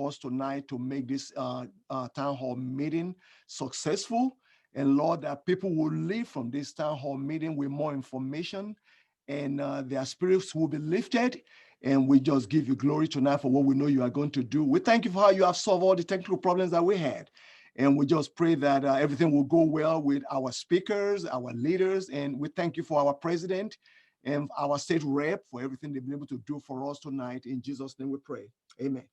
us tonight to make this town hall meeting successful. And Lord, that people will leave from this town hall meeting with more information, and their spirits will be lifted. And we just give you glory tonight for what we know you are going to do. We thank you for how you have solved all the technical problems that we had. And we just pray that everything will go well with our speakers, our leaders. And we thank you for our president and our state rep for everything they've been able to do for us tonight. In Jesus' name we pray. Amen.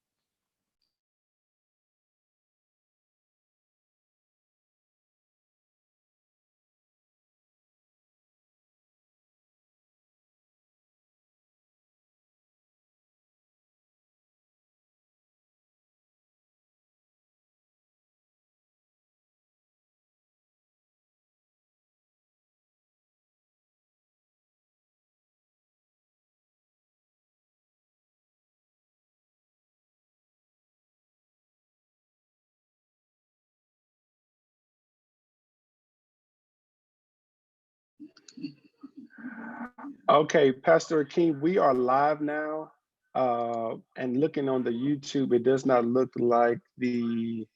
Okay, Pastor Akeem, we are live now. And looking on the YouTube, it does not look like the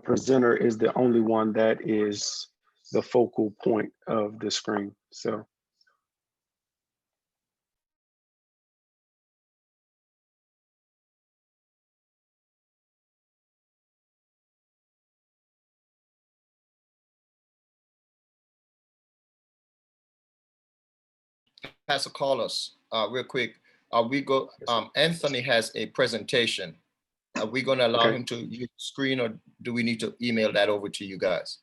presenter is the only one that is the focal point of the screen. So. Pastor Carlos, real quick. Anthony has a presentation. Are we going to allow him to use the screen, or do we need to email that over to you guys?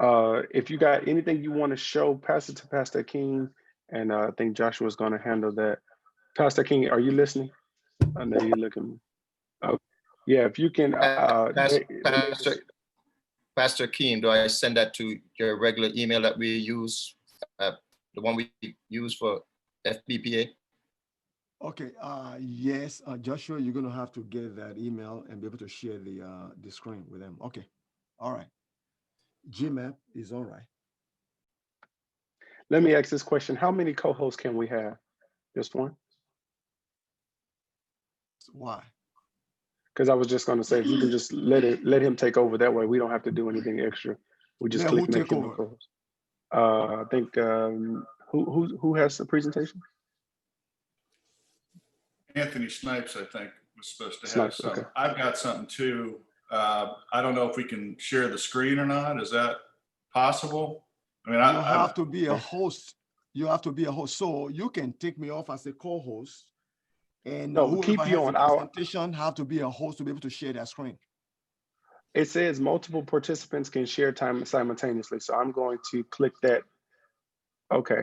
If you got anything you want to show, pass it to Pastor King, and I think Joshua's going to handle that. Pastor King, are you listening? I know you're looking. Okay. Yeah, if you can. Pastor Keen, do I send that to your regular email that we use, the one we use for FBPA? Okay, yes, Joshua, you're gonna have to get that email and be able to share the screen with them. Okay, all right. Gmap is all right. Let me ask this question. How many co-hosts can we have? Just one? Why? Because I was just gonna say, if you can just let him take over, that way we don't have to do anything extra. We just click make him a co-host. I think, who has the presentation? Anthony Snipes, I think, was supposed to have Snipes, something. okay. I've got something too. I don't know if we can share the screen or not. Is that possible? I mean, you have to be a host. You have to be a host. So you can take me off as a co-host, and no, whoever keep you has on the presentation have to be a host to be able to share that screen. It says multiple participants can share time simultaneously. So I'm going to click that. Okay.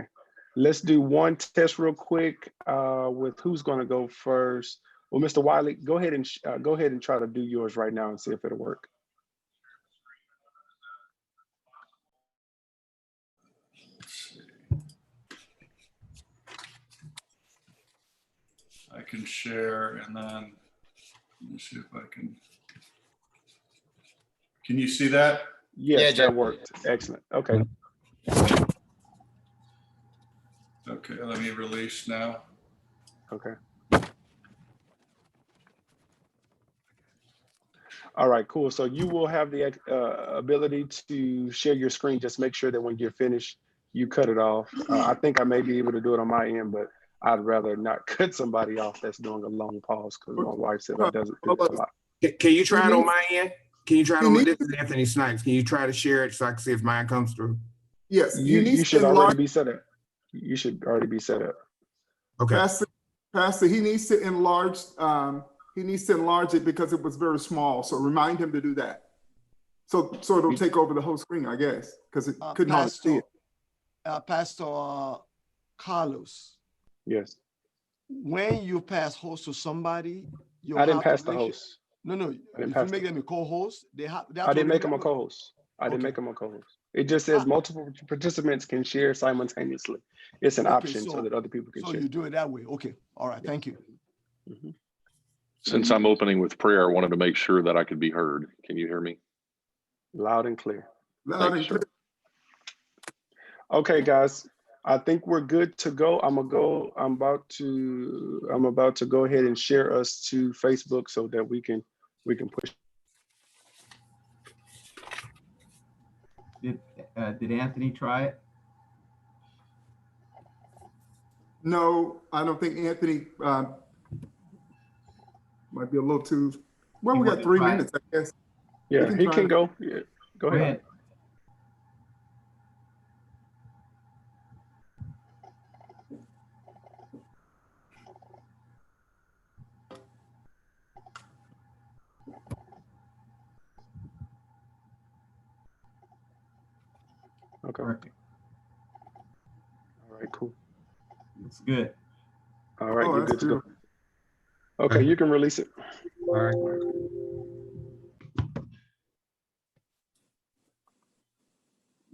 Let's do one test real quick with who's going to go first. Well, Mr. Wiley, go ahead and try to do yours right now and see if it'll work. I can share, and then let me see if I can. Can you see that? Yes, that worked. Excellent. Okay. Okay, let me release now. Okay. All right, cool. So you will have the ability to share your screen. Just make sure that when you're finished, you cut it off. I think I may be able to do it on my end, but I'd rather not cut somebody off that's doing a long pause, because my wife said that doesn't do this a lot. Can you try it on my end? Can you try it on my, this is Anthony Snipes. Can you try to share it so I can see if mine comes through? Yes, you should already be set up. You should already be set up. Okay. Pastor, he needs to enlarge. He needs to enlarge it because it was very small. So remind him to do that. So it'll take over the whole screen, I guess, because it couldn't hardly see it. Pastor Carlos. Yes. When you pass host to somebody, I didn't pass the host. No. If you make them a co-host, they have. I didn't make them a co-host. I didn't make them a co-host. It just says multiple participants can share simultaneously. It's an option so that other people can share. So you do it that way. Okay. All right. Thank you. Mm-hmm. Since I'm opening with prayer, I wanted to make sure that I could be heard. Can you hear me? Loud and clear. Loud and clear. Okay, guys. I think we're good to go. I'm about to go ahead and share us to Facebook so that we can We can push. Did Anthony try it? No, I don't think Anthony, might be a little too, well, You we want got to 3 try it? minutes, I guess. Yeah, he try can it. go. Yeah, go ahead. Okay. Perfect. All right, cool. Looks good. All right, Oh, you're that's good to go. beautiful. Okay, you can release it. All right.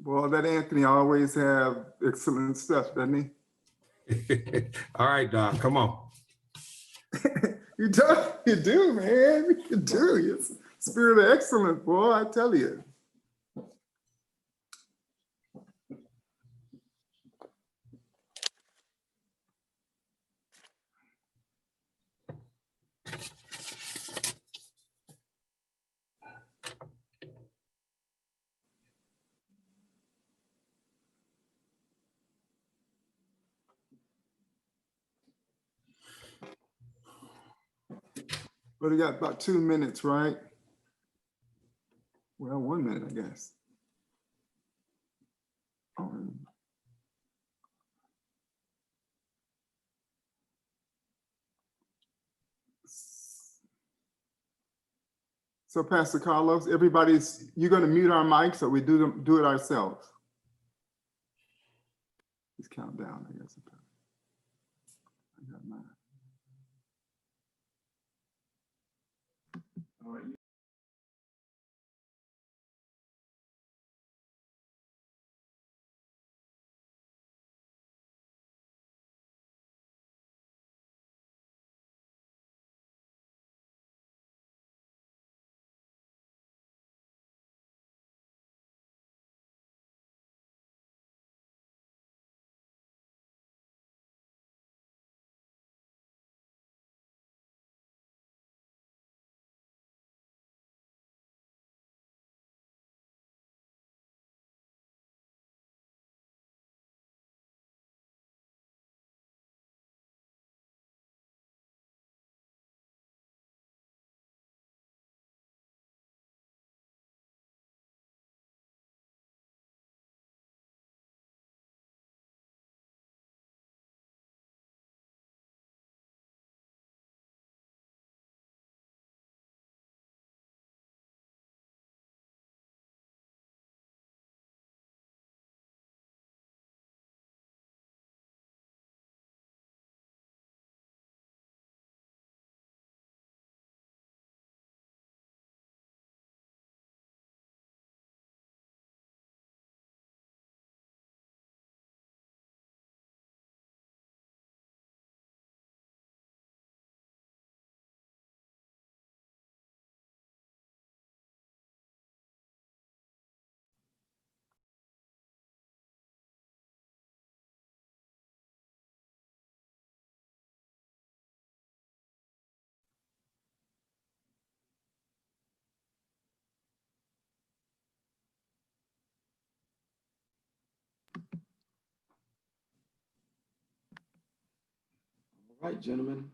Well, that Anthony always have excellent stuff, doesn't All right, Doc, come on. he? You do, man. You do. It's spirit of excellence, boy, I tell you. But we got about 2 minutes, right? Well, 1 minute, I guess. Oh, so Pastor Carlos, you're gonna mute our mics or we do it ourselves? Just count down, I guess. I got mine. All right. All right, gentlemen.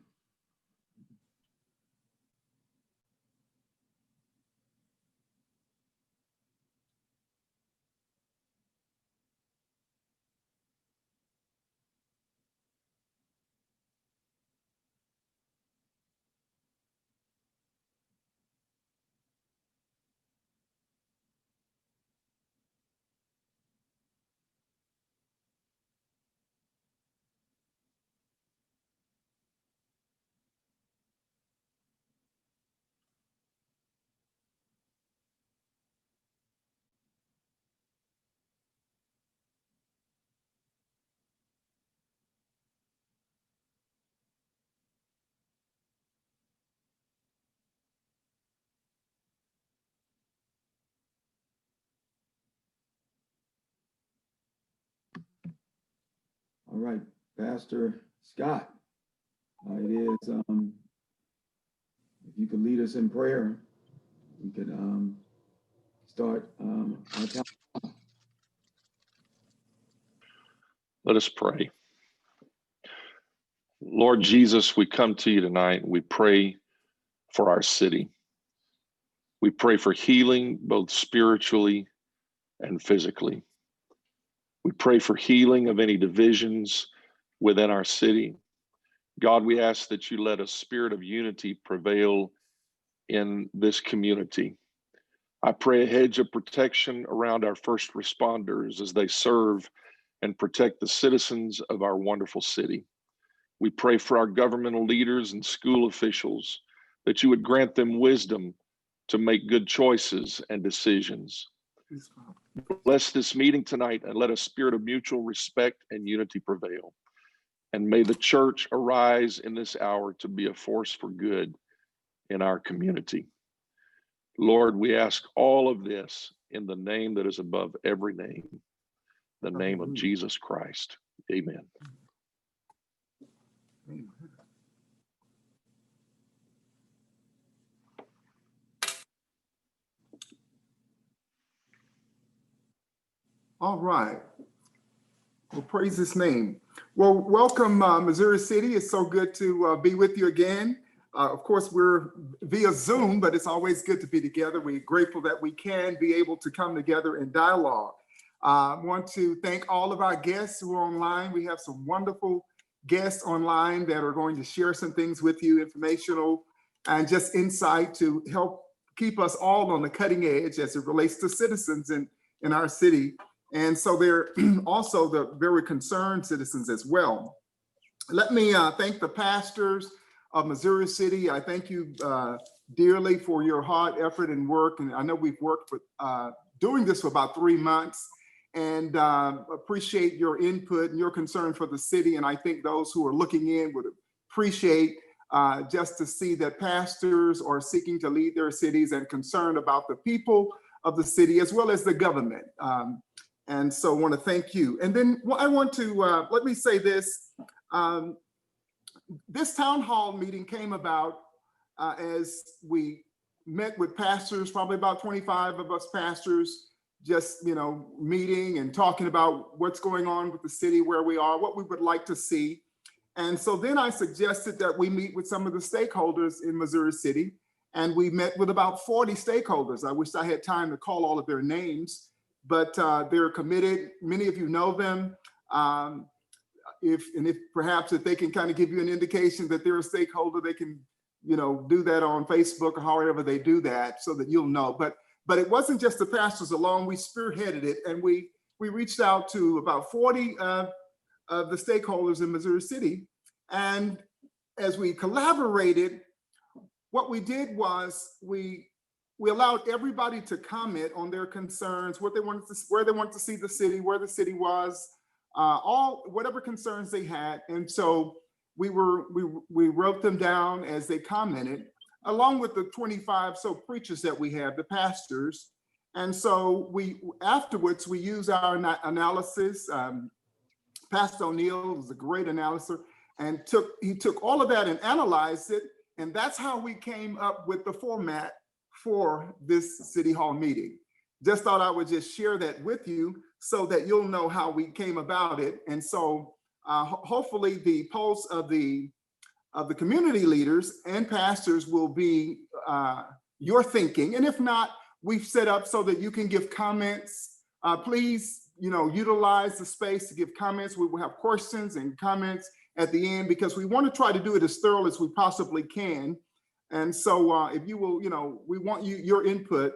All right, Pastor Scott, it is, if you could lead us in prayer, we could start our time. Let us pray. Lord Jesus, we come to you tonight and we pray for our city. We pray for healing, both spiritually and physically. We pray for healing of any divisions within our city. God, we ask that you let a spirit of unity prevail in this community. I pray a hedge of protection around our first responders as they serve and protect the citizens of our wonderful city. We pray for our governmental leaders and school officials that you would grant them wisdom to make good choices and decisions. Bless this meeting tonight and let a spirit of mutual respect and unity prevail. And may the church arise in this hour to be a force for good in our community. Lord, we ask all of this in the name that is above every name, the name of Jesus Christ. Amen. All right. Well, praise his name. Well, welcome, Missouri City. It's so good to be with you again. Of course, we're via Zoom, but it's always good to be together. We're grateful that we can be able to come together in dialogue. I want to thank all of our guests who are online. We have some wonderful guests online that are going to share some things with you, informational and just insight to help keep us all on the cutting edge as it relates to citizens in our city. And so they're also the very concerned citizens as well. Let me thank the pastors of Missouri City. I thank you dearly for your hard effort and work. And I know we've worked with doing this for about 3 months, and appreciate your input and your concern for the city. And I think those who are looking in would appreciate just to see that pastors are seeking to lead their cities and concerned about the people of the city as well as the government. And so I want to thank you. And then I want to, let me say this. This town hall meeting came about as we met with pastors, probably about 25 of us pastors, just, meeting and talking about what's going on with the city, where we are, what we would like to see. And so then I suggested that we meet with some of the stakeholders in Missouri City. And we met with about 40 stakeholders. I wish I had time to call all of their names, but they're committed. Many of you know them. If perhaps if they can kind of give you an indication that they're a stakeholder, they can, do that on Facebook or however they do that so that you'll know. But it wasn't just the pastors alone. We spearheaded it, and we reached out to about 40 of the stakeholders in Missouri City. And as we collaborated, what we did was we allowed everybody to comment on their concerns, what they wanted to, where they wanted to see the city, where the city was, whatever concerns they had. And so we wrote them down as they commented, along with the 25 so preachers that we have, the pastors. And so afterwards we use our analysis. Pastor O'Neill was a great analyzer, and he took all of that and analyzed it. And that's how we came up with the format for this City Hall meeting. Just thought I would just share that with you so that you'll know how we came about it. And so hopefully the pulse of the community leaders and pastors will be your thinking. And if not, we've set up so that you can give comments. Please, utilize the space to give comments. We will have questions and comments at the end because we want to try to do it as thorough as we possibly can. And so if you will, we want your input.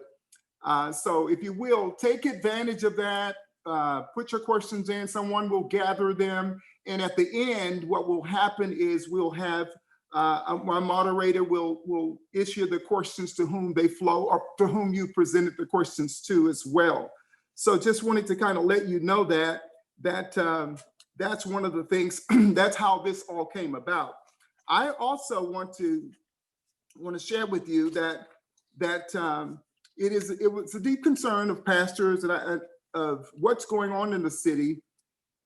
So if you will, take advantage of that, put your questions in, someone will gather them. And at the end, what will happen is we'll have my moderator will issue the questions to whom they flow or to whom you presented the questions to as well. So just wanted to kind of let you know that that's one of the things, that's how this all came about. I also want to share with you that it was a deep concern of pastors and of what's going on in the city.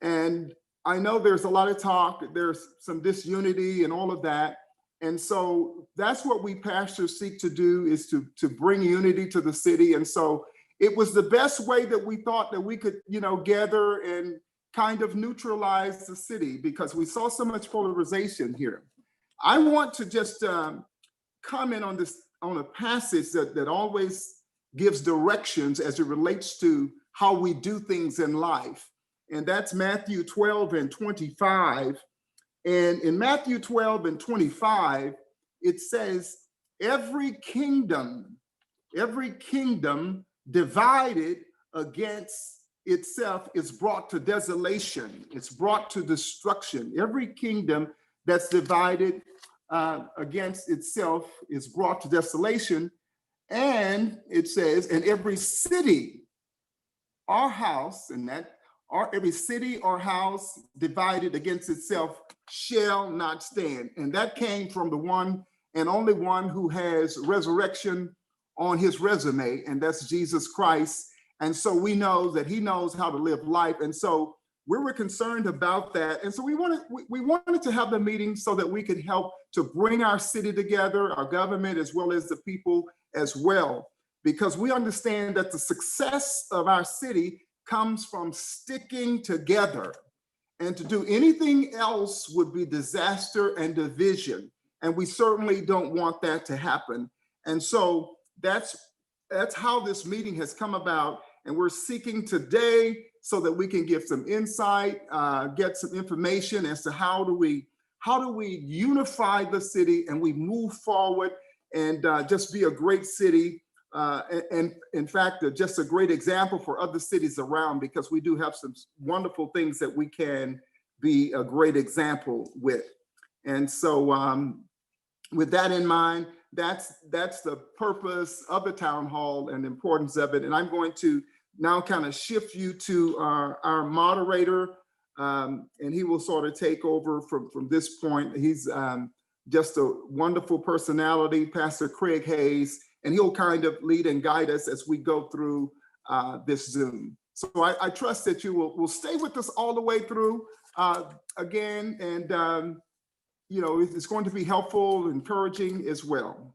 And I know there's a lot of talk, there's some disunity and all of that, And so that's what we pastors seek to do, is to bring unity to the city. And so it was the best way that we thought that we could, gather and kind of neutralize the city, because we saw so much polarization here. I want to just comment on this, on a passage that always gives directions as it relates to how we do things in life. And that's Matthew 12 and 25. And in Matthew 12 and 25, it says, every kingdom divided against itself is brought to desolation. It's brought to destruction. Every kingdom that's divided against itself is brought to desolation. And it says, and every city or house, every city or house divided against itself shall not stand. And that came from the one and only one who has resurrection on his resume, and that's Jesus Christ. And so we know that he knows how to live life. And so we were concerned about that. And so we wanted to have the meeting so that we could help to bring our city together, our government, as well as the people as well, because we understand that the success of our city comes from sticking together. And to do anything else would be disaster and division. And we certainly don't want that to happen. And so that's how this meeting has come about. And we're seeking today so that we can give some insight, get some information as to how do we unify the city and we move forward and just be a great city. And in fact, just a great example for other cities around, because we do have some wonderful things that we can be a great example with. And so with that in mind, that's the purpose of the town hall and the importance of it. And I'm going to now kind of shift you to our moderator, and he will sort of take over from this point. He's just a wonderful personality, Pastor Craig Hayes, and he'll kind of lead and guide us as we go through this Zoom. So I trust that you will stay with us all the way through again, and it's going to be helpful, encouraging as well.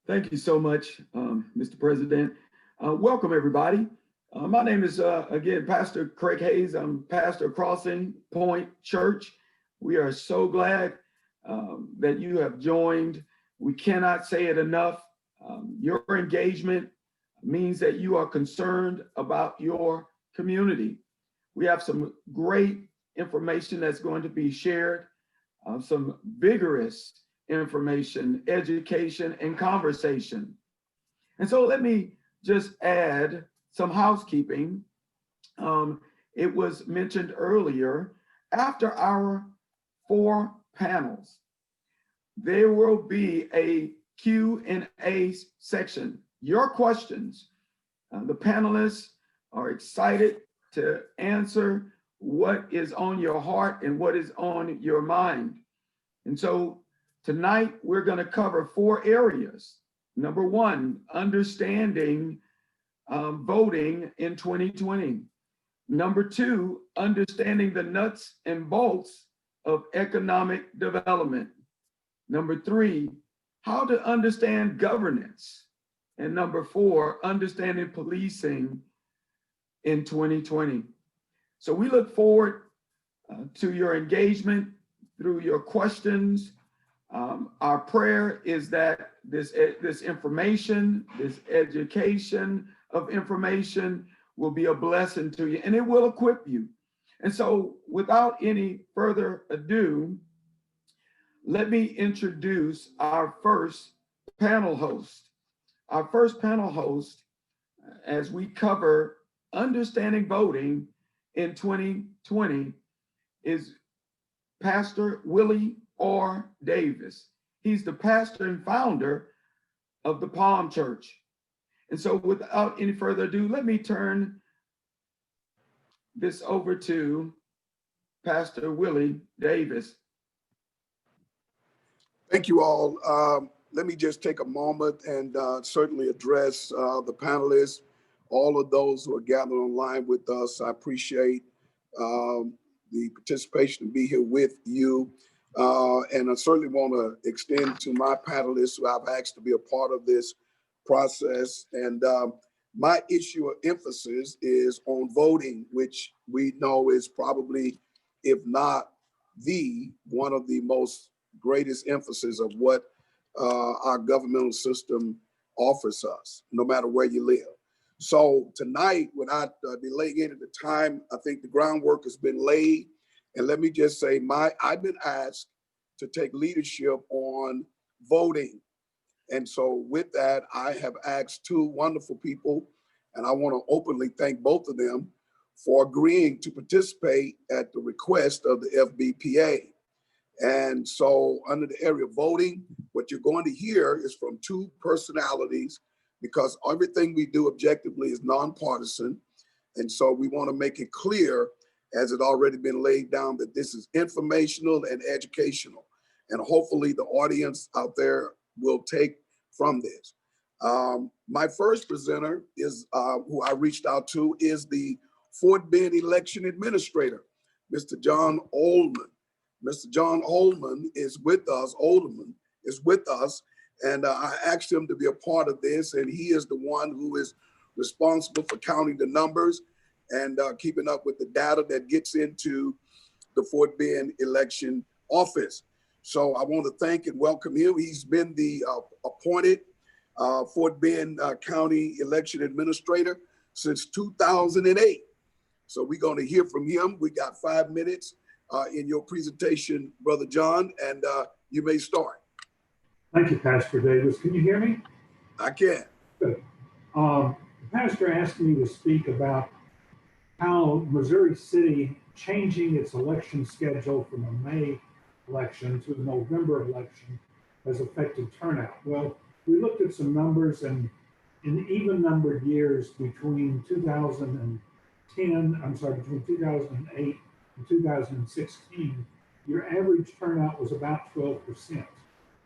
Thank you so much, Mr. President. Welcome, everybody. My name is, again, Pastor Craig Hayes. I'm pastor of Crossing Point Church. We are so glad that you have joined. We cannot say it enough. Your engagement means that you are concerned about your community. We have some great information that's going to be shared, some vigorous information, education, and conversation. And so let me just add some housekeeping. It was mentioned earlier, after our 4 panels, there will be a Q&A section. Your questions, the panelists are excited to answer what is on your heart and what is on your mind. And so tonight we're going to cover 4 areas. Number 1, understanding voting in 2020. Number 2, understanding the nuts and bolts of economic development. Number 3, how to understand governance. And number 4, understanding policing in 2020. So we look forward to your engagement through your questions. Our prayer is that this information, this education of information will be a blessing to you, and it will equip you. And so without any further ado, let me introduce our first panel host. Our first panel host, as we cover understanding voting in 2020, is Pastor Willie R. Davis. He's the pastor and founder of the Palm Church. And so without any further ado, let me turn this over to Pastor Willie Davis. Thank you all. Let me just take a moment and certainly address the panelists, all of those who are gathered online with us. I appreciate the participation to be here with you. And I certainly want to extend to my panelists who I've asked to be a part of this process. And my issue of emphasis is on voting, which we know is probably, if not one of the most greatest emphasis of what our governmental system offers us, no matter where you live. So tonight, without delaying into the time, I think the groundwork has been laid. And let me just say, I've been asked to take leadership on voting. And so with that, I have asked two wonderful people, and I want to openly thank both of them for agreeing to participate at the request of the FBPA. And so under the area of voting, what you're going to hear is from two personalities, because everything we do objectively is nonpartisan. And so we want to make it clear, as it already been laid down, that this is informational and educational. And hopefully the audience out there will take from this. My first presenter is, who I reached out to, is the Fort Bend election administrator, Mr. John Oldman. Mr. John Oldman is with us, and I asked him to be a part of this, and he is the one who is responsible for counting the numbers and keeping up with the data that gets into the Fort Bend election office. So I want to thank and welcome him. He's been the appointed Fort Bend County election administrator since 2008. So we're going to hear from him. We got 5 minutes in your presentation, Brother John, and you may start. Thank you, Pastor Davis. Can you hear me? I can. Good. The pastor asked me to speak about how Missouri City changing its election schedule from a May election to a November election has affected turnout. Well, we looked at some numbers, and in even numbered years between 2008 and 2016, your average turnout was about 12%.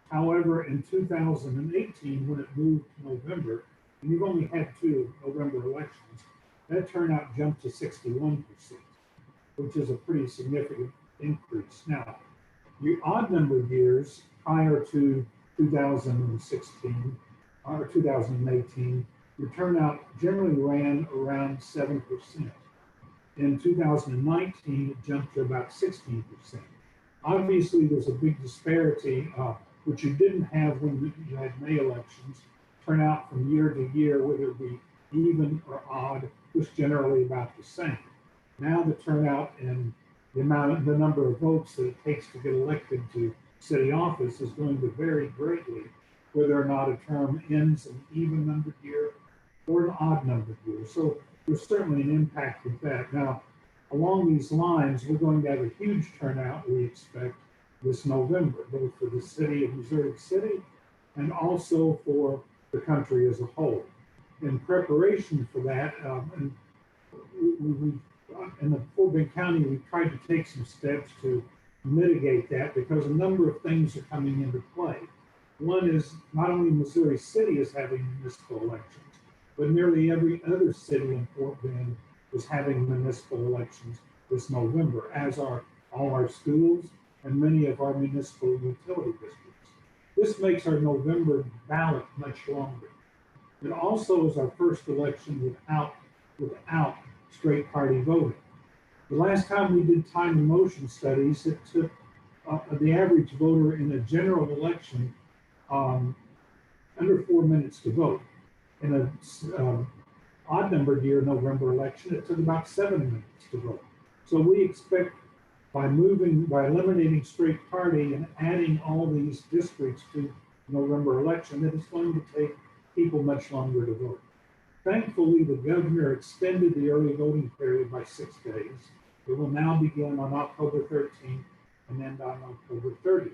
However, in 2018, when it moved to November, and you've only had 2 November elections, that turnout jumped to 61%, which is a pretty significant increase. Now, the odd numbered years prior to 2016 or 2018, your turnout generally ran around 7%. In 2019, it jumped to about 16%. Obviously, there's a big disparity, which you didn't have when you had May elections. Turnout from year to year, whether it be even or odd, was generally about the same. Now the turnout and the number of votes that it takes to get elected to city office is going to vary greatly, whether or not a term ends an even numbered year or an odd numbered year. So there's certainly an impact with that. Now, along these lines, we're going to have a huge turnout, we expect, this November, both for the city of Missouri City and also for the country as a whole. In preparation for that, in the Fort Bend County, we tried to take some steps to mitigate that because a number of things are coming into play. One is not only Missouri City is having municipal elections, but nearly every other city in Fort Bend is having municipal elections this November, as are all our schools and many of our municipal utility districts. This makes our November ballot much longer. It also is our first election without straight party voting. The last time we did time and motion studies, it took the average voter in a general election under 4 minutes to vote. In an odd numbered year November election, it took about 7 minutes to vote. So we expect by eliminating straight party and adding all these districts to November election, that it's going to take people much longer to vote. Thankfully, the governor extended the early voting period by 6 days. It will now begin on October 13th and end on October 30th.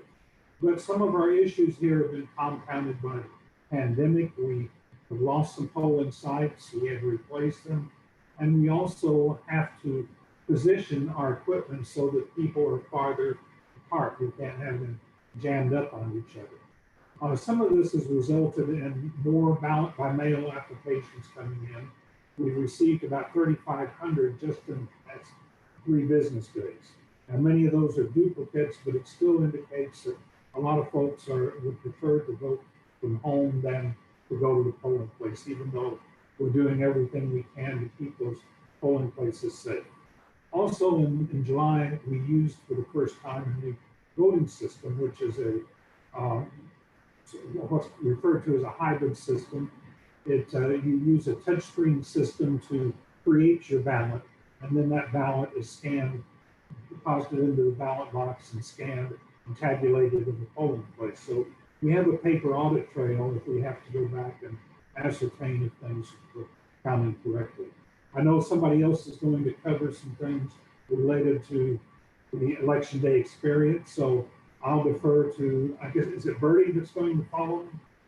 But some of our issues here have been compounded by the pandemic. We have lost some polling sites, so we had to replace them. And we also have to position our equipment so that people are farther apart. We can't have them jammed up on each other. Some of this has resulted in more ballot by mail applications coming in. We've received about 3,500 just in the past 3 business days. And many of those are duplicates, but it still indicates that a lot of folks would prefer to vote from home than to go to the polling place, even though we're doing everything we can to keep those polling places safe. Also in July, we used for the first time a new voting system, which is what's referred to as a hybrid system. You use a touchscreen system to create your ballot, and then that ballot is scanned, deposited into the ballot box and scanned and tabulated in the polling place. So we have a paper audit trail if we have to go back and ascertain if things were counted correctly. I know somebody else is going to cover some things related to the election day experience, so I'll defer to, I guess, is it Bertie that's going to follow?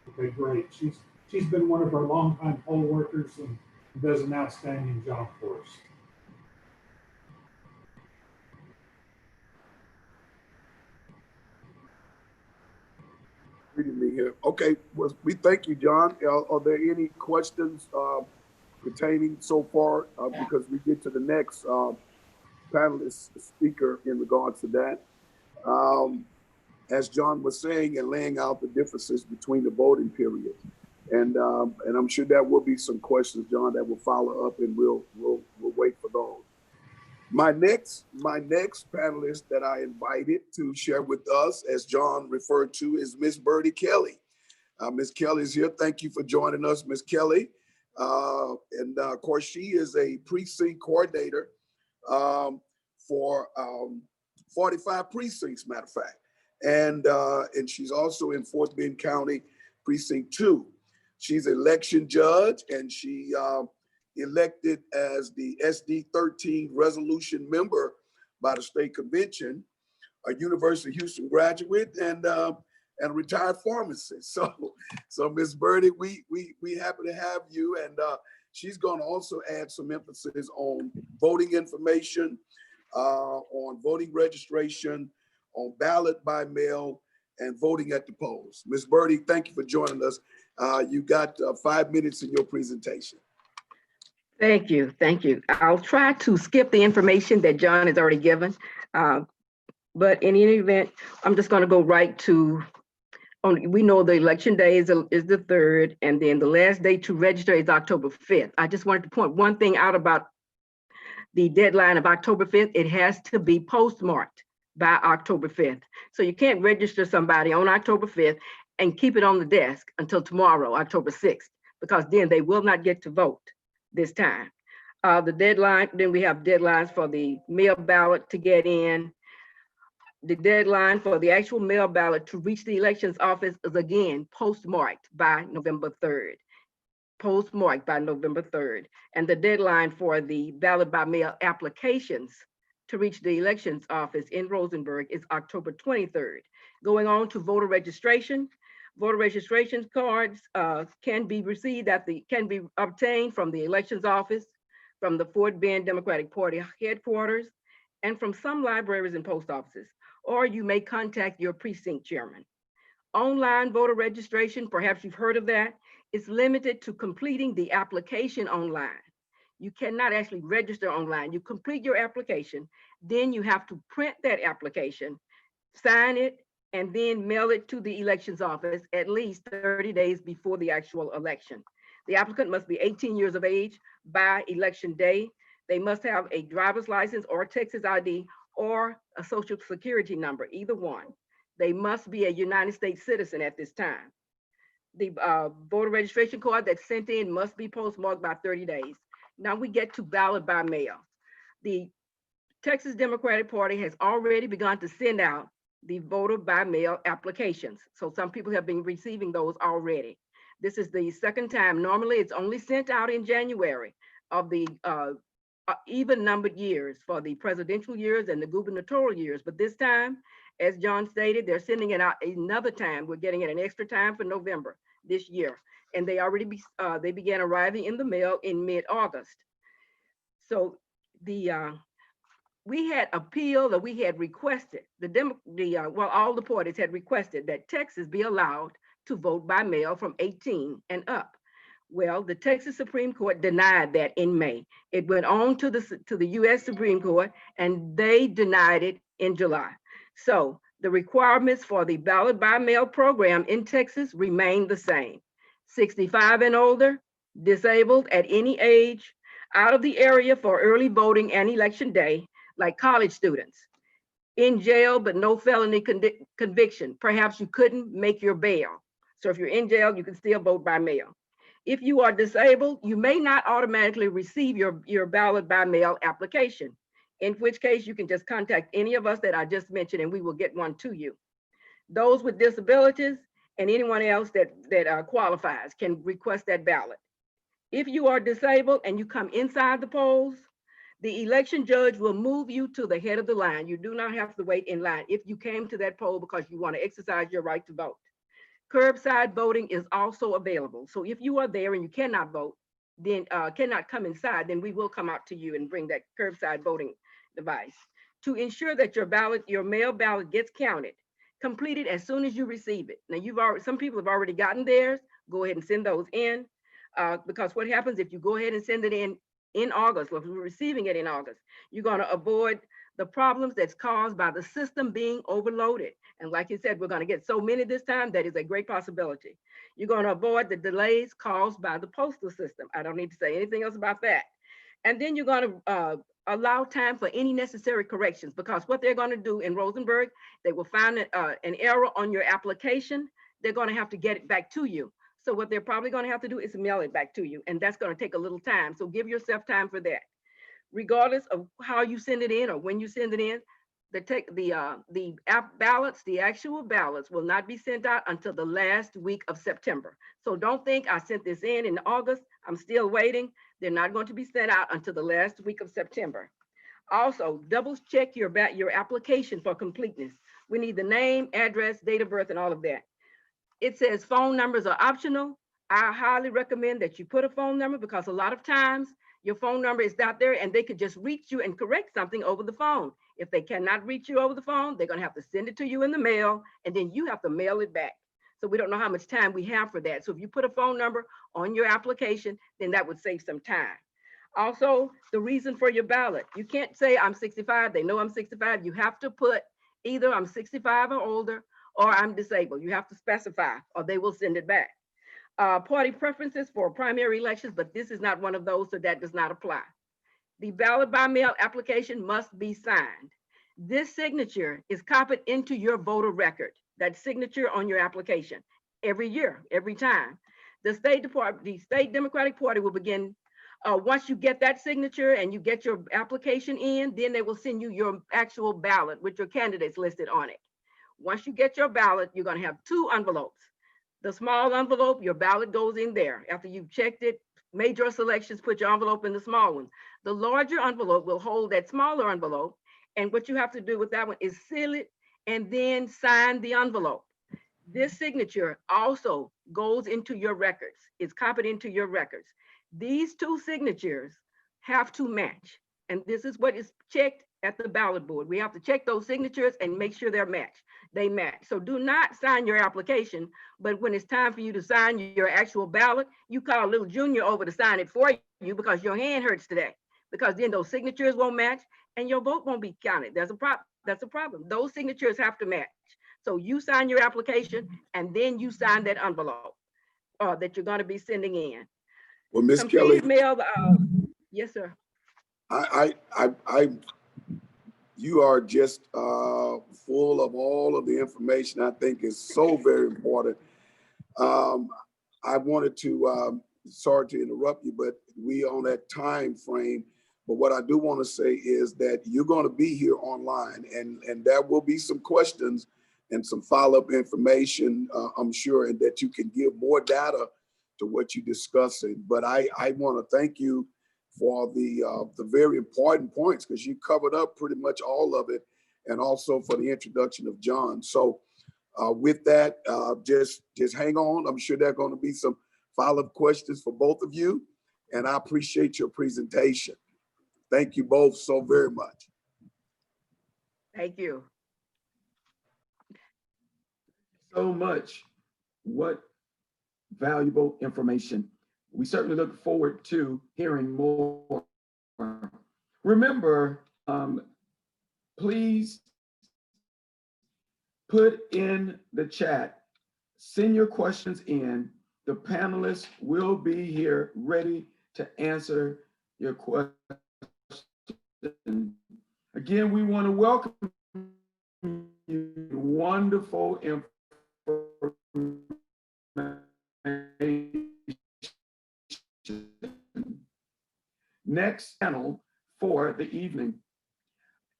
Okay, great. She's been one of our longtime poll workers and does an outstanding job for us. Reading me here. Okay, well, we thank you, John. Are there any questions pertaining so far? Because we get to the next panelist speaker in regards to that. As John was saying and laying out the differences between the voting period. And I'm sure there will be some questions, John, that will follow up, and we'll wait for those. My next panelist that I invited to share with us, as John referred to, is Miss Bertie Kelly. Miss Kelly is here. Thank you for joining us, Miss Kelly. And of course, she is a precinct coordinator for 45 precincts, matter of fact. And she's also in Fort Bend County Precinct 2. She's an election judge, and she elected as the SD 13 resolution member by the state convention, a University of Houston graduate, and a retired pharmacist. So Ms. Bertie, we happy to have you, and she's going to also add some emphasis on voting information, on voting registration, on ballot by mail, and voting at the polls. Ms. Bertie, thank you for joining us. You got 5 minutes in your presentation. Thank you. Thank you. I'll try to skip the information that John has already given. But in any event, I'm just going to go right to, we know the election day is the 3rd, and then the last day to register is October 5th. I just wanted to point one thing out about the deadline of October 5th. It has to be postmarked by October 5th. So you can't register somebody on October 5th and keep it on the desk until tomorrow, October 6th, because then they will not get to vote this time. The deadline, then we have deadlines for the mail ballot to get in. The deadline for the actual mail ballot to reach the elections office is again postmarked by November 3rd. Postmarked by November 3rd. And the deadline for the ballot by mail applications to reach the elections office in Rosenberg is October 23rd. Going on to voter registration. Voter registration cards can be obtained from the elections office, from the Fort Bend Democratic Party headquarters, and from some libraries and post offices, or you may contact your precinct chairman. Online voter registration, perhaps you've heard of that, is limited to completing the application online. You cannot actually register online. You complete your application, then you have to print that application, sign it, and then mail it to the elections office at least 30 days before the actual election. The applicant must be 18 years of age by election day. They must have a driver's license or Texas ID or a social security number, either one. They must be a United States citizen at this time. The voter registration card that's sent in must be postmarked by 30 days. Now we get to ballot by mail. The Texas Democratic Party has already begun to send out the voter by mail applications. So some people have been receiving those already. This is the second time. Normally it's only sent out in January of the even numbered years for the presidential years and the gubernatorial years. But this time, as John stated, they're sending it out another time. We're getting it an extra time for November this year. And they already they began arriving in the mail in mid-August. So we had appealed, or we had requested, all the parties had requested that Texas be allowed to vote by mail from 18 and up. Well, the Texas Supreme Court denied that in May. It went on to the US Supreme Court, and they denied it in July. So the requirements for the ballot by mail program in Texas remain the same. 65 and older, disabled at any age, out of the area for early voting and election day, like college students, in jail but no felony conviction. Perhaps you couldn't make your bail. So if you're in jail, you can still vote by mail. If you are disabled, you may not automatically receive your ballot by mail application, in which case you can just contact any of us that I just mentioned and we will get one to you. Those with disabilities and anyone else that qualifies can request that ballot. If you are disabled and you come inside the polls, the election judge will move you to the head of the line. You do not have to wait in line if you came to that poll because you want to exercise your right to vote. Curbside voting is also available. So if you are there and you cannot vote, then cannot come inside, then we will come out to you and bring that curbside voting device. To ensure that your mail ballot gets counted, complete it as soon as you receive it. Now some people have already gotten theirs. Go ahead and send those in because what happens if you go ahead and send it in August, if we're receiving it in August, you're going to avoid the problems that's caused by the system being overloaded. And like you said, we're going to get so many this time, that is a great possibility. You're going to avoid the delays caused by the postal system. I don't need to say anything else about that. And then you're going to allow time for any necessary corrections, because what they're going to do in Rosenberg, they will find an error on your application. They're going to have to get it back to you. So what they're probably going to have to do is mail it back to you. And that's going to take a little time. So give yourself time for that. Regardless of how you send it in or when you send it in, the actual ballots will not be sent out until the last week of September. So don't think I sent this in August, I'm still waiting. They're not going to be sent out until the last week of September. Also, double check your application for completeness. We need the name, address, date of birth, and all of that. It says phone numbers are optional. I highly recommend that you put a phone number, because a lot of times your phone number is out there and they could just reach you and correct something over the phone. If they cannot reach you over the phone, they're going to have to send it to you in the mail, and then you have to mail it back. So we don't know how much time we have for that. So if you put a phone number on your application, then that would save some time. Also, the reason for your ballot. You can't say I'm 65. They know I'm 65. You have to put either I'm 65 or older or I'm disabled. You have to specify or they will send it back. Party preferences for primary elections, but this is not one of those, so that does not apply. The ballot by mail application must be signed. This signature is copied into your voter record, that signature on your application, every year, every time. The state Democratic Party will begin, once you get that signature and you get your application in, then they will send you your actual ballot with your candidates listed on it. Once you get your ballot, you're going to have 2 envelopes. The small envelope, your ballot goes in there. After you've checked it, made your selections, put your envelope in the small one. The larger envelope will hold that smaller envelope. And what you have to do with that one is seal it and then sign the envelope. This signature also goes into your records. It's copied into your records. These 2 signatures have to match. And this is what is checked at the ballot board. We have to check those signatures and make sure they match. So do not sign your application, but when it's time for you to sign your actual ballot, you call little Junior over to sign it for you, because your hand hurts today, because then those signatures won't match and your vote won't be counted. That's a problem. Those signatures have to match. So you sign your application and then you sign that envelope that you're going to be sending in. Well, Ms. Kelly, mail, yes, sir. You are just full of all of the information I think is so very important. I wanted to, sorry to interrupt you, but we on that time frame. But what I do want to say is that you're going to be here online, and there will be some questions and some follow-up information, I'm sure, and that you can give more data to what you're discussing. But I want to thank you for the very important points, because you covered up pretty much all of it, and also for the introduction of John. So with that, just hang on. I'm sure there are going to be some follow-up questions for both of you, and I appreciate your presentation. Thank you both so very much. Thank you. So much. What valuable information. we certainly look forward to hearing more. Remember, please put in the chat, send your questions in. The panelists will be here ready to answer your question. Again, we want to welcome you. Wonderful information. Next panel for the evening.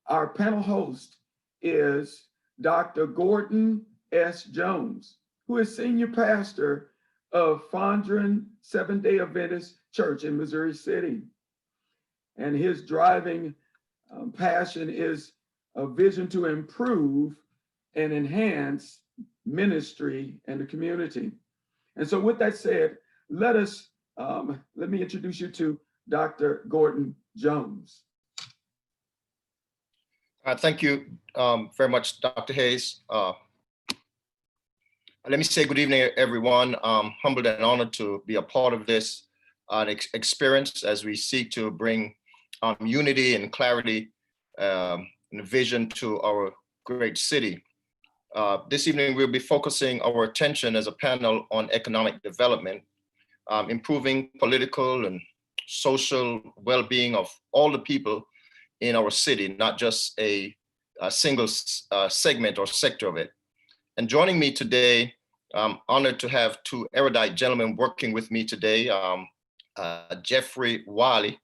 Our panel host is Dr. Gordon S. Jones, who is senior pastor of Fondren Seventh-day Adventist Church in Missouri City. And his driving passion is a vision to improve and enhance ministry and the community. And so with that said, let me introduce you to Dr. Gordon Jones. Thank you very much, Dr. Hayes. Let me say good evening, everyone. I'm humbled and honored to be a part of this experience as we seek to bring unity and clarity and vision to our great city. This evening, we'll be focusing our attention as a panel on economic development, improving political and social well-being of all the people in our city, not just a single segment or sector of it. And joining me today, I'm honored to have two erudite gentlemen working with me today, Jeffrey Wiley.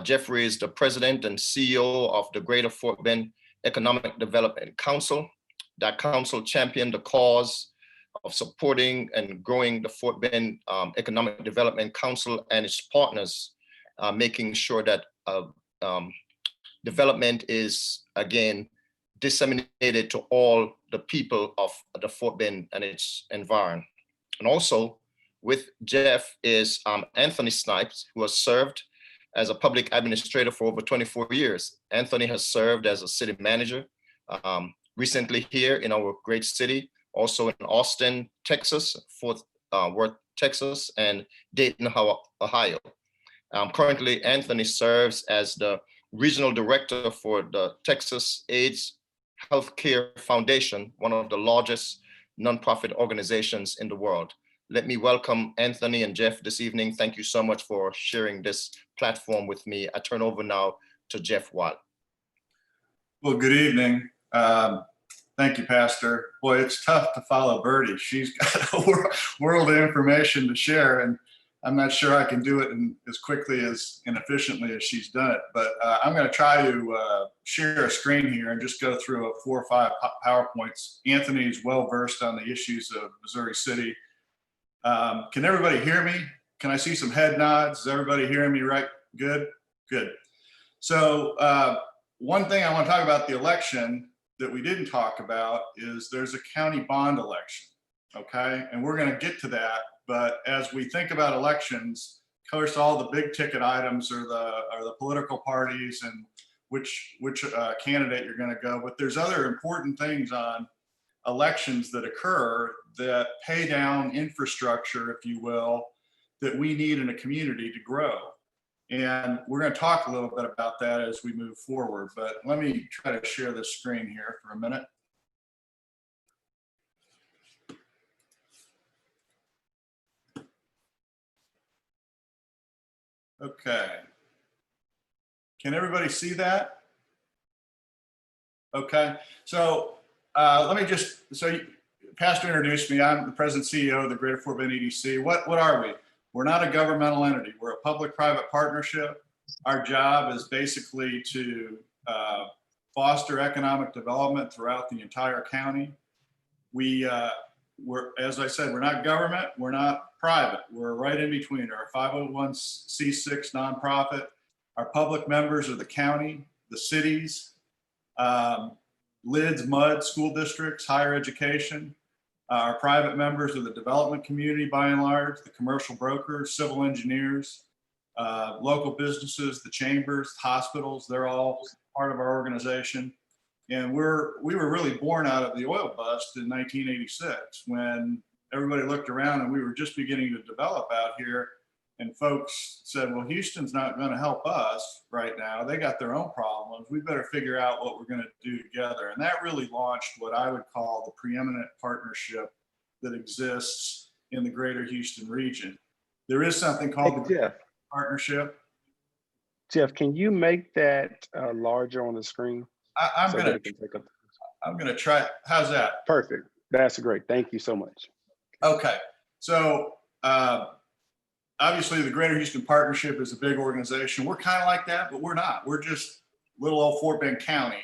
Jeffrey is the president and CEO of the Greater Fort Bend Economic Development Council. That council championed the cause of supporting and growing the Fort Bend Economic Development Council and its partners, making sure that development is, again, disseminated to all the people of the Fort Bend and its environment. And also with Jeff is Anthony Snipes, who has served as a public administrator for over 24 years. Anthony has served as a city manager, recently here in our great city, also in Austin, Texas, Fort Worth, Texas, and Dayton, Ohio. Currently, Anthony serves as the regional director for the Texas AIDS Healthcare Foundation, one of the largest nonprofit organizations in the world. Let me welcome Anthony and Jeff this evening. Thank you so much for sharing this platform with me. I turn over now to Jeff Watt. Well, good evening. Thank you, Pastor. Boy, it's tough to follow Birdie. She's got a world of information to share, and I'm not sure I can do it as quickly and efficiently as she's done it. But I'm going to try to share a screen here and just go through 4 or 5 PowerPoints. Anthony is well versed on the issues of Missouri City. Can everybody hear me? Can I see some head nods? Is everybody hearing me right? Good, good. So one thing I want to talk about the election that we didn't talk about is there's a county bond election, okay? And we're going to get to that. But as we think about elections, of course, all the big ticket items are the political parties and which candidate you're going to go. But there's other important things on elections that occur that pay down infrastructure, if you will, that we need in a community to grow. And we're going to talk a little bit about that as we move forward. But let me try to share this screen here for a minute. Okay. Can everybody see that? Okay. So let me Pastor introduced me. I'm the president CEO of the Greater Fort Bend EDC. What are we? We're not a governmental entity. We're a public-private partnership. Our job is basically to foster economic development throughout the entire county. As I said, we're not government, we're not private. We're right in between. Our 501c6 nonprofit. Our public members are the county, the cities, LIDs, MUD, school districts, higher education. Our private members are the development community by and large, the commercial brokers, civil engineers, local businesses, the chambers, hospitals, they're all part of our organization. And we were really born out of the oil bust in 1986 when everybody looked around and we were just beginning to develop out here. and folks said, well, Houston's not going to help us right now. They got their own problems. We better figure out what we're going to do together. And that really launched what I would call the preeminent partnership that exists in the greater Houston region. There is something called the Jeff. Partnership. Jeff, can you make that larger on the screen? I'm gonna try. How's that? Perfect. That's great. Thank you so much. Okay. So obviously the Greater Houston Partnership is a big organization. We're kind of like that, but we're not. We're just little old Fort Bend County.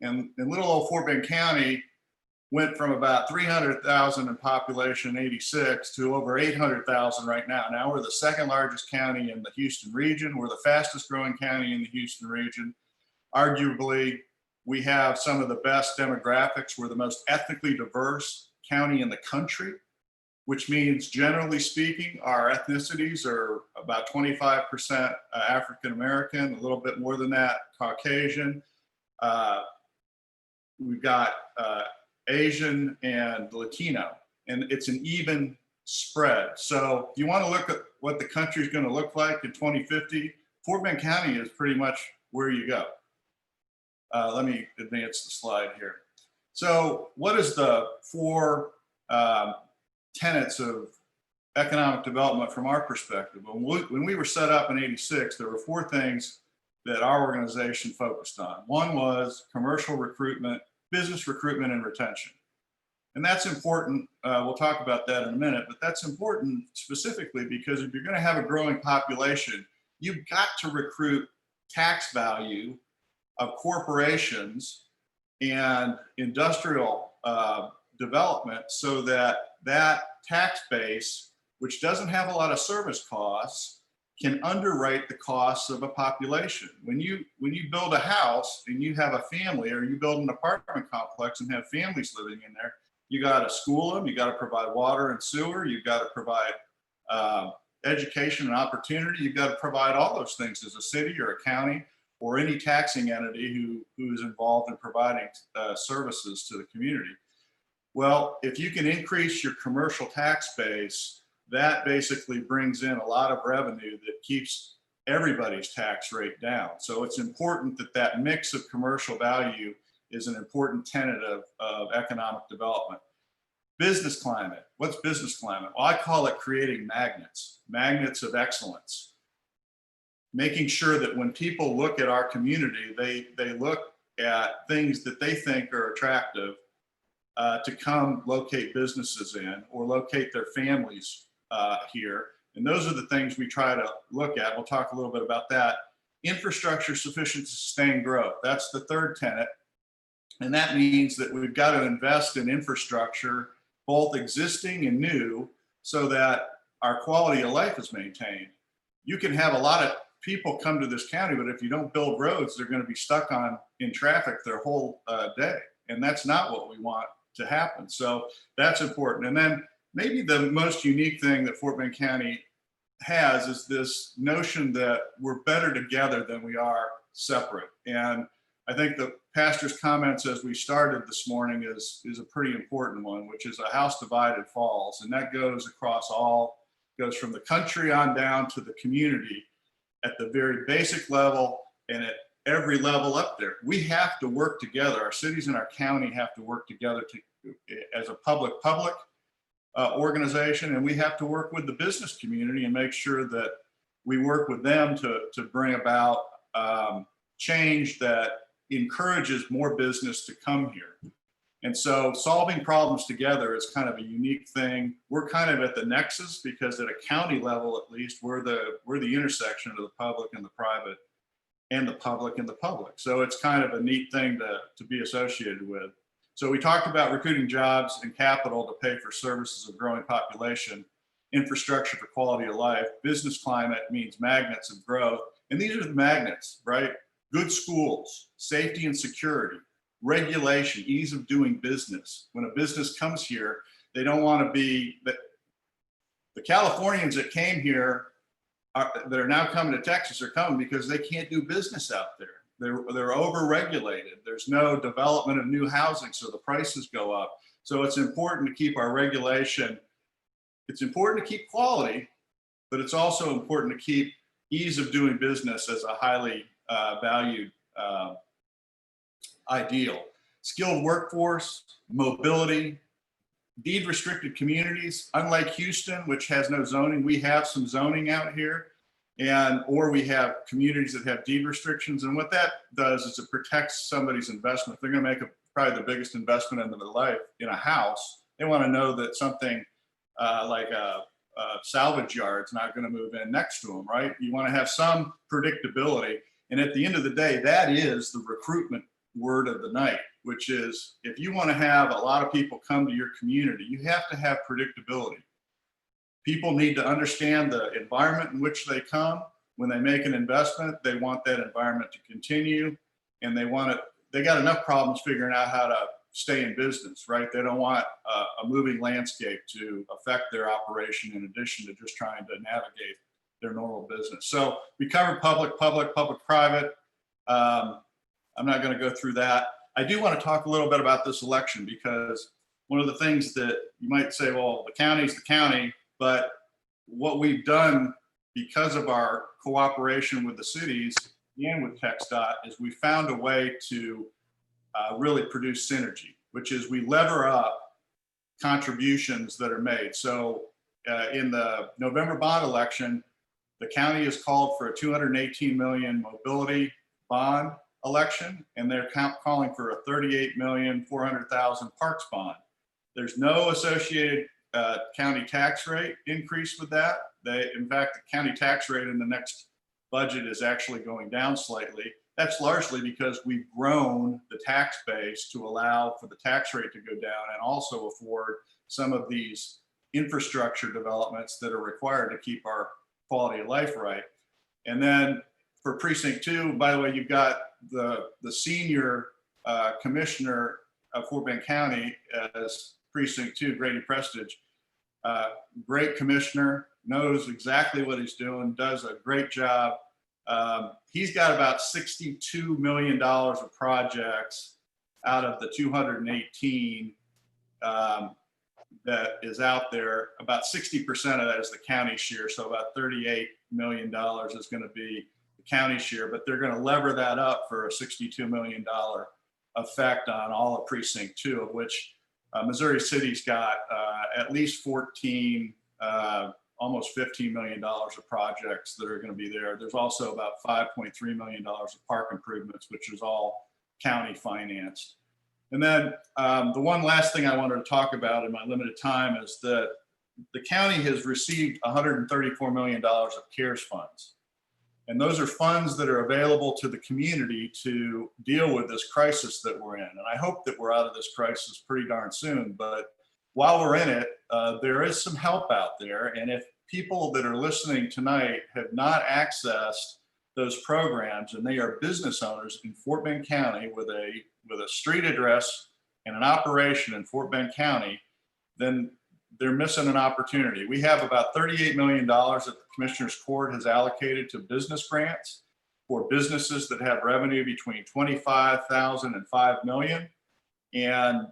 And little old Fort Bend County went from about 300,000 in population in '86 to over 800,000 right now. Now we're the second largest county in the Houston region. We're the fastest growing county in the Houston region. Arguably, we have some of the best demographics. We're the most ethnically diverse county in the country, which means, generally speaking, our ethnicities are about 25% African American, a little bit more than that, Caucasian. We've got Asian and Latino, and it's an even spread. So if you want to look at what the country is going to look like in 2050, Fort Bend County is pretty much where you go. Let me advance the slide here. So what is the four tenets of economic development from our perspective? When we were set up in '86, there were four things that our organization focused on. One was commercial recruitment, business recruitment, and retention. And that's important. We'll talk about that in a minute, but that's important specifically because if you're going to have a growing population, you've got to recruit tax value of corporations and industrial development so that that tax base, which doesn't have a lot of service costs, can underwrite the costs of a population. When you build a house and you have a family, or you build an apartment complex and have families living in there, you got to school them, you got to provide water and sewer, you've got to provide education and opportunity, you've got to provide all those things as a city or a county or any taxing entity who is involved in providing services to the community. Well, if you can increase your commercial tax base, that basically brings in a lot of revenue that keeps everybody's tax rate down. So it's important that that mix of commercial value is an important tenet of economic development. Business climate. What's business climate? Well, I call it creating magnets of excellence. Making sure that when people look at our community, they look at things that they think are attractive to come locate businesses in or locate their families here. And those are the things we try to look at. We'll talk a little bit about that. Infrastructure sufficient to sustain growth. That's the third tenet. And that means that we've got to invest in infrastructure, both existing and new, so that our quality of life is maintained. You can have a lot of people come to this county, but if you don't build roads, they're going to be stuck in traffic their whole day. And that's not what we want to happen. So that's important. And then maybe the most unique thing that Fort Bend County has is this notion that we're better together than we are separate. And I think the pastor's comments as we started this morning is a pretty important one, which is a house divided falls. And that goes across goes from the country on down to the community at the very basic level and at every level up there. We have to work together. Our cities and our county have to work together as a public organization, and we have to work with the business community and make sure that we work with them to bring about change that encourages more business to come here. And so solving problems together is kind of a unique thing. We're kind of at the nexus because at a county level, at least, we're the intersection of the public and the private and the public and the public. So it's kind of a neat thing to be associated with. So we talked about recruiting jobs and capital to pay for services of growing population, infrastructure for quality of life. Business climate means magnets of growth. And these are the magnets, right? Good schools, safety and security, regulation, ease of doing business. When a business comes here, they don't want to be, the Californians that came here that are now coming to Texas are coming because they can't do business out there. They're over-regulated. There's no development of new housing, so the prices go up. So it's important to keep our regulation. It's important to keep quality, but it's also important to keep ease of doing business as a highly valued ideal. Skilled workforce, mobility, deed restricted communities. Unlike Houston, which has no zoning, we have some zoning out here, or we have communities that have deed restrictions. And what that does is it protects somebody's investment. If they're going to make probably the biggest investment in their life in a house, they want to know that something like a salvage yard's not going to move in next to them, right? You want to have some predictability. And at the end of the day, that is the recruitment word of the night, which is if you want to have a lot of people come to your community, you have to have predictability. People need to understand the environment in which they come. When they make an investment, they want that environment to continue, and they got enough problems figuring out how to stay in business, right? They don't want a moving landscape to affect their operation in addition to just trying to navigate their normal business. So we covered public, private. I'm not going to go through that. I do want to talk a little bit about this election, because one of the things that you might say, well, the county's the county, but what we've done because of our cooperation with the cities and with TxDOT is we found a way to really produce synergy, which is we lever up contributions that are made. So in the November bond election, the county has called for a $218 million mobility bond election, and they're calling for a $38,400,000 parks bond. There's no associated county tax rate increase with that. In fact, the county tax rate in the next budget is actually going down slightly. That's largely because we've grown the tax base to allow for the tax rate to go down and also afford some of these infrastructure developments that are required to keep our quality of life right. And then for precinct 2, by the way, you've got the senior commissioner of Fort Bend County as precinct 2, Grady Prestige. Great commissioner, knows exactly what he's doing, does a great job. He's got about $62 million of projects out of the 218 that is out there. About 60% of that is the county share, so about $38 million is going to be the county share, but they're going to lever that up for a $62 million effect on all of precinct 2, of which Missouri City's got at least 14, almost $15 million of projects that are going to be there. There's also about $5.3 million of park improvements, which is all county financed. And then the one last thing I wanted to talk about in my limited time is that the county has received $134 million of CARES funds. And those are funds that are available to the community to deal with this crisis that we're in. And I hope that we're out of this crisis pretty darn soon. But while we're in it, there is some help out there. And if people that are listening tonight have not accessed those programs and they are business owners in Fort Bend County with a street address and an operation in Fort Bend County, then they're missing an opportunity. We have about $38 million that the Commissioner's Court has allocated to business grants for businesses that have revenue between $25,000 and $5 million. And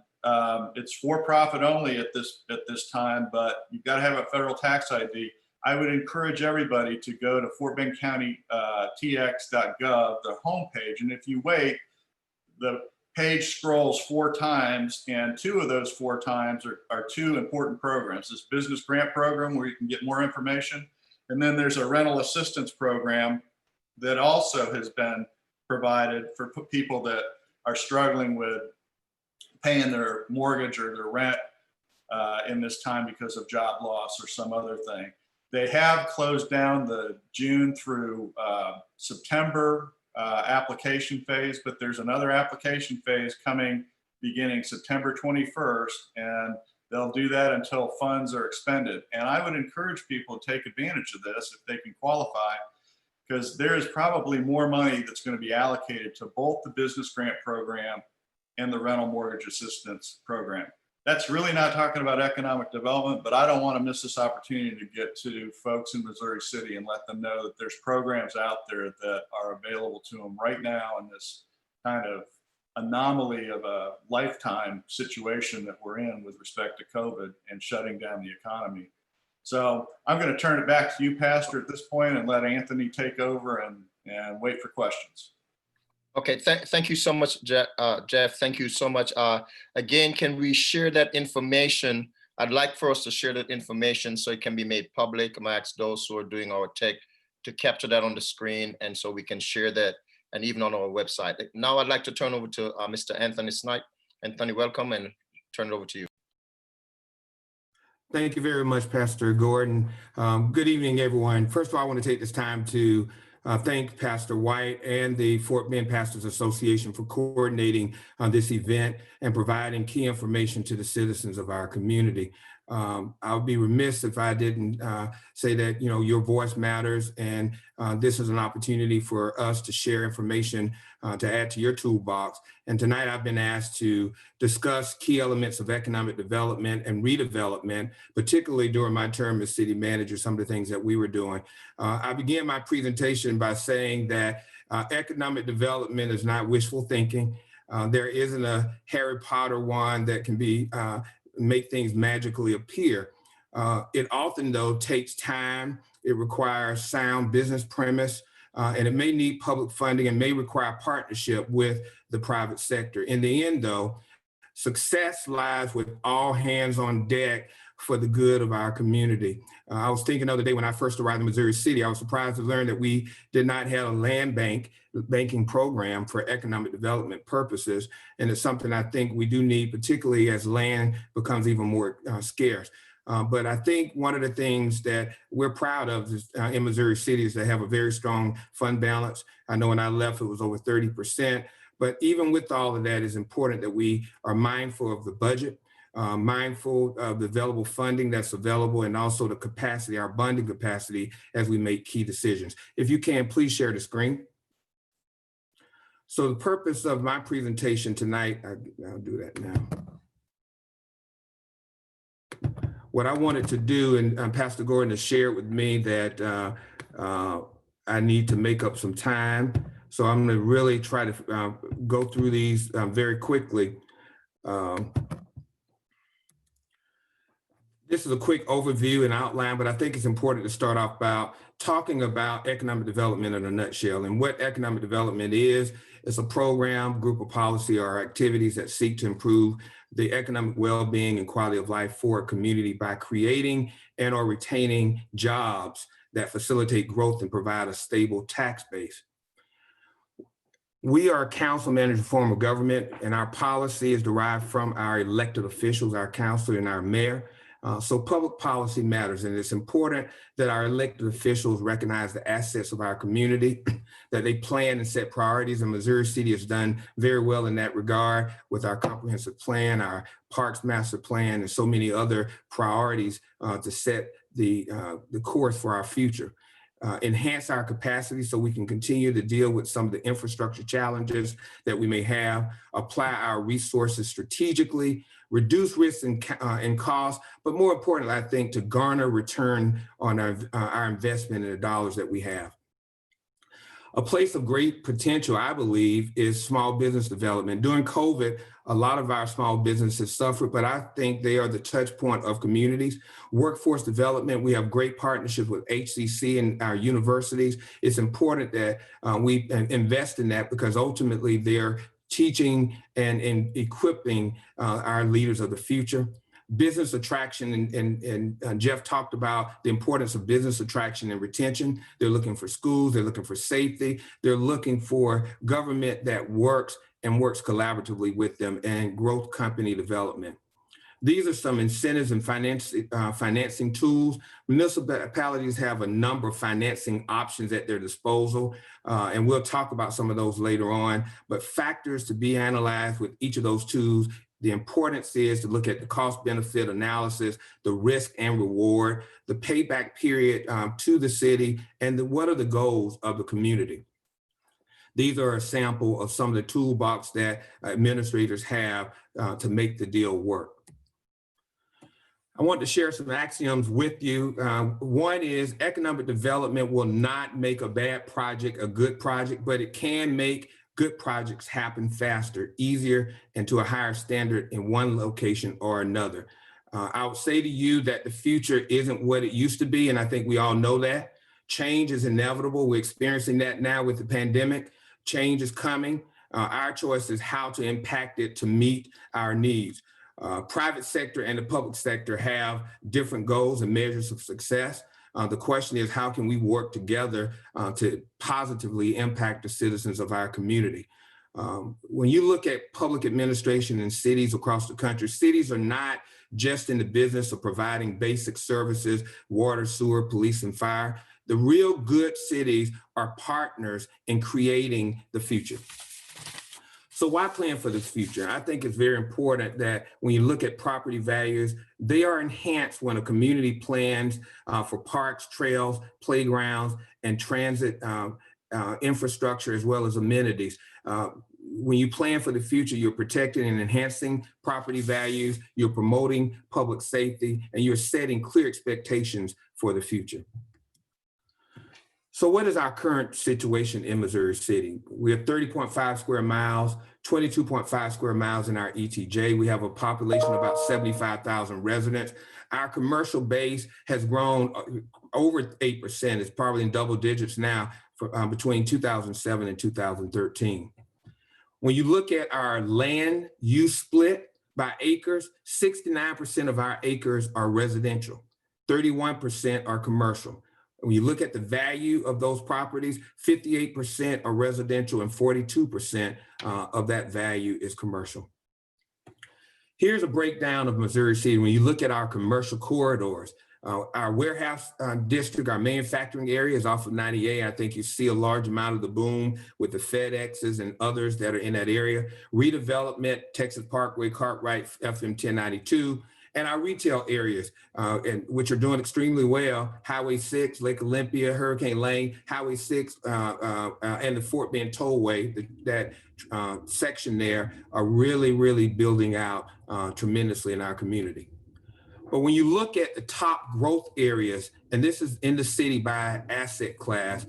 it's for profit only at this time, but you've got to have a federal tax ID. I would encourage everybody to go to Fort Bend County tx.gov, the homepage, and if you wait, the page scrolls 4 times, and 2 of those 4 times are 2 important programs. This business grant program where you can get more information, and then there's a rental assistance program that also has been provided for people that are struggling with paying their mortgage or their rent in this time because of job loss or some other thing. They have closed down the June through September application phase, but there's another application phase coming beginning September 21st, and they'll do that until funds are expended. And I would encourage people to take advantage of this if they can qualify, because there is probably more money that's going to be allocated to both the business grant program and the rental mortgage assistance program. That's really not talking about economic development, but I don't want to miss this opportunity to get to folks in Missouri City and let them know that there's programs out there that are available to them right now in this kind of anomaly of a lifetime situation that we're in with respect to COVID and shutting down the economy. So I'm going to turn it back to you, Pastor, at this point and let Anthony take over and wait for questions. Okay, thank you so much, Jeff. Thank you so much. Again, can we share that information? I'd like for us to share that information so it can be made public. I'm gonna ask those who are doing our tech to capture that on the screen, and so we can share that, and even on our website. Now I'd like to turn over to Mr. Anthony Snipe. Anthony, welcome, and turn it over to you. Thank you very much, Pastor Gordon. Good evening, everyone. First of all, I want to take this time to thank Pastor White and the Fort Bend Pastors Association for coordinating this event and providing key information to the citizens of our community. I'll be remiss if I didn't say that, your voice matters, and this is an opportunity for us to share information to add to your toolbox. And tonight I've been asked to discuss key elements of economic development and redevelopment, particularly during my term as city manager, some of the things that we were doing. I began my presentation by saying that economic development is not wishful thinking. There isn't a Harry Potter wand that can be make things magically appear. It often, though, takes time. It requires sound business premise, and it may need public funding and may require partnership with the private sector. In the end, though, success lies with all hands on deck for the good of our community. I was thinking the other day when I first arrived in Missouri City, I was surprised to learn that we did not have a land banking program for economic development purposes. And it's something I think we do need, particularly as land becomes even more scarce. But I think one of the things that we're proud of is, in Missouri City is to have a very strong fund balance. I know when I left, it was over 30%. But even with all of that, it's important that we are mindful of the budget, mindful of the available funding that's available, and also the capacity, our bonding capacity, as we make key decisions. If you can, please share the screen. So the purpose of my presentation tonight, I'll do that now. What I wanted to do, and Pastor Gordon has shared with me that I need to make up some time. So I'm going to really try to go through these very quickly. This is a quick overview and outline, but I think it's important to start off about talking about economic development in a nutshell. And what economic development is, it's a program, group of policy, or activities that seek to improve the economic well-being and quality of life for a community by creating and or retaining jobs that facilitate growth and provide a stable tax base. We are a council managed form of government, and our policy is derived from our elected officials, our council and our mayor. So public policy matters, and it's important that our elected officials recognize the assets of our community, that they plan and set priorities, and Missouri City has done very well in that regard with our comprehensive plan, our Parks Master Plan, and so many other priorities to set the course for our future. Enhance our capacity so we can continue to deal with some of the infrastructure challenges that we may have, apply our resources strategically, reduce risks and costs, but more importantly, I think, to garner return on our investment in the dollars that we have. A place of great potential, I believe, is small business development. During COVID, a lot of our small businesses suffered, but I think they are the touch point of communities. Workforce development, we have great partnerships with HCC and our universities. It's important that we invest in that because ultimately they're teaching and equipping our leaders of the future. Business attraction, and Jeff talked about the importance of business attraction and retention. They're looking for schools, they're looking for safety, they're looking for government that works and works collaboratively with them, and growth company development. These are some incentives and financing tools. Municipalities have a number of financing options at their disposal, and we'll talk about some of those later on, but factors to be analyzed with each of those tools. The importance is to look at the cost benefit analysis, the risk and reward, the payback period to the city, and what are the goals of the community. These are a sample of some of the toolbox that administrators have to make the deal work. I want to share some axioms with you. One is economic development will not make a bad project a good project, but it can make good projects happen faster, easier, and to a higher standard in one location or another. I would say to you that the future isn't what it used to be, and I think we all know that. Change is inevitable. We're experiencing that now with the pandemic. Change is coming. Our choice is how to impact it to meet our needs. Private sector and the public sector have different goals and measures of success. The question is, how can we work together to positively impact the citizens of our community? When you look at public administration in cities across the country, cities are not just in the business of providing basic services, water, sewer, police, and fire. The real good cities are partners in creating the future. So why plan for this future? I think it's very important that when you look at property values, they are enhanced when a community plans for parks, trails, playgrounds, and transit infrastructure, as well as amenities. When you plan for the future, you're protecting and enhancing property values, you're promoting public safety, and you're setting clear expectations for the future. So what is our current situation in Missouri City? We have 30.5 square miles, 22.5 square miles in our ETJ. We have a population of about 75,000 residents. Our commercial base has grown over 8%. It's probably in double digits now for, between 2007 and 2013. When you look at our land use split by acres, 69% of our acres are residential, 31% are commercial. When you look at the value of those properties, 58% are residential and 42% of that value is commercial. Here's a breakdown of Missouri City. When you look at our commercial corridors, our warehouse district, our manufacturing area is off of 98. I think you see a large amount of the boom with the FedExes and others that are in that area. Redevelopment, Texas Parkway, Cartwright, FM 1092. And our retail areas, which are doing extremely well, Highway 6, Lake Olympia, Hurricane Lane, Highway 6, and the Fort Bend Tollway, that section there are really, really building out tremendously in our community. But when you look at the top growth areas, and this is in the city by asset class,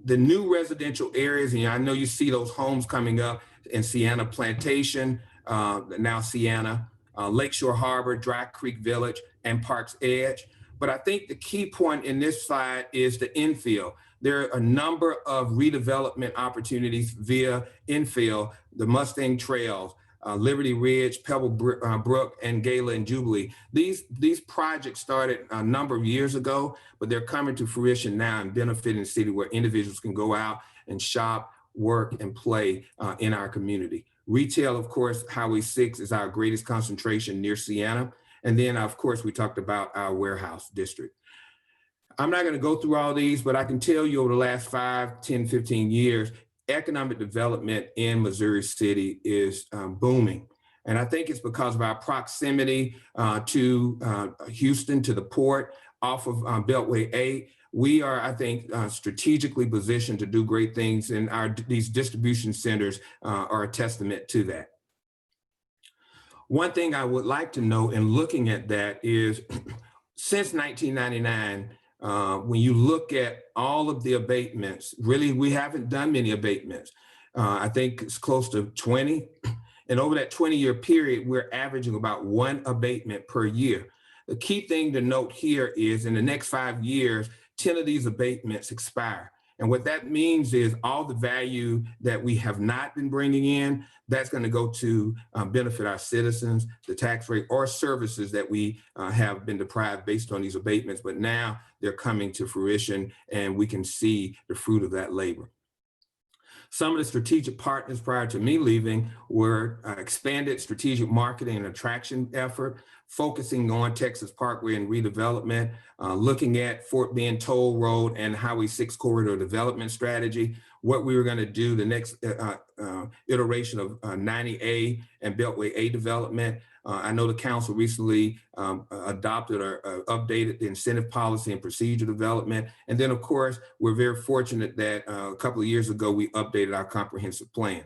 the new residential areas, and I know you see those homes coming up in Sienna Plantation, now Sienna, Lakeshore Harbor, Dry Creek Village, and Parks Edge. But I think the key point in this slide is the infill. There are a number of redevelopment opportunities via infill, the Mustang Trails, Liberty Ridge, Pebble Brook, and Gala and Jubilee. These projects started a number of years ago, but they're coming to fruition now and benefiting the city where individuals can go out and shop, work, and play in our community. Retail, of course, Highway 6 is our greatest concentration near Sienna. And then, of course, we talked about our warehouse district. I'm not going to go through all these, but I can tell you over the last 5, 10, 15 years, economic development in Missouri City is booming. And I think it's because of our proximity to Houston, to the port, off of Beltway 8. We are, I think, strategically positioned to do great things, and these distribution centers are a testament to that. One thing I would like to know in looking at that is, since 1999, when you look at all of the abatements, really, we haven't done many abatements. I think it's close to 20. And over that 20-year period, we're averaging about 1 abatement per year. The key thing to note here is in the next 5 years, 10 of these abatements expire. And what that means is all the value that we have not been bringing in, that's going to go to benefit our citizens, the tax rate, or services that we have been deprived based on these abatements. But now they're coming to fruition and we can see the fruit of that labor. Some of the strategic partners prior to me leaving were expanded strategic marketing and attraction effort, focusing on Texas Parkway and redevelopment, looking at Fort Bend Toll Road and Highway 6 corridor development strategy, what we were going to do the next iteration of 90A and Beltway A development. I know the council recently adopted or updated the incentive policy and procedure development. And then, of course, we're very fortunate that a couple of years ago, we updated our comprehensive plan.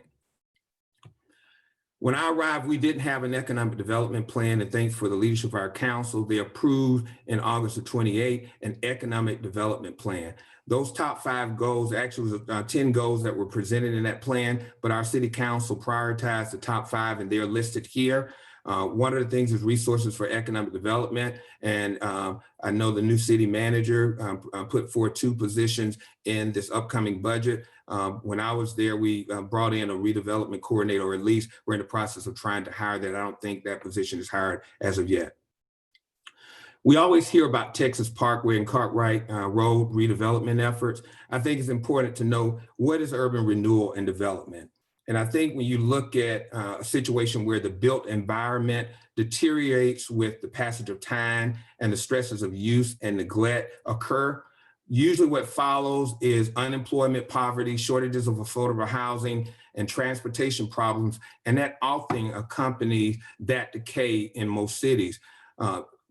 When I arrived, we didn't have an economic development plan, and thanks for the leadership of our council, they approved in August of 28 an economic development plan. Those top 5 goals, actually was 10 goals that were presented in that plan, but our city council prioritized the top 5 and they're listed here. One of the things is resources for economic development. And I know the new city manager put forth 2 positions in this upcoming budget. When I was there, we brought in a redevelopment coordinator, or at least we're in the process of trying to hire that. I don't think that position is hired as of yet. We always hear about Texas Parkway and Cartwright Road redevelopment efforts. I think it's important to know what is urban renewal and development. And I think when you look at a situation where the built environment deteriorates with the passage of time and the stresses of use and neglect occur, usually what follows is unemployment, poverty, shortages of affordable housing, and transportation problems. And that often accompanies that decay in most cities.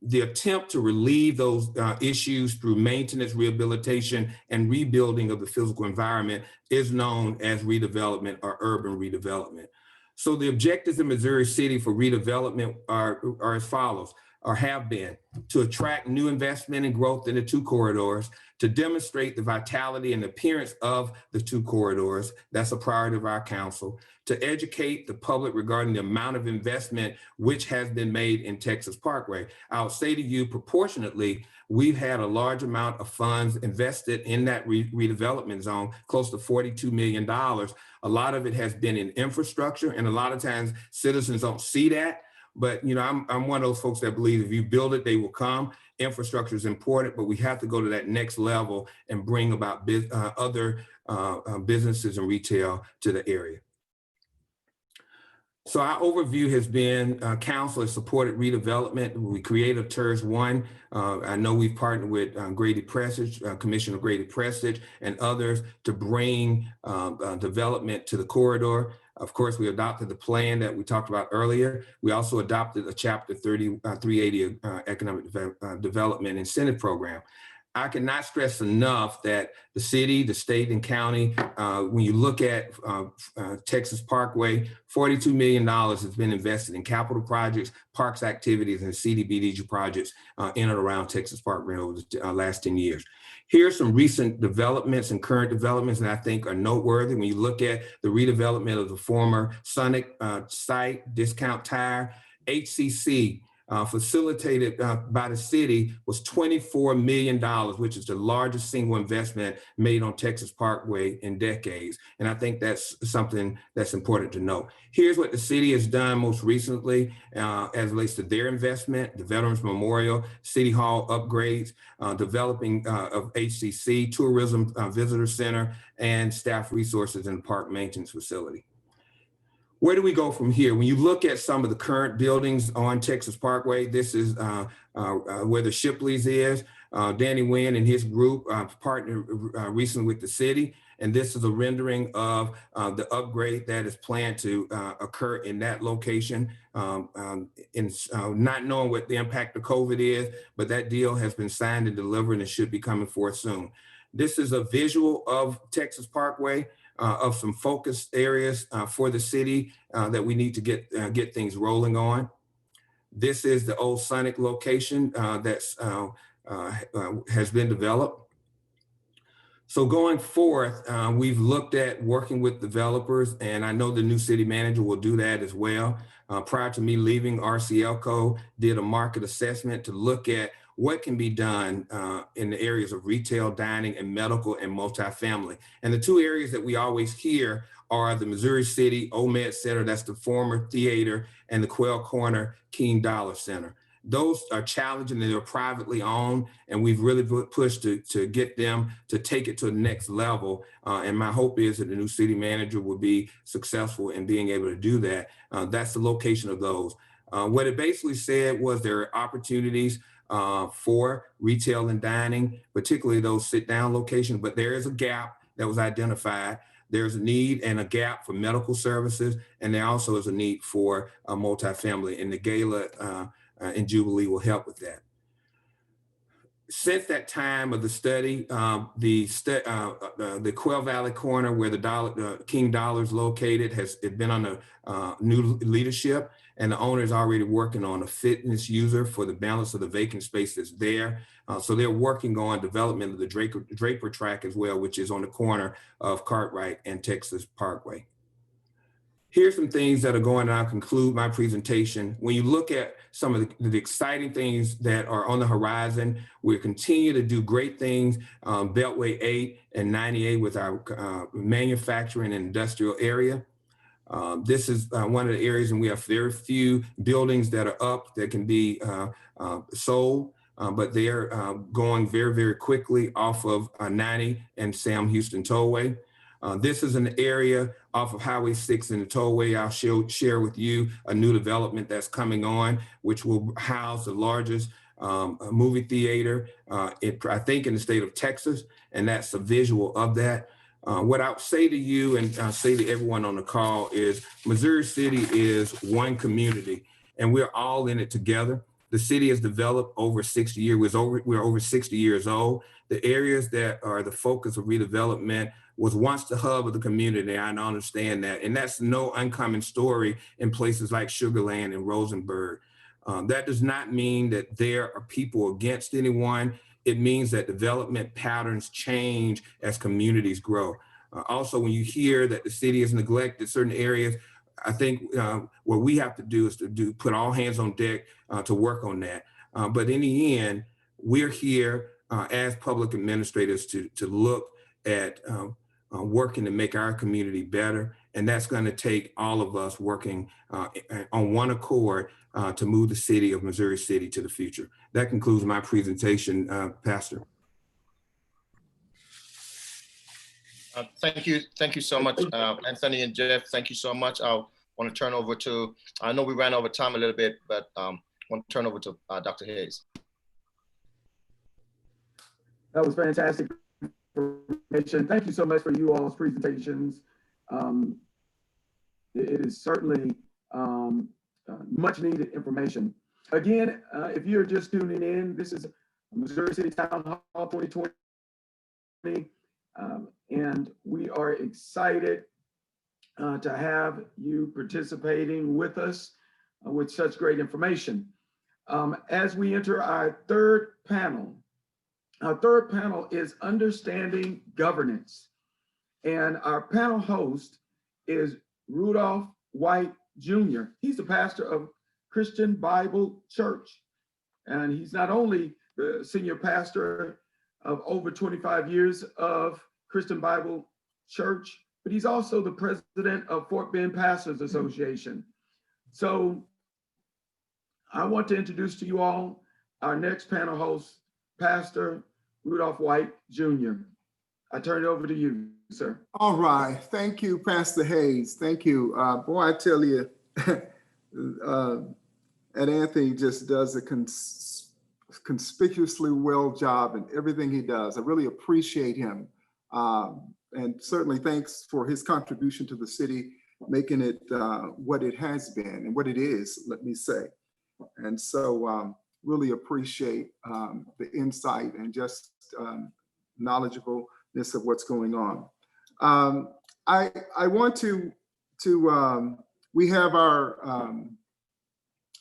The attempt to relieve those issues through maintenance, rehabilitation, and rebuilding of the physical environment is known as redevelopment or urban redevelopment. So the objectives in Missouri City for redevelopment are as follows, or have been: to attract new investment and growth in the 2 corridors, to demonstrate the vitality and appearance of the 2 corridors. That's a priority of our council. To educate the public regarding the amount of investment which has been made in Texas Parkway. I'll say to you, proportionately, we've had a large amount of funds invested in that redevelopment zone, close to $42 million. A lot of it has been in infrastructure, and a lot of times citizens don't see that. But you know, I'm one of those folks that believe if you build it, they will come. Infrastructure is important, but we have to go to that next level and bring about other businesses and retail to the area. So our overview has been council has supported redevelopment. We created TERS 1. I know we've partnered with Grady Prestage, Commissioner Grady Prestage, and others to bring development to the corridor. Of course, we adopted the plan that we talked about earlier. We also adopted a Chapter 380 Economic Development Incentive Program. I cannot stress enough that the city, the state, and county, when you look at Texas Parkway, $42 million has been invested in capital projects, parks activities, and CDBG projects in and around Texas Parkway over the last 10 years. Here's some recent developments and current developments that I think are noteworthy. When you look at the redevelopment of the former Sonic site, Discount Tire, HCC, facilitated by the city, was $24 million, which is the largest single investment made on Texas Parkway in decades. And I think that's something that's important to know. Here's what the city has done most recently as it relates to their investment: the Veterans Memorial, City Hall upgrades, developing of HCC, tourism visitor center, and staff resources in the park maintenance facility. Where do we go from here? When you look at some of the current buildings on Texas Parkway, this is where the Shipley's is. Danny Wynn and his group partnered recently with the city, and this is a rendering of the upgrade that is planned to occur in that location. Not knowing what the impact of COVID is, but that deal has been signed and delivered and should be coming forth soon. This is a visual of Texas Parkway. Of some focused areas for the city that we need to get things rolling on. This is the old Sonic location that's has been developed. So going forth, we've looked at working with developers, and I know the new city manager will do that as well. Prior to me leaving, RCLCO did a market assessment to look at what can be done in the areas of retail, dining, and medical and multifamily. And the 2 areas that we always hear are the Missouri City OMED Center, that's the former theater, and the Quail Corner King Dollar Center. Those are challenging, and they're privately owned, and we've really pushed to get them to take it to the next level. And my hope is that the new city manager will be successful in being able to do that. That's the location of those. What it basically said was there are opportunities for retail and dining, particularly those sit-down locations, but there is a gap that was identified. There's a need and a gap for medical services, and there also is a need for a multifamily, and the Gala and Jubilee will help with that. Since that time of the study, the Quail Valley corner where the King Dollar is located has been under new leadership, and the owner is already working on a fitness user for the balance of the vacant space that's there. So they're working on development of the Draper track as well, which is on the corner of Cartwright and Texas Parkway. Here's some things that are going on. I'll conclude my presentation. When you look at some of the exciting things that are on the horizon, we continue to do great things, Beltway 8 and 98 with our manufacturing and industrial area. This is one of the areas, and we have very few buildings that are up that can be sold, but they're going very, very quickly off of 90 and Sam Houston Tollway. This is an area off of Highway 6 in the Tollway. I'll share with you a new development that's coming on, which will house the largest movie theater, I think in the state of Texas, and that's a visual of that. What I would say to you and say to everyone on the call is Missouri City is one community and we're all in it together. The city has developed over 60 years. We're over 60 years old. The areas that are the focus of redevelopment was once the hub of the community. I understand that. And that's no uncommon story in places like Sugar Land and Rosenberg. That does not mean that there are people against anyone. It means that development patterns change as communities grow. Also, when you hear that the city has neglected certain areas, I think what we have to do is put all hands on deck to work on that. But in the end, we're here as public administrators to look at working to make our community better. And that's going to take all of us working on one accord to move the city of Missouri City to the future. That concludes my presentation, Pastor. Thank you so much, Anthony and Jeff. Thank you so much. I want to turn over to, I know we ran over time a little bit, but I want to turn over to Dr. Hayes. That was fantastic information. Thank you so much for you all's presentations. It is certainly much needed information. Again, if you're just tuning in, this is Missouri City Town Hall 2020, and we are excited to have you participating with us with such great information. As we enter our third panel is Understanding Governance, and our panel host is Rudolph White Jr. He's the pastor of Christian Bible Church, and he's not only the senior pastor of over 25 years of Christian Bible Church, but he's also the president of Fort Bend Pastors Association. So I want to introduce to you all our next panel host, Pastor Rudolph White Jr. I turn it over to you, sir. All right. Thank you, Pastor Hayes. Thank you. Boy, I tell you, and Anthony just does a conspicuously well job in everything he does. I really appreciate him. And certainly thanks for his contribution to the city, making it what it has been and what it is, let me say. And so really appreciate the insight and just knowledgeableness of what's going on. I want to we have our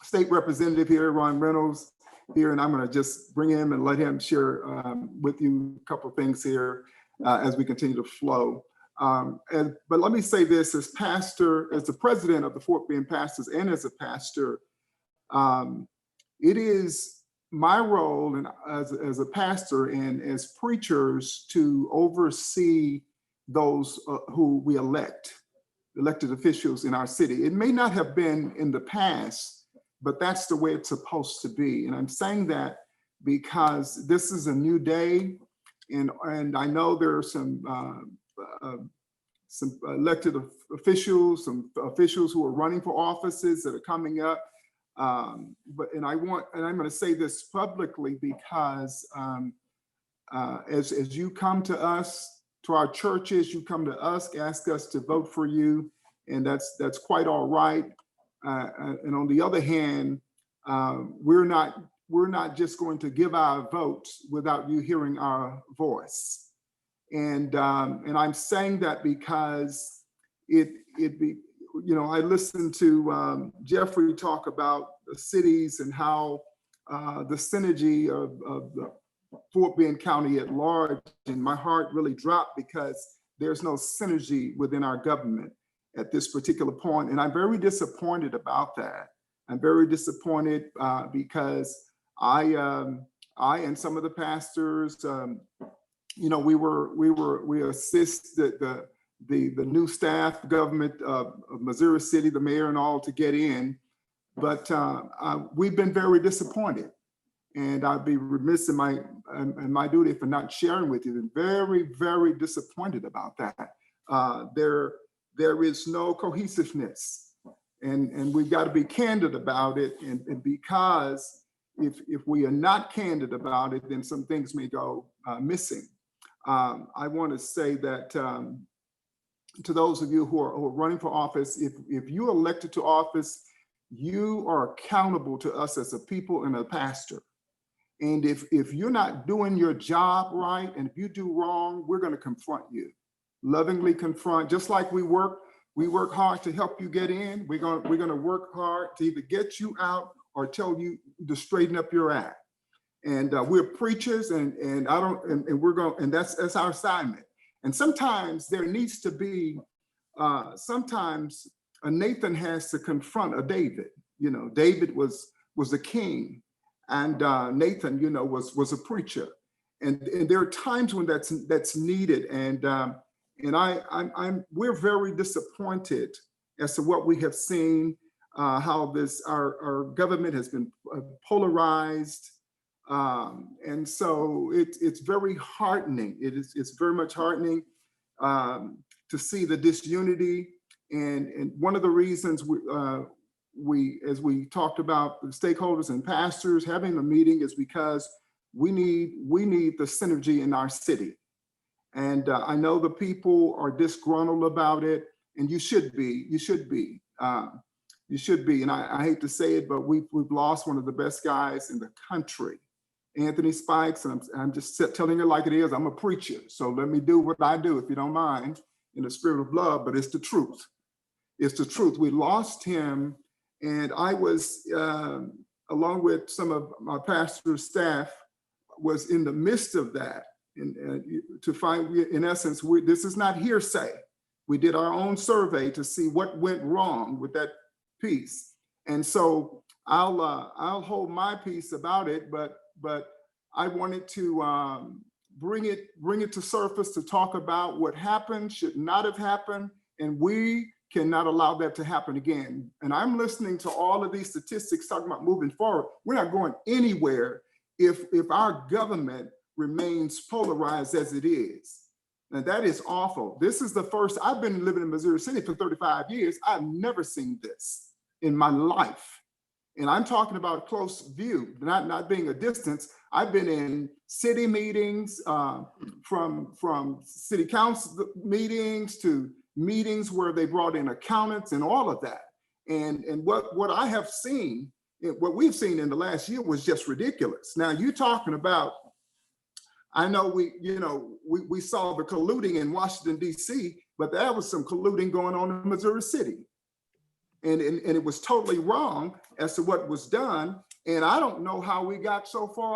state representative here, Ron Reynolds, here, and I'm going to just bring him and let him share with you a couple of things here as we continue to flow. But let me say this, as the president of the Fort Bend Pastors and as a pastor, it is my role and as a pastor and as preachers to oversee those who we elected officials in our city. It may not have been in the past, but that's the way it's supposed to be. And I'm saying that because this is a new day, and I know there are some elected officials, some officials who are running for offices that are coming up. I'm going to say this publicly because as you come to us, to our churches, you come to us, ask us to vote for you, and that's quite all right. And on the other hand, we're not just going to give our votes without you hearing our voice. And I'm saying that because I listened to Jeffrey talk about the cities and how the synergy of the Fort Bend County at large, and my heart really dropped because there's no synergy within our government. at this particular point, and I'm very disappointed about that. I'm very disappointed because I and some of the pastors, you know, we assist the new staff, government of Missouri City, the mayor and all to get in, but we've been very disappointed. And I'd be remiss in my duty for not sharing with you. Very, very disappointed about that. There is no cohesiveness, and we've got to be candid about it. And because if we are not candid about it, then some things may go missing. I want to say that to those of you who are running for office, if you're elected to office, you are accountable to us as a people and a pastor. And if you're not doing your job right, and if you do wrong, we're going to confront you, lovingly confront, just like we work hard to help you get in. We're going to work hard to either get you out or tell you to straighten up your act. And we're preachers, and we're going, and that's our assignment. And sometimes there needs to be, sometimes a Nathan has to confront a David. You know, David was a king. And Nathan, you know, was a preacher, and there are times when that's needed, and we're very disappointed as to what we have seen, how our government has been polarized, and so it's very heartening. It's very much heartening to see the disunity, and one of the reasons as we talked about the stakeholders and pastors having a meeting is because we need the synergy in our city. And I know the people are disgruntled about it, and you should be. And I hate to say it, but we've lost one of the best guys in the country, Anthony Spikes. And I'm just telling it like it is. I'm a preacher, so let me do what I do, if you don't mind, in the spirit of love, but it's the truth. It's the truth. We lost him. And I was, along with some of my pastor's staff, was in the midst of that. And to find, in essence, this is not hearsay. We did our own survey to see what went wrong with that piece. And so I'll hold my peace about it, but I wanted to bring it to surface to talk about what happened, should not have happened, and we cannot allow that to happen again. And I'm listening to all of these statistics talking about moving forward. We're not going anywhere if our government remains polarized as it is. And that is awful. This is the first, I've been living in Missouri City for 35 years. I've never seen this in my life. And I'm talking about close view, not being a distance. I've been in city meetings, from city council meetings to meetings where they brought in accountants and all of that. And what I have seen, what we've seen in the last year was just ridiculous. Now you're talking about, I know we saw the colluding in Washington, D.C., but there was some colluding going on in Missouri City. And it was totally wrong as to what was done. And I don't know how we got so far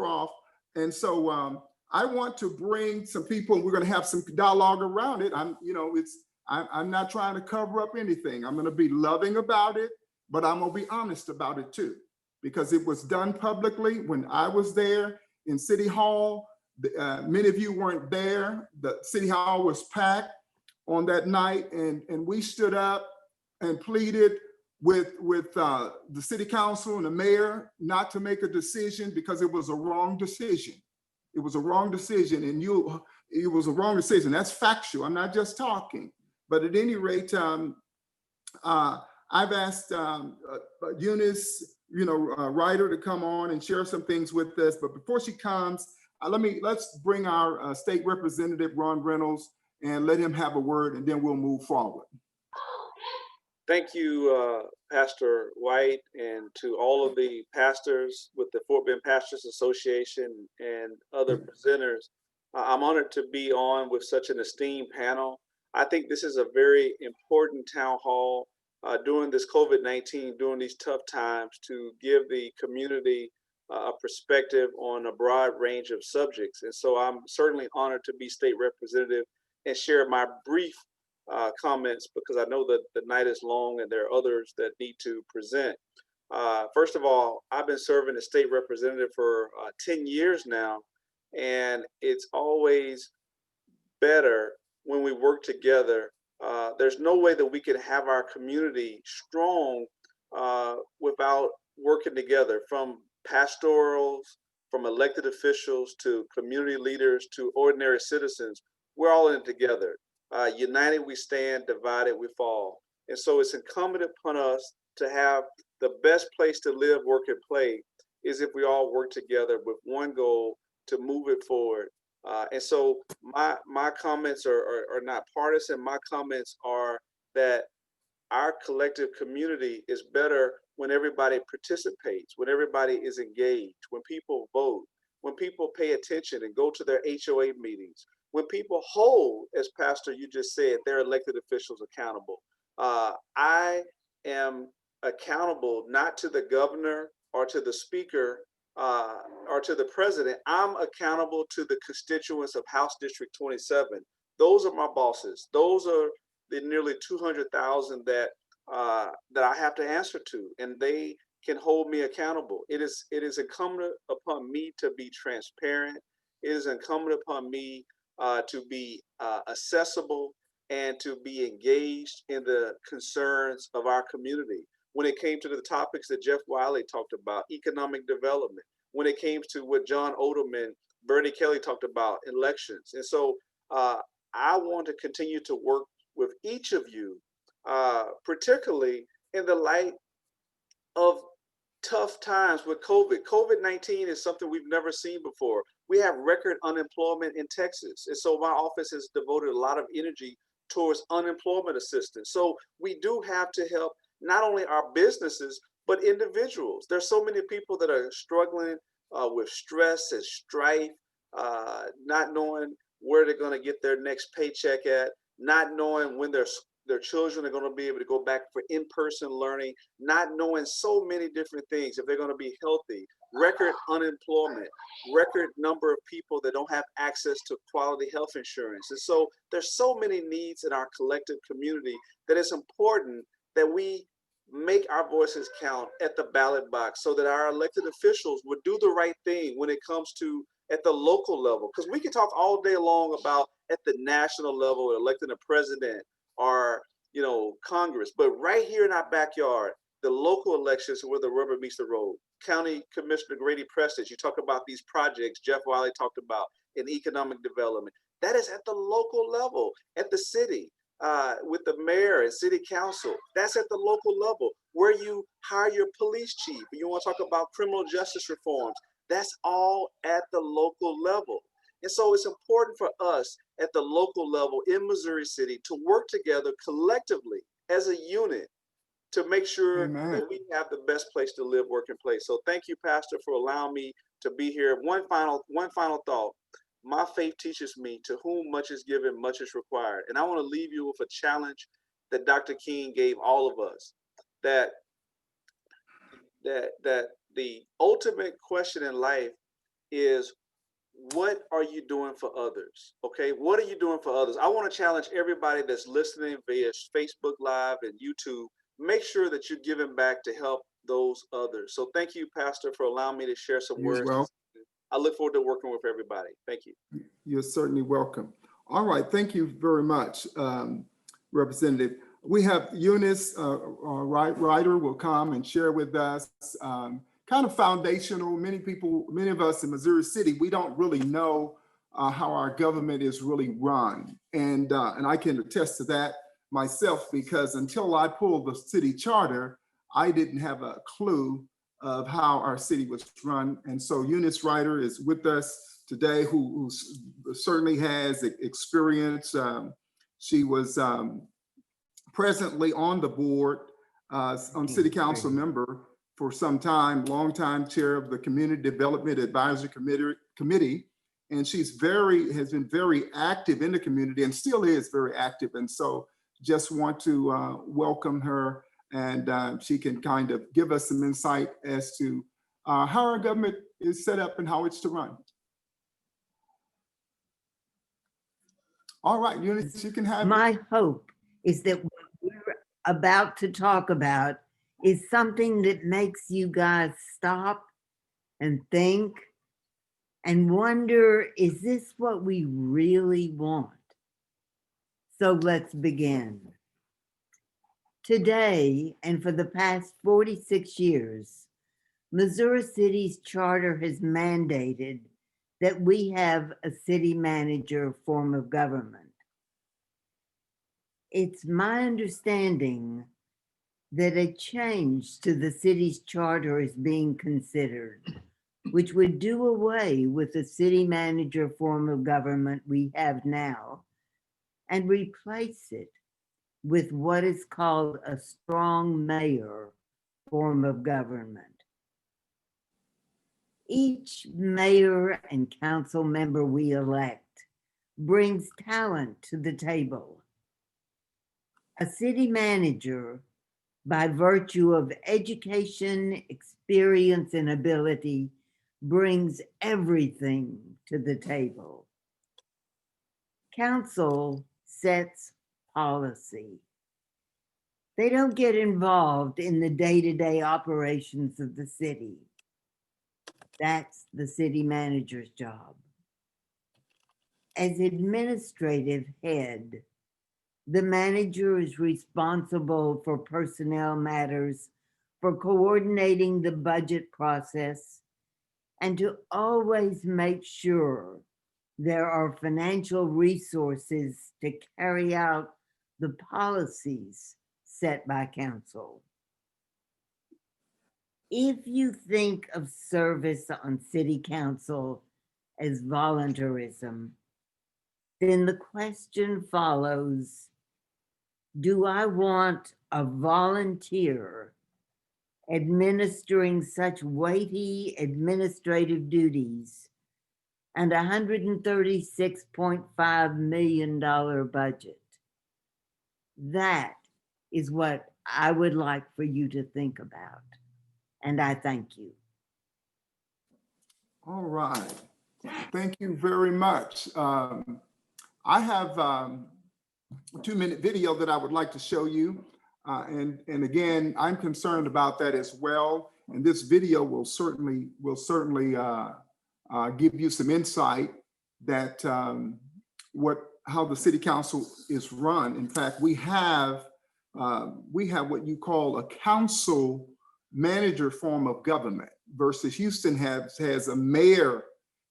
off. And so I want to bring some people, and we're going to have some dialogue around it. I'm not trying to cover up anything. I'm going to be loving about it, but I'm going to be honest about it too, because it was done publicly when I was there in City Hall. Many of you weren't there. The City Hall was packed on that night, and we stood up and pleaded with the City Council and the mayor not to make a decision because it was a wrong decision. It was a wrong decision, and it was a wrong decision. That's factual. I'm not just talking. But at any rate, I've asked Eunice, Ryder, to come on and share some things with us. But before she comes, let's bring our state representative, Ron Reynolds, and let him have a word, and then we'll move forward. Thank you, Pastor White, and to all of the pastors with the Fort Bend Pastors Association and other presenters. I'm honored to be on with such an esteemed panel. I think this is a very important town hall during this COVID-19, during these tough times, to give the community a perspective on a broad range of subjects. And so I'm certainly honored to be state representative and share my brief comments, because I know that the night is long and there are others that need to present. First of all, I've been serving as state representative for 10 years now, and it's always better when we work together. There's no way that we can have our community strong without working together, from pastorals, from elected officials to community leaders to ordinary citizens. We're all in it together. United we stand, divided we fall. And so it's incumbent upon us to have the best place to live, work, and play is if we all work together with one goal to move it forward. And so my comments are not partisan. My comments are that our collective community is better when everybody participates, when everybody is engaged, when people vote, when people pay attention and go to their HOA meetings, when people hold, as Pastor you just said, their elected officials accountable. I am accountable not to the governor or to the speaker or to the president. I'm accountable to the constituents of House District 27. Those are my bosses. Those are the nearly 200,000 that I have to answer to, and they can hold me accountable. It is incumbent upon me to be transparent. It is incumbent upon me to be accessible and to be engaged in the concerns of our community. When it came to the topics that Jeff Wiley talked about, economic development, when it came to what John Odom and Bernie Kelly talked about, elections. And so I want to continue to work with each of you, particularly in the light of tough times with COVID. COVID-19 is something we've never seen before. We have record unemployment in Texas. And so my office has devoted a lot of energy towards unemployment assistance. So we do have to help not only our businesses, but individuals. There's so many people that are struggling with stress and strife, not knowing where they're going to get their next paycheck at, not knowing when their children are going to be able to go back for in-person learning, not knowing so many different things, if they're going to be healthy, record unemployment, record number of people that don't have access to quality health insurance. And so there's so many needs in our collective community that it's important that we make our voices count at the ballot box so that our elected officials would do the right thing when it comes to at the local level. Because we can talk all day long about at the national level, electing a president or, Congress, but right here in our backyard, the local elections are where the rubber meets the road. County Commissioner Grady Prestage, you talk about these projects Jeff Wiley talked about in economic development. That is at the local level, at the city, with the mayor and city council. That's at the local level where you hire your police chief. You want to talk about criminal justice reforms. That's all at the local level. And so it's important for us at the local level in Missouri City to work together collectively as a unit to make sure that we have the best place to live, work, and play. So thank you, Pastor, for allowing me to be here. One final thought. My faith teaches me, to whom much is given, much is required. And I want to leave you with a challenge that Dr. King gave all of us, that the ultimate question in life is, what are you doing for others? Okay, what are you doing for others? I want to challenge everybody that's listening via Facebook Live and YouTube. Make sure that you're giving back to help those others. So thank you, Pastor, for allowing me to share some words. Well, I look forward to working with everybody. Thank you. You're certainly welcome. All right, thank you very much, Representative. We have Eunice Ryder will come and share with us kind of foundational. Many of us in Missouri City, we don't really know how our government is really run. And I can attest to that myself, because until I pulled the city charter, I didn't have a clue of how our city was run. And so Eunice Ryder is with us today, who certainly has experience. She was presently on the board, on city council member for some time, longtime chair of the Community Development Advisory Committee. And she's has been very active in the community and still is very active. And so just want to welcome her, and she can kind of give us some insight as to how our government is set up and how it's to run. All right, Eunice, you can have it. My hope is that what we're about to talk about is something that makes you guys stop and think and wonder, is this what we really want? So let's begin. Today, and for the past 46 years, Missouri City's charter has mandated that we have a city manager form of government. It's my understanding that a change to the city's charter is being considered, which would do away with the city manager form of government we have now and replace it with what is called a strong mayor form of government. Each mayor and council member we elect brings talent to the table. A city manager, by virtue of education, experience, and ability, brings everything to the table. Council sets policy. They don't get involved in the day-to-day operations of the city. That's the city manager's job. As administrative head, the manager is responsible for personnel matters, for coordinating the budget process, and to always make sure there are financial resources to carry out the policies set by council. If you think of service on city council as voluntarism, then the question follows, do I want a volunteer administering such weighty administrative duties and a $136.5 million budget? That is what I would like for you to think about. And I thank you. All right. Thank you very much. I have a 2-minute video that I would like to show you. And again, I'm concerned about that as well. And this video will certainly give you some insight that how the city council is run. In fact, we have what you call a council manager form of government versus Houston has a mayor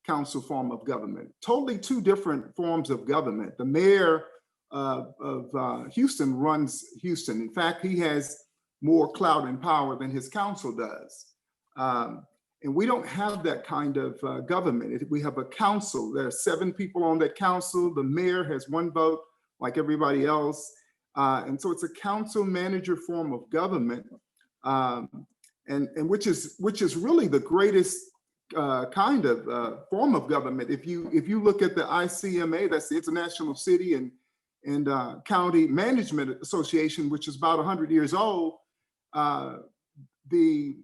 council form of government. Totally two different forms of government. The mayor of Houston runs Houston. In fact, he has more clout and power than his council does. And we don't have that kind of government. We have a council. There are 7 people on that council. The mayor has 1 vote like everybody else. And so it's a council manager form of government, and which is really the greatest kind of form of government. If you look at the ICMA, that's the International City and County Management Association, which is about 100 years old, the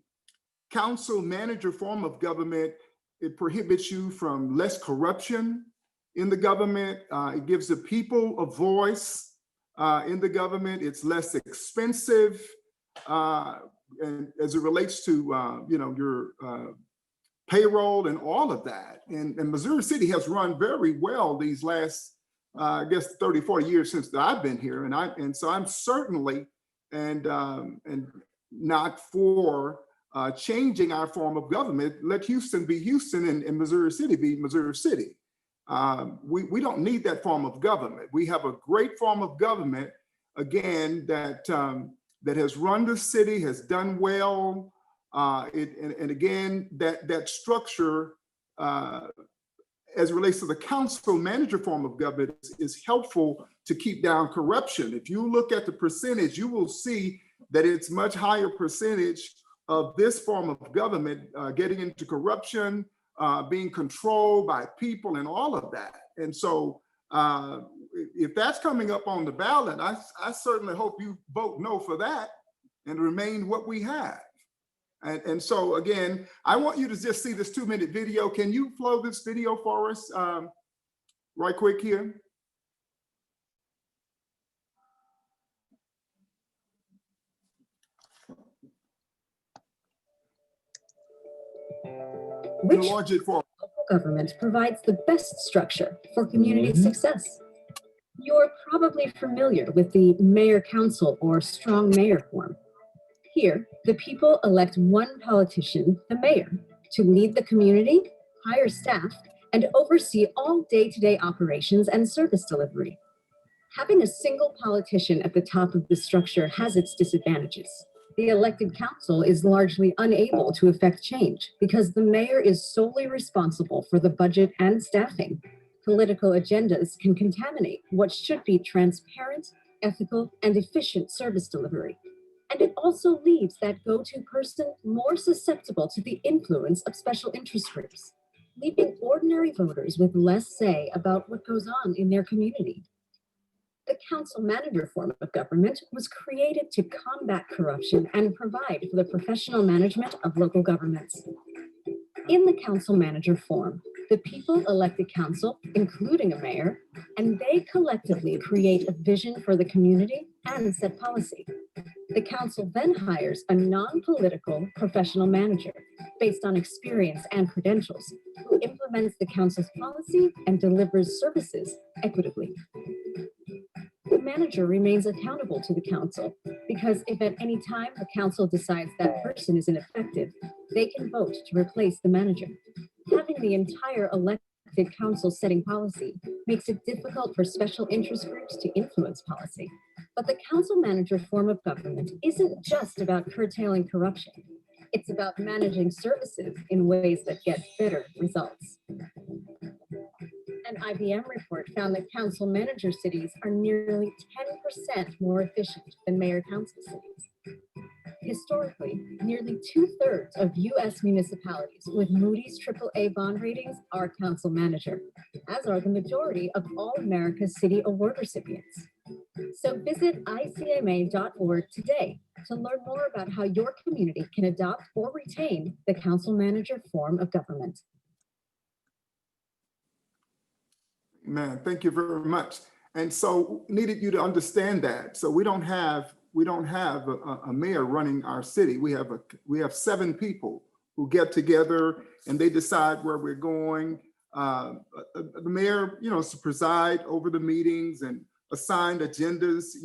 council manager form of government, it prohibits you from less corruption in the government. It gives the people a voice in the government. It's less expensive, and as it relates to your payroll and all of that. And Missouri City has run very well these last, I guess, 30, 40 years since I've been here. And so I'm certainly and not for changing our form of government. Let Houston be Houston and Missouri City be Missouri City. We don't need that form of government. We have a great form of government, again, that has run the city, has done well. And again, that structure, as it relates to the council manager form of government, is helpful to keep down corruption. If you look at the percentage, you will see that it's much higher percentage of this form of government getting into corruption, being controlled by people and all of that. And so if that's coming up on the ballot, I certainly hope you vote no for that and remain what we have. And so again, I want you to just see this 2-minute video. Can you flow this video for us right quick here? the logic for local government provides the best structure for community success. You're probably familiar with the mayor-council or strong mayor form. Here, the people elect one politician, the mayor, to lead the community, hire staff, and oversee all day-to-day operations and service delivery. Having a single politician at the top of the structure has its disadvantages. The elected council is largely unable to effect change because the mayor is solely responsible for the budget and staffing. Political agendas can contaminate what should be transparent, ethical, and efficient service delivery. And it also leaves that go-to person more susceptible to the influence of special interest groups, leaving ordinary voters with less say about what goes on in their community. The council manager form of government was created to combat corruption and provide for the professional management of local governments. In the council manager form, the people elect a council, including a mayor, and they collectively create a vision for the community and set policy. The council then hires a non-political professional manager based on experience and credentials who implements the council's policy and delivers services equitably. The manager remains accountable to the council because if at any time the council decides that person is ineffective, they can vote to replace the manager. Having the entire elected council setting policy makes it difficult for special interest groups to influence policy. But the council manager form of government isn't just about curtailing corruption. It's about managing services in ways that get better results. An IBM report found that council manager cities are nearly 10% more efficient than mayor council cities. Historically, nearly 2/3 of US municipalities with Moody's AAA bond ratings are council manager, as are the majority of all America's city award recipients. So visit icma.org today to learn more about how your community can adopt or retain the council manager form of government. Man, thank you very much. And so needed you to understand that. So we don't have a mayor running our city. We have 7 people who get together and they decide where we're going. The mayor, is to preside over the meetings and assign agendas,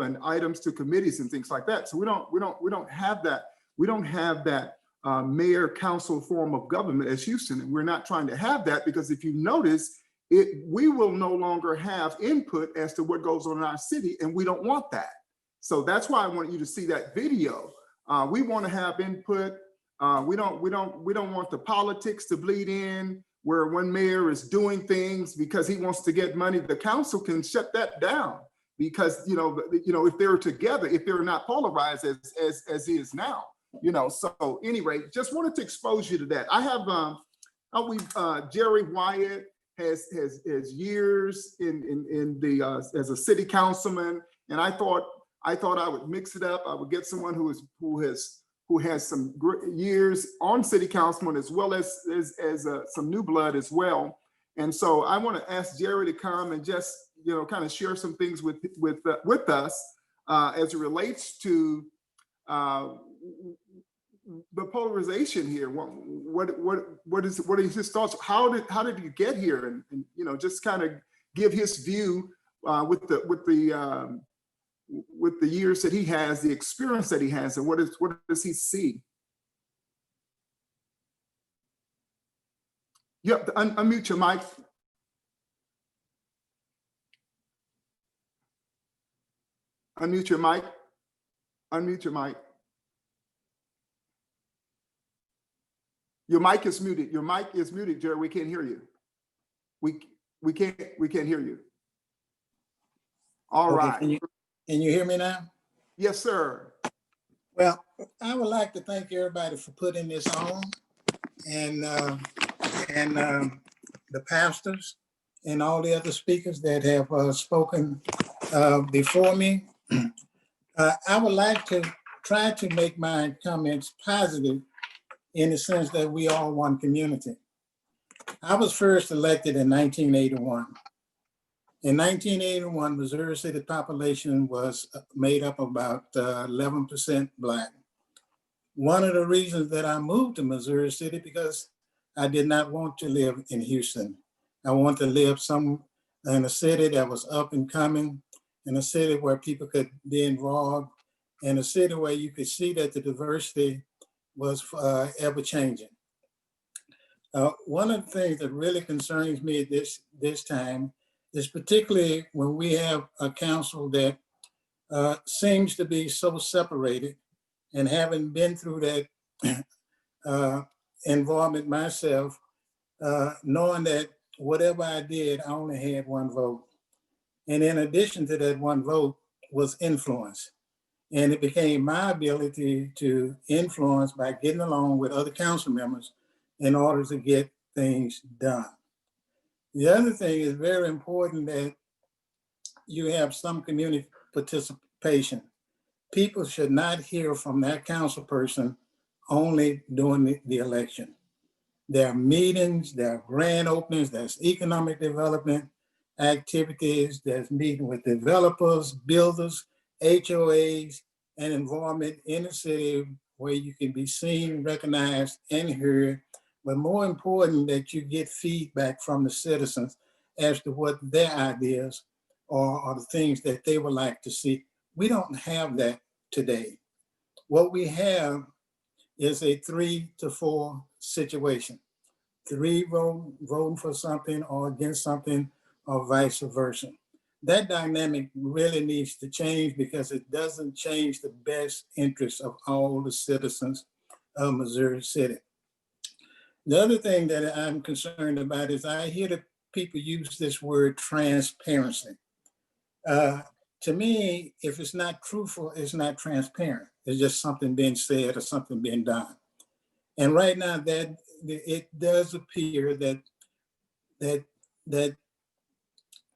and items to committees and things like that. So we don't have that. We don't have that mayor council form of government as Houston, and we're not trying to have that because if you notice, we will no longer have input as to what goes on in our city, and we don't want that. So that's why I want you to see that video. We want to have input. We don't want the politics to bleed in where one mayor is doing things because he wants to get money. The council can shut that down because if they're together, if they're not polarized as is now, So anyway, just wanted to expose you to that. I have Jerry Wyatt. Has years in the as a city councilman, and I thought I would mix it up. I would get someone who has some years on city councilman as well as some new blood as well. And so I want to ask Jerry to come and just kind of share some things with us as it relates to the polarization here. What is his thoughts? How did you get here? And just kind of give his view with the years that he has, the experience that he has, and what does he see? Yep, unmute your mic. Unmute your mic. Unmute your mic. Your mic is muted. Your mic is muted, Jerry. We can't hear you. We can't hear you. All right. Can you hear me now? Yes, sir. Well, I would like to thank everybody for putting this on, and the pastors and all the other speakers that have spoken before me. I would like to try to make my comments positive in the sense that we are one community. I was first elected in 1981. In 1981, Missouri City population was made up of about 11% Black. One of the reasons that I moved to Missouri City because I did not want to live in Houston. I wanted to live in a city that was up and coming, in a city where people could be involved, in a city where you could see that the diversity was ever changing. One of the things that really concerns me at this time is particularly when we have a council that seems to be so separated, and having been through that involvement myself, knowing that whatever I did, I only had one vote. And in addition to that one vote was influence. And it became my ability to influence by getting along with other council members in order to get things done. The other thing is very important that you have some community participation. People should not hear from that council person only during the election. There are meetings, there are grand openings, there's economic development activities, there's meeting with developers, builders, HOAs, and involvement in the city where you can be seen, recognized, and heard. But more important, that you get feedback from the citizens as to what their ideas are the things that they would like to see. We don't have that today. What we have is a 3-4 situation. 3 voting for something or against something, or vice versa. That dynamic really needs to change because it doesn't change the best interests of all the citizens of Missouri City. The other thing that I'm concerned about is I hear the people use this word transparency. To me, if it's not truthful, it's not transparent. It's just something being said or something being done. And right now, that it does appear that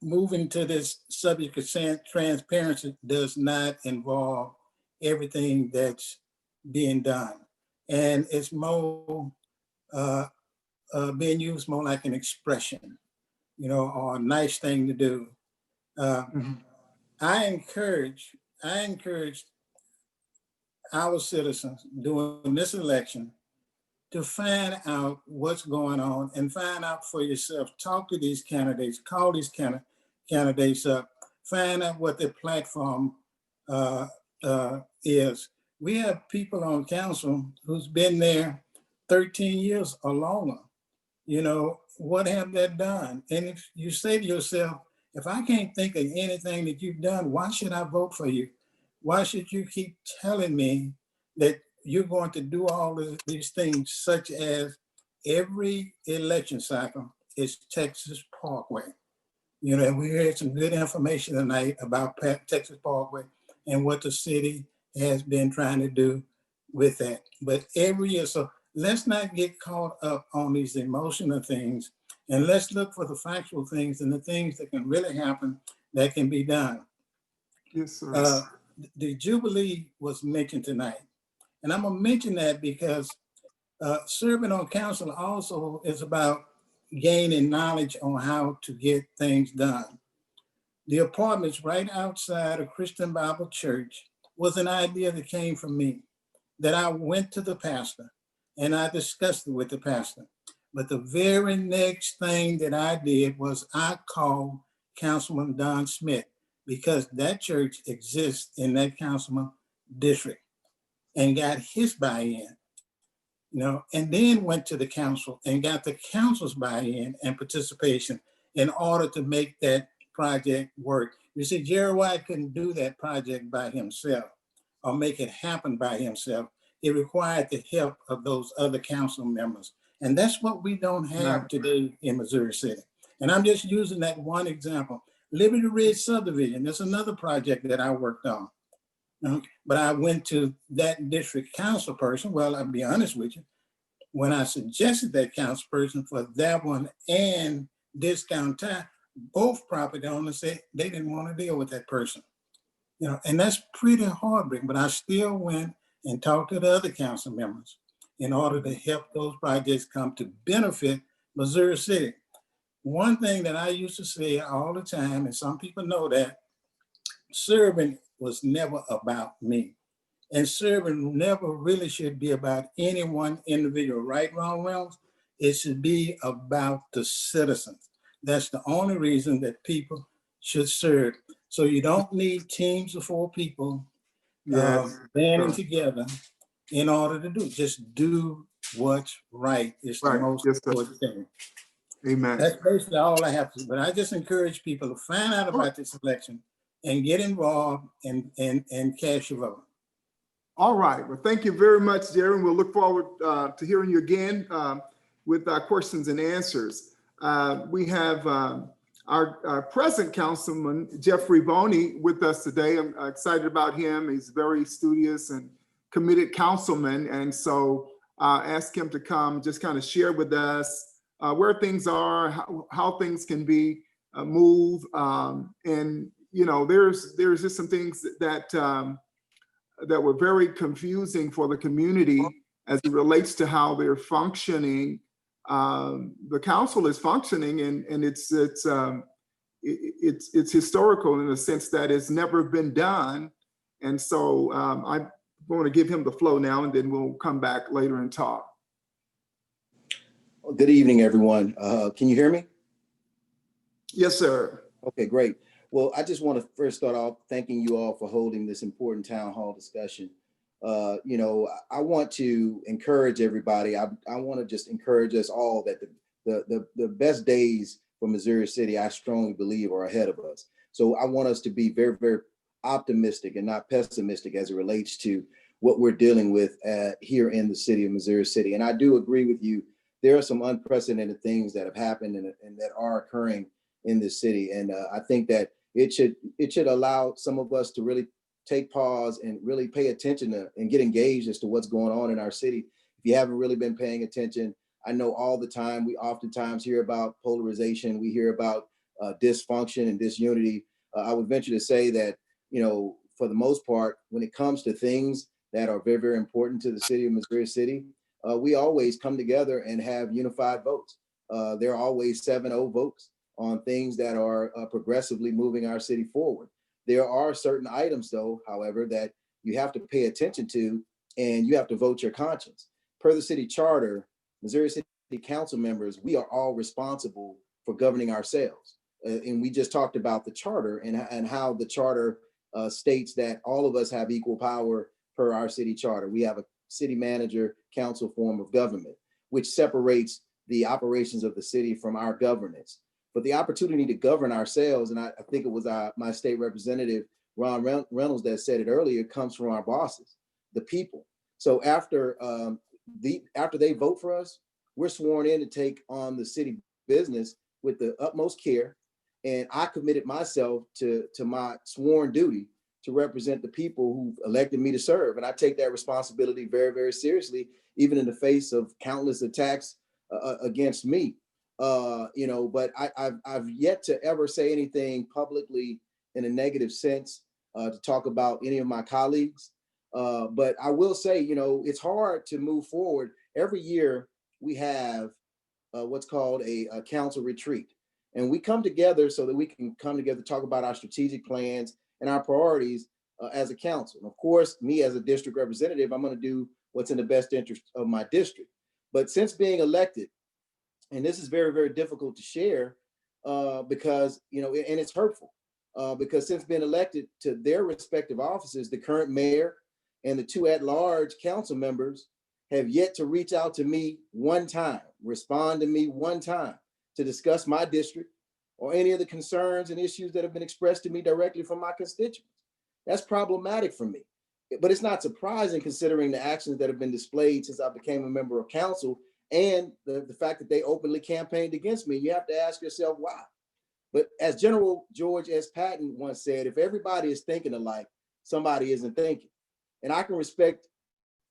moving to this subject of transparency does not involve everything that's being done. And it's more being used more like an expression, or a nice thing to do. I encourage our citizens during this election to find out what's going on and find out for yourself. Talk to these candidates, call these candidates up, find out what their platform is. We have people on council who's been there 13 years or longer. What have they done? And if you say to yourself, if I can't think of anything that you've done, why should I vote for you? Why should you keep telling me that you're going to do all of these things, such as every election cycle is Texas Parkway? We heard some good information tonight about Texas Parkway and what the city has been trying to do with that. But every year, so let's not get caught up on these emotional things, and let's look for the factual things and the things that can really happen that can be done. Yes, sir. The Jubilee was mentioned tonight. And I'm gonna mention that because serving on council also is about gaining knowledge on how to get things done. The apartments right outside of Christian Bible Church was an idea that came from me, that I went to the pastor and I discussed it with the pastor. But the very next thing that I did was I called Councilman Don Smith, because that church exists in that councilman district, and got his buy-in, and then went to the council and got the council's buy-in and participation in order to make that project work. You see, Jerry White couldn't do that project by himself or make it happen by himself. It required the help of those other council members. And that's what we don't have today in Missouri City. And I'm just using that one example. Liberty Ridge Subdivision, that's another project that I worked on. But I went to that district council person. Well, I'll be honest with you. When I suggested that council person for that one and discount time, both property owners said they didn't want to deal with that person. And that's pretty heartbreaking, but I still went and talked to the other council members in order to help those projects come to benefit Missouri City. One thing that I used to say all the time, and some people know that, serving was never about me. And serving never really should be about any one individual, right, wrong, wrongs. It should be about the citizens. That's the only reason that people should serve. So you don't need teams of 4 people banding together in order to do it. Just do what's right. It's the most important thing. Amen. That's basically all I have to do. But I just encourage people to find out about this election and get involved and cast your vote. All right. Well, thank you very much, Darren. We'll look forward to hearing you again with questions and answers. We have our present councilman, Jeffrey Boney, with us today. I'm excited about him. He's very studious and committed councilman. And so ask him to come just kind of share with us where things are, how things can be moved. And, you know, there's just some things that that were very confusing for the community as it relates to how they're functioning. The council is functioning, and it's historical in the sense that it's never been done. And so I'm going to give him the flow now, and then we'll come back later and talk. Good evening, everyone. Can you hear me? Yes, sir. Okay, great. Well, I just want to first start off thanking you all for holding this important town hall discussion. You know, I want to encourage everybody. I want to just encourage us all that the best days for Missouri City, I strongly believe, are ahead of us. So I want us to be very, very optimistic and not pessimistic as it relates to what we're dealing with here in the city of Missouri City. And I do agree with you. There are some unprecedented things that have happened and that are occurring in this city. And I think that it should allow some of us to really take pause and really pay attention to and get engaged as to what's going on in our city. If you haven't really been paying attention, I know all the time, we oftentimes hear about polarization, we hear about dysfunction and disunity. I would venture to say that, you know, for the most part, when it comes to things that are very, very important to the city of Missouri City, we always come together and have unified votes. There are always 7-0 votes on things that are progressively moving our city forward. There are certain items, though, however, that you have to pay attention to, and you have to vote your conscience. Per the city charter, Missouri City Council members, we are all responsible for governing ourselves. And we just talked about the charter and how the charter states that all of us have equal power per our city charter. We have a city manager council form of government, which separates the operations of the city from our governance. But the opportunity to govern ourselves, and I think it was my state representative, Ron Reynolds, that said it earlier, comes from our bosses, the people. So after they vote for us, we're sworn in to take on the city business with the utmost care. And I committed myself to my sworn duty to represent the people who elected me to serve. And I take that responsibility very, very seriously, even in the face of countless attacks against me. You know, but I've yet to ever say anything publicly in a negative sense to talk about any of my colleagues. But I will say, you know, it's hard to move forward. Every year we have what's called a council retreat. And we come together so that we can come together, talk about our strategic plans and our priorities as a council. And of course, me as a district representative, I'm going to do what's in the best interest of my district. But since being elected, and this is very, very difficult to share because, you know, and it's hurtful because since being elected to their respective offices, the current mayor and the 2 at-large council members have yet to reach out to me one time, respond to me one time to discuss my district or any of the concerns and issues that have been expressed to me directly from my constituents. That's problematic for me. But it's not surprising considering the actions that have been displayed since I became a member of council and the fact that they openly campaigned against me. You have to ask yourself why. But as General George S. Patton once said, if everybody is thinking alike, somebody isn't thinking. And I can respect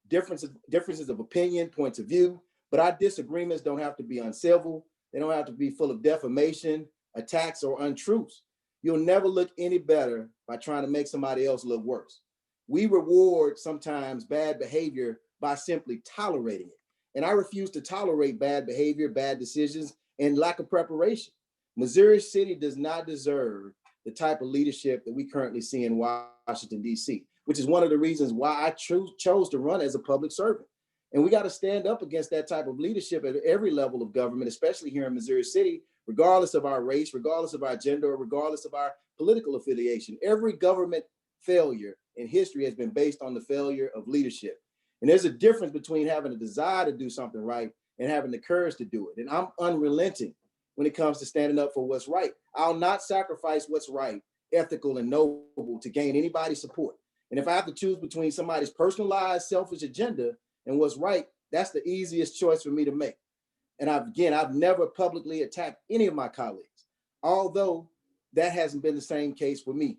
differences of opinion, points of view, but our disagreements don't have to be uncivil. They don't have to be full of defamation, attacks, or untruths. You'll never look any better by trying to make somebody else look worse. We reward sometimes bad behavior by simply tolerating it. And I refuse to tolerate bad behavior, bad decisions, and lack of preparation. Missouri City does not deserve the type of leadership that we currently see in Washington, D.C., which is one of the reasons why I chose to run as a public servant. And we got to stand up against that type of leadership at every level of government, especially here in Missouri City, regardless of our race, regardless of our gender, or regardless of our political affiliation. Every government failure in history has been based on the failure of leadership. And there's a difference between having a desire to do something right and having the courage to do it. And I'm unrelenting when it comes to standing up for what's right. I'll not sacrifice what's right, ethical, and noble to gain anybody's support. And if I have to choose between somebody's personalized, selfish agenda and what's right, that's the easiest choice for me to make. And I've never publicly attacked any of my colleagues, although that hasn't been the same case for me.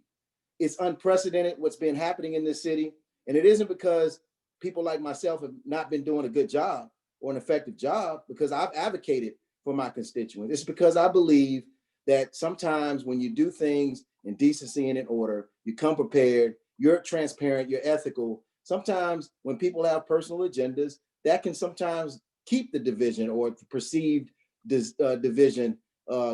It's unprecedented what's been happening in this city. And it isn't because people like myself have not been doing a good job or an effective job, because I've advocated for my constituents. It's because I believe that sometimes when you do things in decency and in order, you come prepared, you're transparent, you're ethical. Sometimes when people have personal agendas, that can sometimes keep the division or the perceived division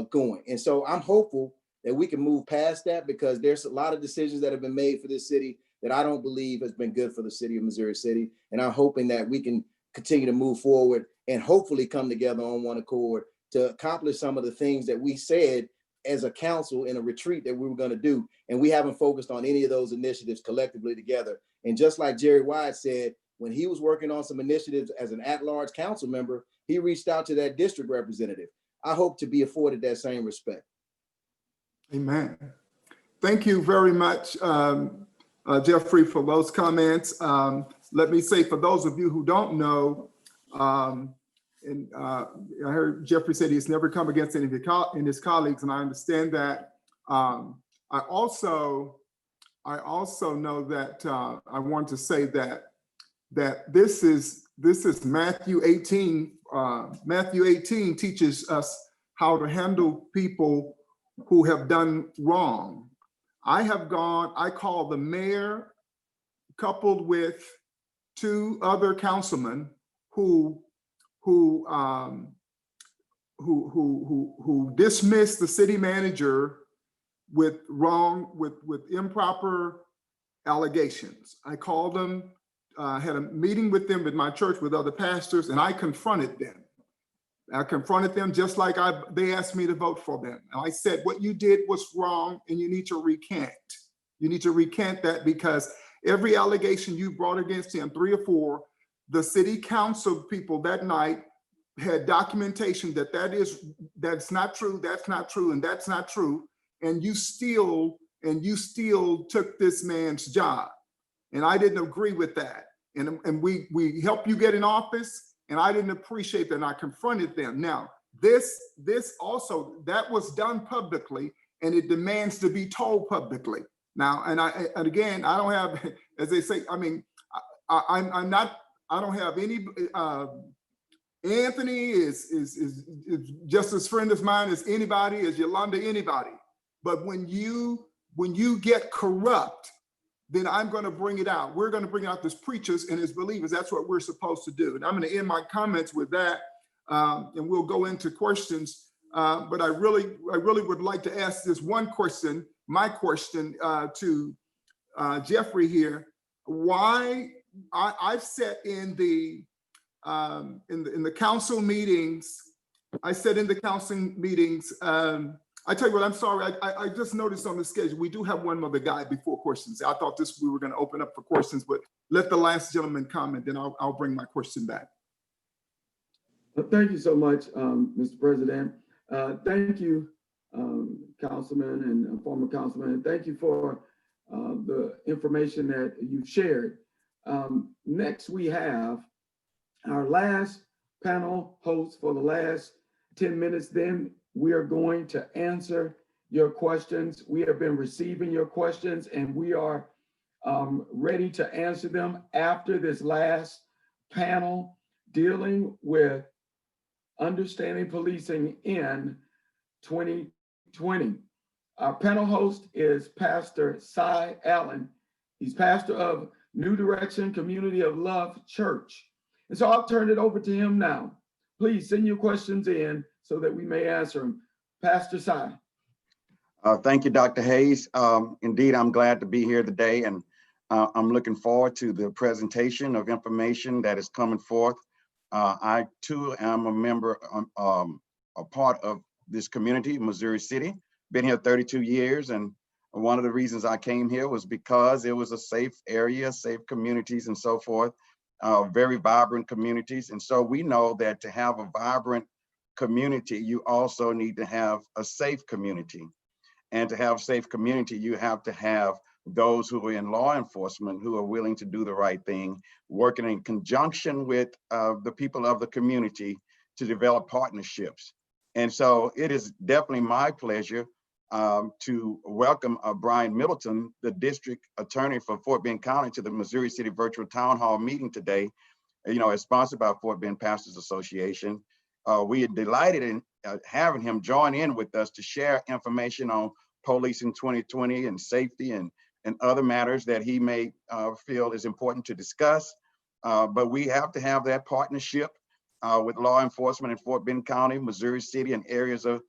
going. And so I'm hopeful that we can move past that, because there's a lot of decisions that have been made for this city that I don't believe has been good for the city of Missouri City. And I'm hoping that we can continue to move forward and hopefully come together on one accord to accomplish some of the things that we said as a council in a retreat that we were going to do. And we haven't focused on any of those initiatives collectively together. And just like Jerry Wyatt said, when he was working on some initiatives as an at-large council member, he reached out to that district representative. I hope to be afforded that same respect. Amen. Thank you very much, Jeffrey, for those comments. Let me say, for those of you who don't know, I heard Jeffrey said he's never come against any of his colleagues, and I understand that. I also know that I want to say that this is Matthew 18. Matthew 18 teaches us how to handle people who have done wrong. I call the mayor coupled with two other councilmen who dismissed the city manager with improper allegations. I called them, had a meeting with them at my church with other pastors, and I confronted them. I confronted them just like they asked me to vote for them. And I said, what you did was wrong and you need to recant. You need to recant that, because every allegation you brought against him, 3 or 4, the city council people that night had documentation that's not true, that's not true, and that's not true. And you still took this man's job. And I didn't agree with that. And we helped you get in office, and I didn't appreciate that, and I confronted them. Now, this also, that was done publicly, and it demands to be told publicly. Now, and again, I don't have, as they say, I mean, I don't have any, Anthony is just as friend of mine as anybody, as Yolanda, anybody. But when you get corrupt, then I'm going to bring it out. We're going to bring out as preachers and as believers. That's what we're supposed to do. And I'm going to end my comments with that, and we'll go into questions. But I really would like to ask this one question, my question to Jeffrey here. Why I've sat in the council meetings. I said in the council meetings. I tell you what, I'm sorry. I just noticed on the schedule, we do have one other guy before questions. I thought we were going to open up for questions, but let the last gentleman comment, then I'll bring my question back. Thank you so much, Mr. President. Thank you, Councilman and former Councilman. Thank you for the information that you've shared. Next, we have our last panel host for the last 10 minutes. Then we are going to answer your questions. We have been receiving your questions, and we are ready to answer them after this last panel dealing with understanding policing in 2020. Our panel host is Pastor Cy Allen. He's pastor of New Direction Community of Love Church. And so I'll turn it over to him now. Please send your questions in so that we may answer them. Pastor Cy. Thank you, Dr. Hayes. Indeed, I'm glad to be here today. And I'm looking forward to the presentation of information that is coming forth. I too am a member, a part of this community, Missouri City. Been here 32 years, and one of the reasons I came here was because it was a safe area, safe communities and so forth, very vibrant communities. And so we know that to have a vibrant community, you also need to have a safe community. And to have safe community, you have to have those who are in law enforcement who are willing to do the right thing, working in conjunction with the people of the community to develop partnerships. And so it is definitely my pleasure to welcome Brian Middleton, the district attorney for Fort Bend County, to the Missouri City Virtual Town Hall meeting today, as sponsored by Fort Bend Pastors Association. We are delighted in having him join in with us to share information on policing 2020 and safety and other matters that he may feel is important to discuss. But we have to have that partnership with law enforcement in Fort Bend County, Missouri City, and areas of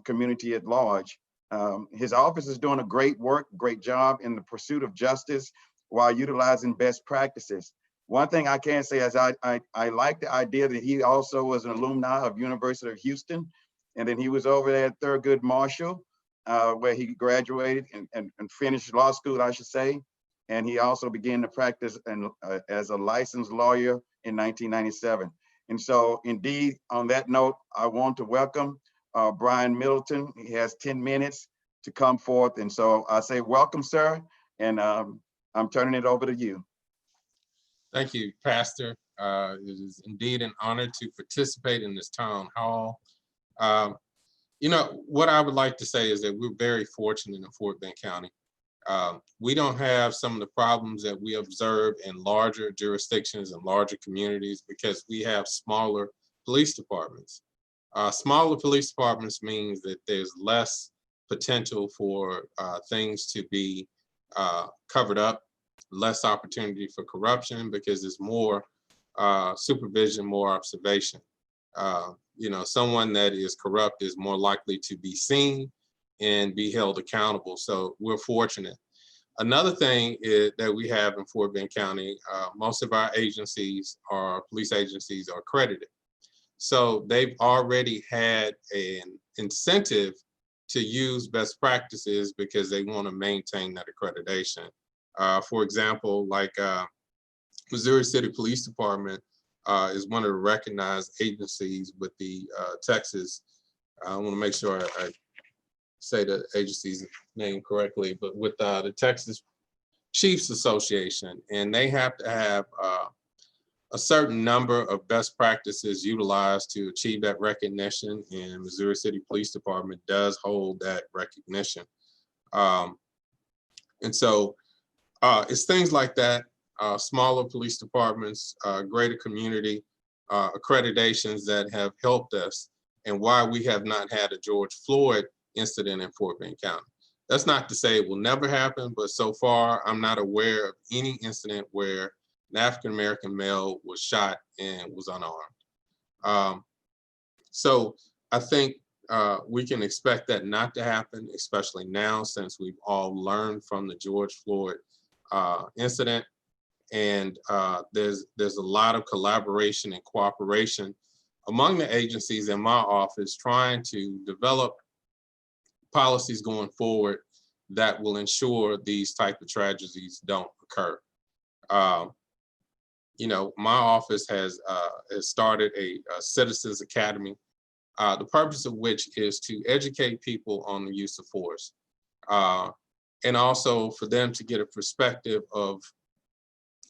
community at large. His office is doing a great job in the pursuit of justice while utilizing best practices. One thing I can say is I like the idea that he also was an alumni of University of Houston, and then he was over there at Thurgood Marshall, where he graduated and finished law school, I should say. And he also began to practice as a licensed lawyer in 1997. And so indeed, on that note, I want to welcome Brian Middleton. He has 10 minutes to come forth. And so I say, welcome, sir. And I'm turning it over to you. Thank you, Pastor. It is indeed an honor to participate in this town hall. What I would like to say is that we're very fortunate in Fort Bend County. We don't have some of the problems that we observe in larger jurisdictions and larger communities because we have smaller police departments. Smaller police departments means that there's less potential for things to be covered up, less opportunity for corruption because there's more supervision, more observation. Someone that is corrupt is more likely to be seen and be held accountable. So we're fortunate. Another thing that we have in Fort Bend County, most of our agencies, police agencies, are accredited. So they've already had an incentive to use best practices because they want to maintain that accreditation. For example, like Missouri City Police Department is one of the recognized agencies with the Texas. I want to make sure I say the agency's name correctly, but with the Texas Chiefs Association, and they have to have a certain number of best practices utilized to achieve that recognition, and Missouri City Police Department does hold that recognition. And so it's things like that, smaller police departments, greater community accreditations that have helped us, and why we have not had a George Floyd incident in Fort Bend County. That's not to say it will never happen, but so far I'm not aware of any incident where an African-American male was shot and was unarmed. So I think we can expect that not to happen, especially now since we've all learned from the George Floyd incident. And there's a lot of collaboration and cooperation among the agencies in my office trying to develop policies going forward that will ensure these type of tragedies don't occur. My office has started a Citizens Academy, the purpose of which is to educate people on the use of force, and also for them to get a perspective of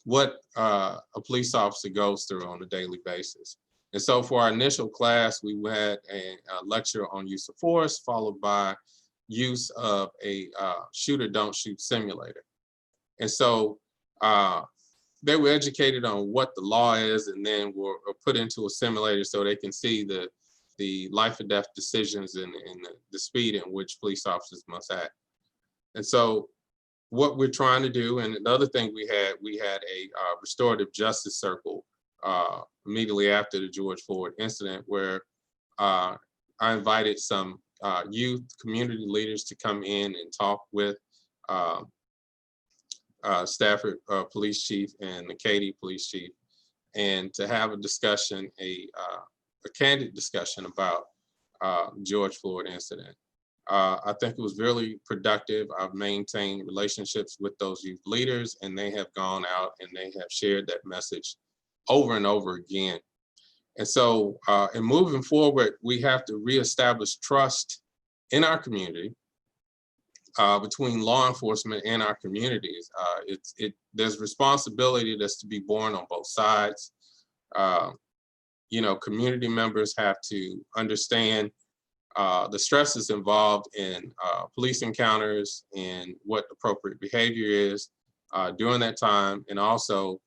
what a police officer goes through on a daily basis. And so for our initial class, we had a lecture on use of force, followed by use of a shoot or don't shoot simulator. And so they were educated on what the law is, and then were put into a simulator so they can see the life or death decisions and the speed in which police officers must act. And so what we're trying to do, and another thing we had a restorative justice circle immediately after the George Floyd incident, where I invited some youth community leaders to come in and talk with Stafford Police Chief and the Katy Police Chief, and to have a discussion, a candid discussion about George Floyd incident. I think it was really productive. I've maintained relationships with those youth leaders, and they have gone out and they have shared that message over and over again. And so in moving forward, we have to reestablish trust in our community, between law enforcement and our communities. There's responsibility that's to be borne on both sides. You know, community members have to understand the stresses involved in police encounters and what appropriate behavior is during that time. And also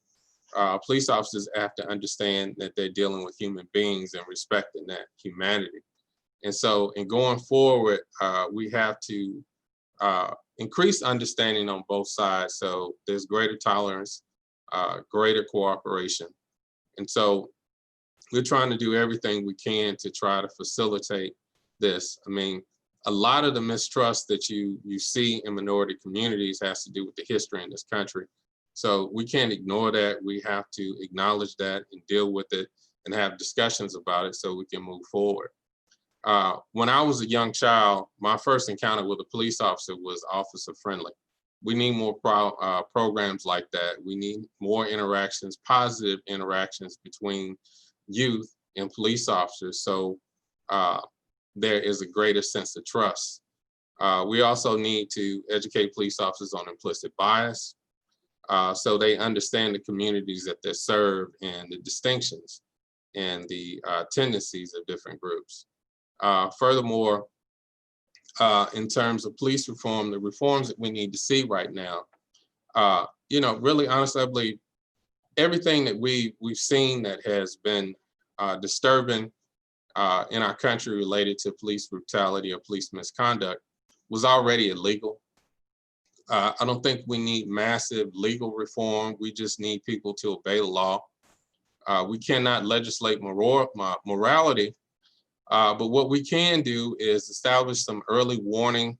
police officers have to understand that they're dealing with human beings and respecting that humanity. And so in going forward, we have to increase understanding on both sides. So there's greater tolerance, greater cooperation. And so we're trying to do everything we can to try to facilitate this. I mean, a lot of the mistrust that you see in minority communities has to do with the history in this country. So we can't ignore that. We have to acknowledge that and deal with it and have discussions about it so we can move forward. When I was a young child, my first encounter with a police officer was officer friendly. We need more programs like that. We need more interactions, positive interactions between youth and police officers, so there is a greater sense of trust. We also need to educate police officers on implicit bias, so they understand the communities that they serve and the distinctions and the tendencies of different groups. Furthermore, in terms of police reform, the reforms that we need to see right now, you know, really honestly, I believe everything that we've seen that has been disturbing in our country related to police brutality or police misconduct was already illegal. I don't think we need massive legal reform. We just need people to obey the law. We cannot legislate morality, but what we can do is establish some early warning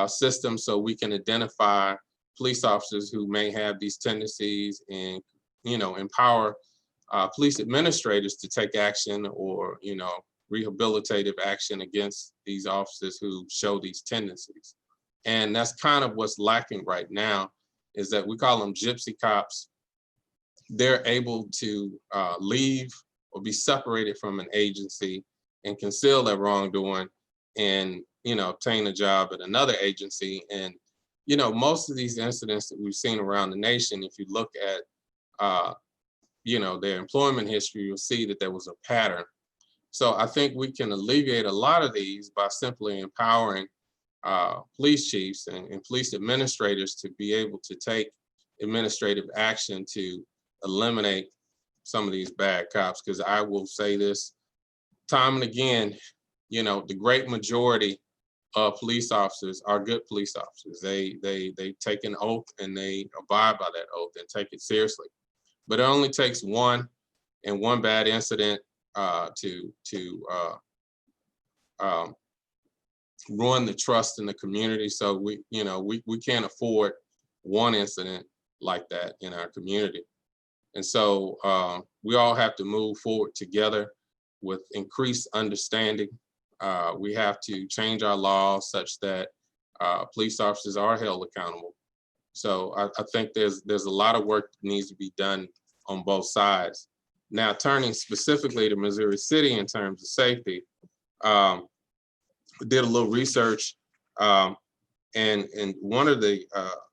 systems so we can identify police officers who may have these tendencies and, you know, empower police administrators to take action or, you know, rehabilitative action against these officers who show these tendencies. And that's kind of what's lacking right now, is that we call them gypsy cops. They're able to leave or be separated from an agency and conceal their wrongdoing and, you know, obtain a job at another agency. And, you know, most of these incidents that we've seen around the nation, if you look at, you know, their employment history, you'll see that there was a pattern. So I think we can alleviate a lot of these by simply empowering police chiefs and police administrators to be able to take administrative action to eliminate some of these bad cops. Because I will say this time and again, you know, the great majority of police officers are good police officers. They take an oath and they abide by that oath and take it seriously. But it only takes one bad incident to ruin the trust in the community. So we can't afford one incident like that in our community. And so we all have to move forward together with increased understanding. We have to change our laws such that police officers are held accountable. So I think there's a lot of work that needs to be done on both sides. Now, turning specifically to Missouri City in terms of safety, we did a little research, and one of the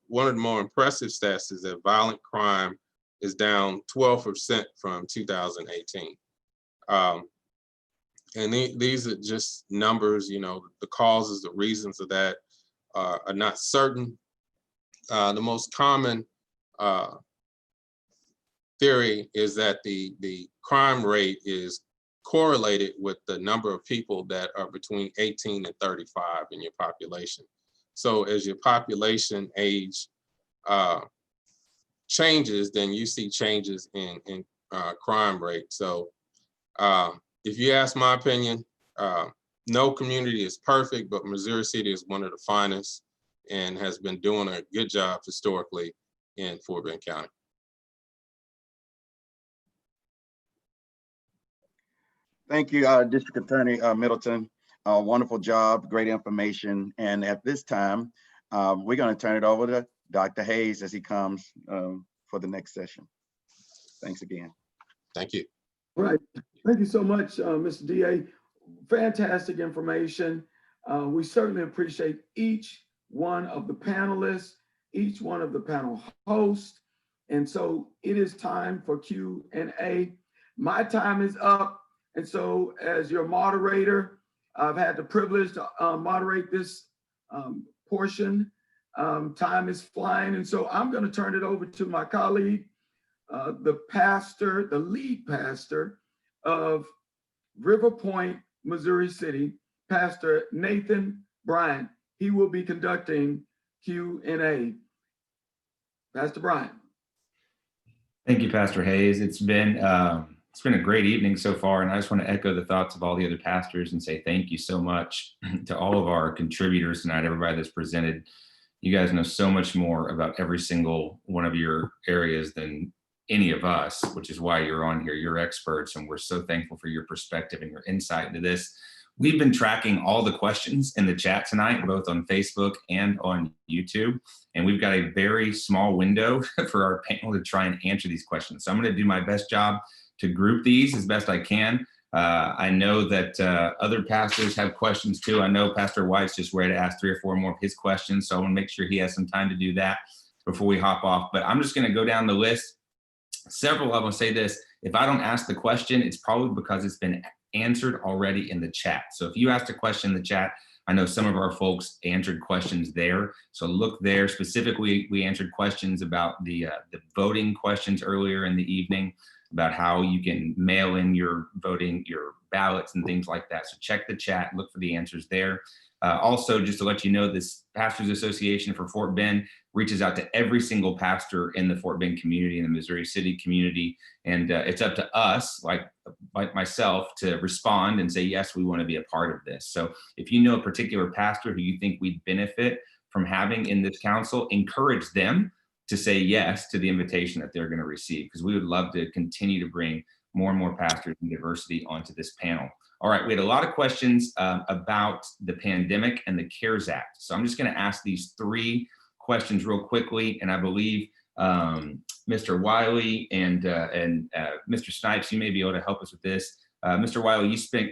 more impressive stats is that violent crime is down 12% from 2018. And these are just numbers. You know, the causes, the reasons of that are not certain. The most common theory is that the crime rate is correlated with the number of people that are between 18 and 35 in your population. So as your population age changes, then you see changes in crime rate. So if you ask my opinion, no community is perfect, but Missouri City is one of the finest and has been doing a good job historically in Fort Bend County. Thank you, District Attorney Middleton. Wonderful job, great information. And at this time, we're going to turn it over to Dr. Hayes as he comes for the next session. Thanks again. Thank you. All right. Thank you so much, Mr. DA. Fantastic information. We certainly appreciate each one of the panelists, each one of the panel hosts. And so it is time for Q&A. My time is up. And so as your moderator, I've had the privilege to moderate this portion. Time is flying. And so I'm going to turn it over to my colleague, the lead pastor of River Point, Missouri City, Pastor Nathan Bryant. He will be conducting Q&A. Pastor Bryant. Thank you, Pastor Hayes. It's been a great evening so far, and I just want to echo the thoughts of all the other pastors and say thank you so much to all of our contributors tonight, everybody that's presented. You guys know so much more about every single one of your areas than any of us, which is why you're on here. You're experts, and we're so thankful for your perspective and your insight into this. We've been tracking all the questions in the chat tonight, both on Facebook and on YouTube, and we've got a very small window for our panel to try and answer these questions. So I'm going to do my best job to group these as best I can. I know that other pastors have questions too. I know Pastor White's just ready to ask 3 or 4 more of his questions, so I want to make sure he has some time to do that before we hop off. But I'm just going to go down the list. Several of them say this: if I don't ask the question, it's probably because it's been answered already in the chat. So if you asked a question in the chat, I know some of our folks answered questions there. So look there. Specifically, we answered questions about the voting questions earlier in the evening, about how you can mail in your voting, your ballots and things like that. So check the chat, look for the answers there. Also, just to let you know, this Pastors Association for Fort Bend reaches out to every single pastor in the Fort Bend community, in the Missouri City community. And it's up to us, like myself, to respond and say, yes, we want to be a part of this. So if you know a particular pastor who you think we'd benefit from having in this council, encourage them to say yes to the invitation that they're going to receive, because we would love to continue to bring more and more pastors and diversity onto this panel. All right, we had a lot of questions about the pandemic and the CARES Act. So I'm just going to ask these 3 questions real quickly, and I believe Mr. Wiley and Mr. Snipes, you may be able to help us with this. Mr. Wiley, you spent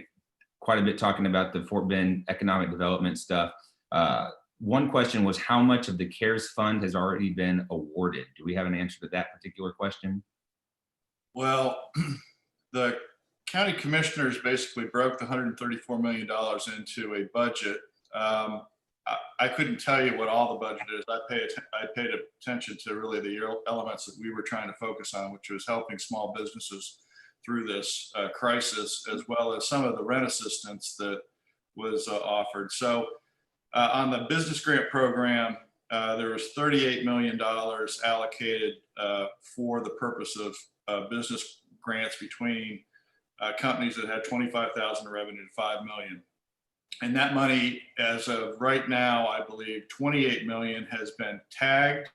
quite a bit talking about the Fort Bend economic development stuff. One question was, how much of the CARES fund has already been awarded? Do we have an answer to that particular question? Well, the county commissioners basically broke the $134 million into a budget. I couldn't tell you what all the budget is. I paid attention to really the elements that we were trying to focus on, which was helping small businesses through this crisis, as well as some of the rent assistance that was offered. So on the business grant program, there was $38 million allocated for the purpose of business grants between companies that had 25,000 in revenue to 5 million. And that money, as of right now, I believe 28 million has been tagged.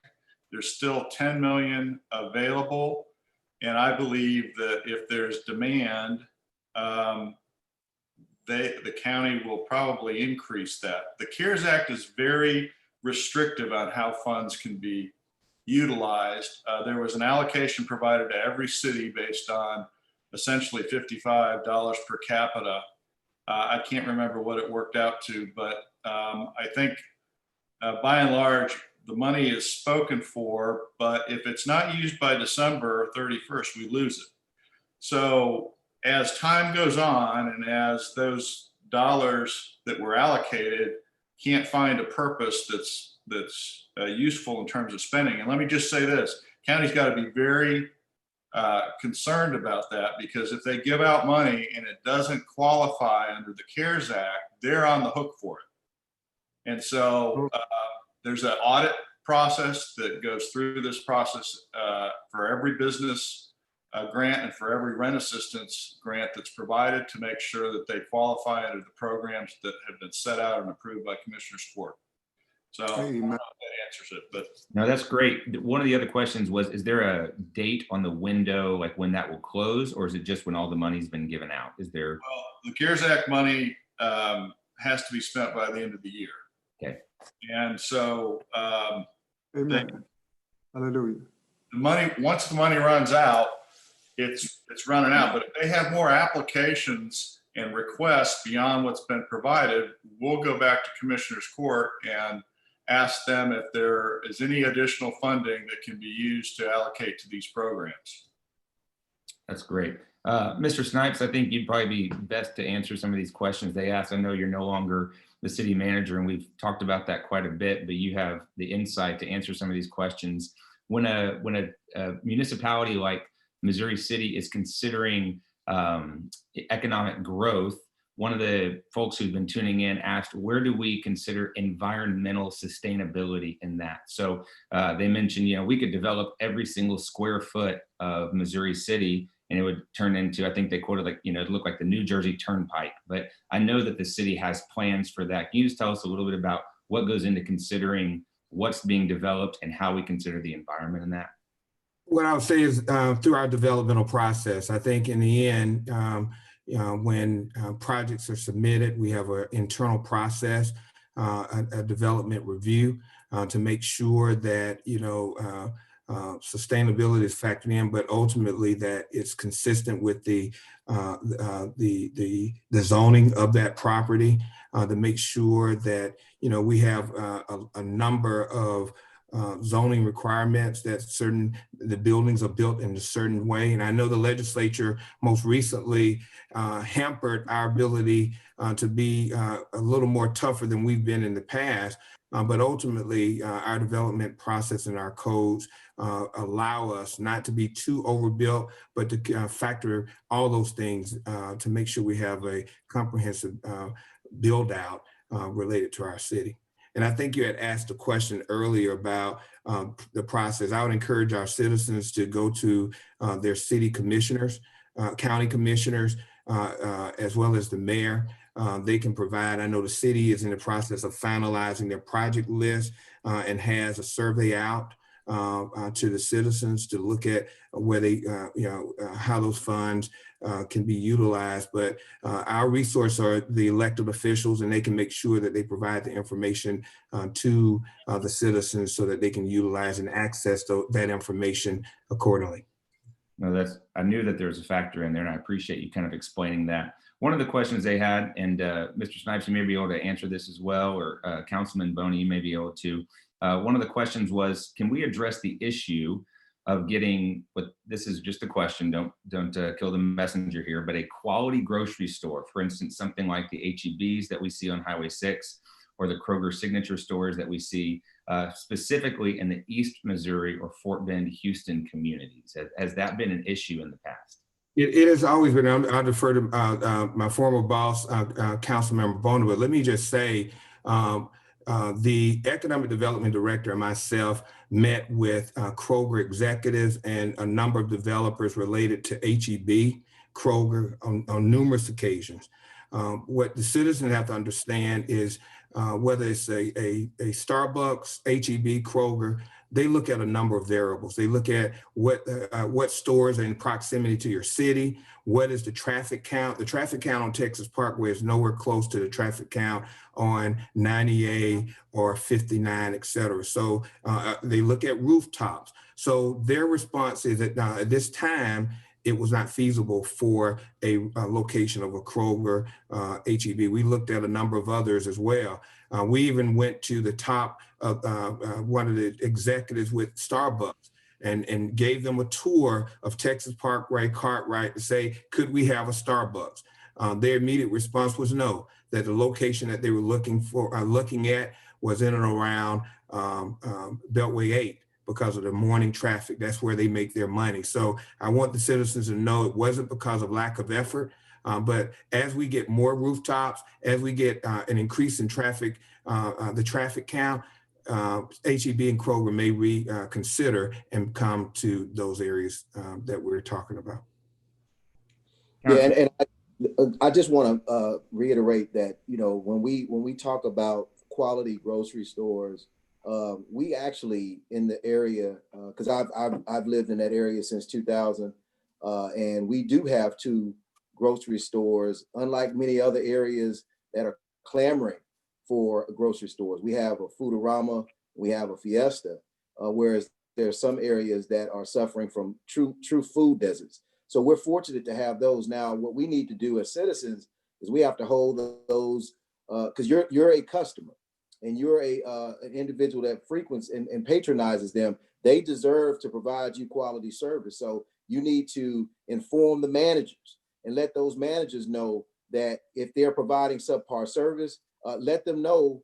There's still 10 million available. And I believe that if there's demand, the county will probably increase that. The CARES Act is very restrictive on how funds can be utilized. There was an allocation provided to every city based on essentially $55 per capita. I can't remember what it worked out to, but I think by and large, the money is spoken for, but if it's not used by December 31st, we lose it. So as time goes on and as those dollars that were allocated can't find a purpose that's useful in terms of spending. And let me just say this, county's got to be very concerned about that, because if they give out money and it doesn't qualify under the CARES Act, they're on the hook for it. And so there's an audit process that goes through this process for every business grant and for every rent assistance grant that's provided, to make sure that they qualify under the programs that have been set out and approved by Commissioner's Court. So I don't know if that answers it, but No, that's great. One of the other questions was, is there a date on the window, like when that will close, or is it just when all the money's been given out? Is there? well, the CARES Act money has to be spent by the end of the year. Okay. And so Amen. Hallelujah. the money, once the money runs out, it's running out. But if they have more applications and requests beyond what's been provided, we'll go back to Commissioner's Court and ask them if there is any additional funding that can be used to allocate to these programs. That's great. Mr. Snipes, I think you'd probably be best to answer some of these questions they asked. I know you're no longer the city manager, and we've talked about that quite a bit, but you have the insight to answer some of these questions. When a municipality like Missouri City is considering economic growth, one of the folks who's been tuning in asked, where do we consider environmental sustainability in that? So they mentioned, you know, we could develop every single square foot of Missouri City and it would turn into, I think they quoted like, you know, it looked like the New Jersey Turnpike. But I know that the city has plans for that. Can you just tell us a little bit about what goes into considering what's being developed and how we consider the environment in that? What I would say is through our developmental process, I think in the end, when projects are submitted, we have an internal process, a development review to make sure that, you know, sustainability is factored in, but ultimately that it's consistent with the zoning of that property, to make sure that, you know, we have a number of zoning requirements that the buildings are built in a certain way. And I know the legislature most recently hampered our ability to be a little more tougher than we've been in the past. But ultimately, our development process and our codes allow us not to be too overbuilt, but to factor all those things to make sure we have a comprehensive build out related to our city. And I think you had asked a question earlier about the process. I would encourage our citizens to go to their city commissioners, county commissioners, as well as the mayor. They can provide, I know the city is in the process of finalizing their project list and has a survey out to the citizens to look at where they, how those funds can be utilized. But our resources are the elected officials, and they can make sure that they provide the information to the citizens so that they can utilize and access that information accordingly. No, I knew that there was a factor in there, and I appreciate you kind of explaining that. One of the questions they had, and Mr. Snipes, you may be able to answer this as well, or Councilman Boney, you may be able to. One of the questions was, can we address the issue of getting, but this is just a question, don't kill the messenger here, but a quality grocery store, for instance, something like the H-E-B's that we see on Highway 6, or the Kroger signature stores that we see specifically in the East Missouri or Fort Bend, Houston communities. Has that been an issue in the past? It has always been. I'll defer to my former boss, Councilmember Bonner, but let me just say, the Economic Development Director and myself met with Kroger executives and a number of developers related to H-E-B, Kroger on numerous occasions. What the citizens have to understand is whether it's a Starbucks, H-E-B, Kroger, they look at a number of variables. They look at what stores are in proximity to your city. What is the traffic count? The traffic count on Texas Parkway is nowhere close to the traffic count on 98 or 59, et cetera. So they look at rooftops. So their response is that at this time, it was not feasible for a location of a Kroger, H-E-B. We looked at a number of others as well. We even went to the top of one of the executives with Starbucks and gave them a tour of Texas Parkway, Cartwright to say, could we have a Starbucks? Their immediate response was no, that the location that they were looking at was in and around Beltway 8. Because of the morning traffic. That's where they make their money. So I want the citizens to know it wasn't because of lack of effort, but as we get more rooftops, as we get an increase in traffic, the traffic count, H-E-B and Kroger may reconsider and come to those areas that we're talking about. Yeah, and I just want to reiterate that, you know, when we talk about quality grocery stores. We actually in the area, because I've lived in that area since 2000, and we do have 2 grocery stores, unlike many other areas that are clamoring for grocery stores. We have a Foodorama, we have a Fiesta, whereas there are some areas that are suffering from true food deserts. So we're fortunate to have those. Now, what we need to do as citizens is we have to hold those, because you're a customer and you're an individual that frequents and patronizes them. They deserve to provide you quality service. So you need to inform the managers and let those managers know that if they're providing subpar service, let them know,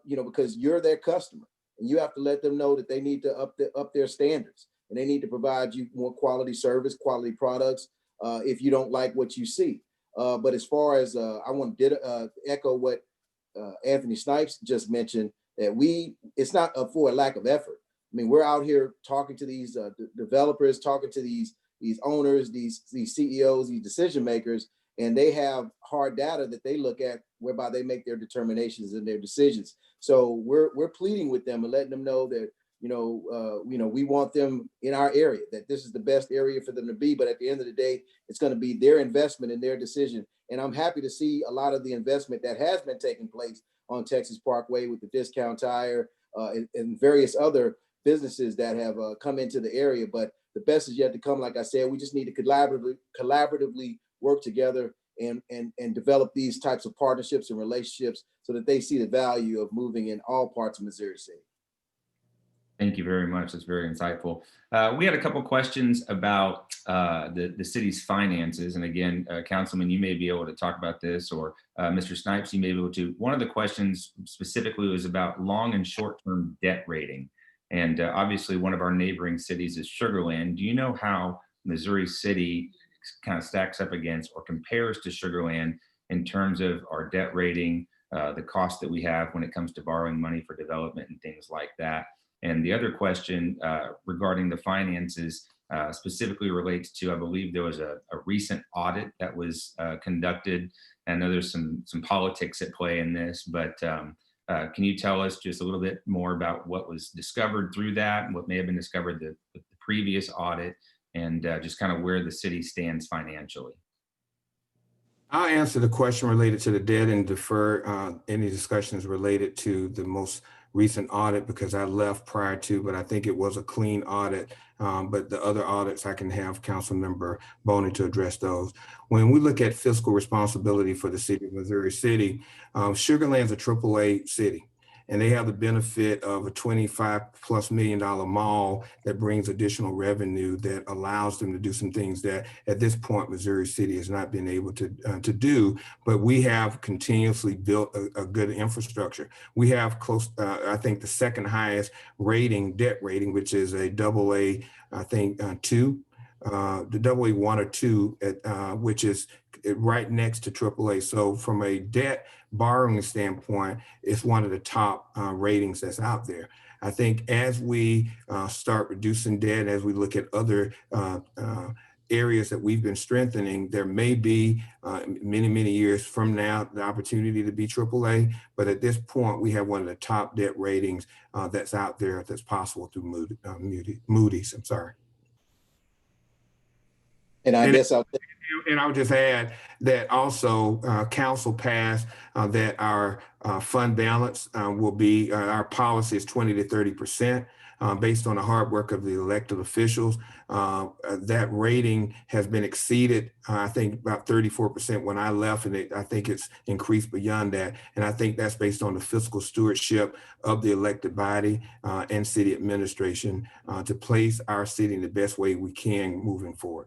because you're their customer, and you have to let them know that they need to up their standards, and they need to provide you more quality service, quality products, if you don't like what you see. But as far as I want to echo what Anthony Snipes just mentioned, that it's not for a lack of effort. I mean, we're out here talking to these developers, talking to these owners, these CEOs, these decision makers, and they have hard data that they look at whereby they make their determinations and their decisions. So we're pleading with them and letting them know that we want them in our area, that this is the best area for them to be. But at the end of the day, it's going to be their investment and their decision. And I'm happy to see a lot of the investment that has been taking place on Texas Parkway with the Discount Tire and various other businesses that have come into the area. But the best is yet to come. Like I said, we just need to collaboratively work together and develop these types of partnerships and relationships so that they see the value of moving in all parts of Missouri City. Thank you very much. That's very insightful. We had a couple questions about the city's finances. And again, Councilman, you may be able to talk about this, or Mr. Snipes, you may be able to. One of the questions specifically was about long and short-term debt rating. And obviously one of our neighboring cities is Sugar Land. Do you know how Missouri City kind of stacks up against or compares to Sugar Land in terms of our debt rating, the cost that we have when it comes to borrowing money for development and things like that? And the other question regarding the finances specifically relates to, I believe there was a recent audit that was conducted. I know there's some politics at play in this, but can you tell us just a little bit more about what was discovered through that and what may have been discovered the previous audit, and just kind of where the city stands financially? I'll answer the question related to the debt and defer any discussions related to the most recent audit, because I left prior to, but I think it was a clean audit. But the other audits, I can have Councilmember Boney to address those. When we look at fiscal responsibility for the city of Missouri City, Sugar Land's a AAA city, and they have the benefit of a $25+ million mall that brings additional revenue that allows them to do some things that at this point Missouri City has not been able to do. But we have continuously built a good infrastructure. We have I think the second highest debt rating, which is a AA, I think 2, the AA 1 or 2, which is right next to AAA. So from a debt borrowing standpoint, it's one of the top ratings that's out there. I think as we start reducing debt, as we look at other areas that we've been strengthening, there may be many years from now the opportunity to be AAA. But at this point, we have one of the top debt ratings that's out there that's possible through Moody's. I'm sorry. And I guess I'll just add that also council passed that our fund balance will be, our policy is 20 to 30%. Based on the hard work of the elected officials. That rating has been exceeded, I think about 34% when I left, and I think it's increased beyond that. And I think that's based on the fiscal stewardship of the elected body and city administration to place our city in the best way we can moving forward.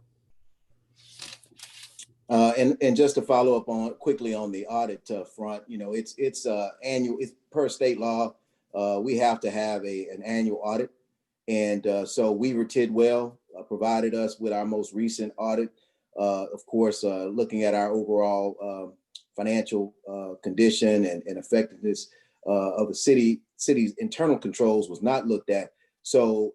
And just to follow up quickly on the audit front, it's annual. It's per state law. We have to have an annual audit. And so Weaver Tidwell provided us with our most recent audit. Of course, looking at our overall financial condition and effectiveness of the city's internal controls was not looked at. So,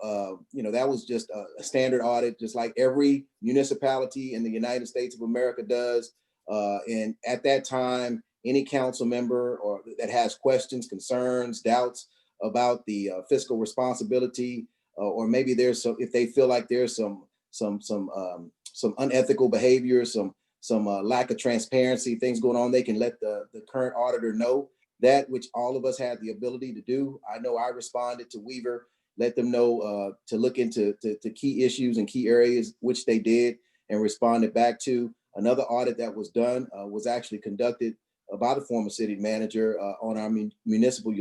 that was just a standard audit, just like every municipality in the United States of America does. And at that time, any council member or that has questions, concerns, doubts about the fiscal responsibility, or maybe there's some, if they feel like there's some unethical behavior, some lack of transparency, things going on, they can let the current auditor know. That which all of us had the ability to do. I know I responded to Weaver, let them know to look into key issues and key areas, which they did and responded back to. Another audit that was done was actually conducted by the former city manager on our municipal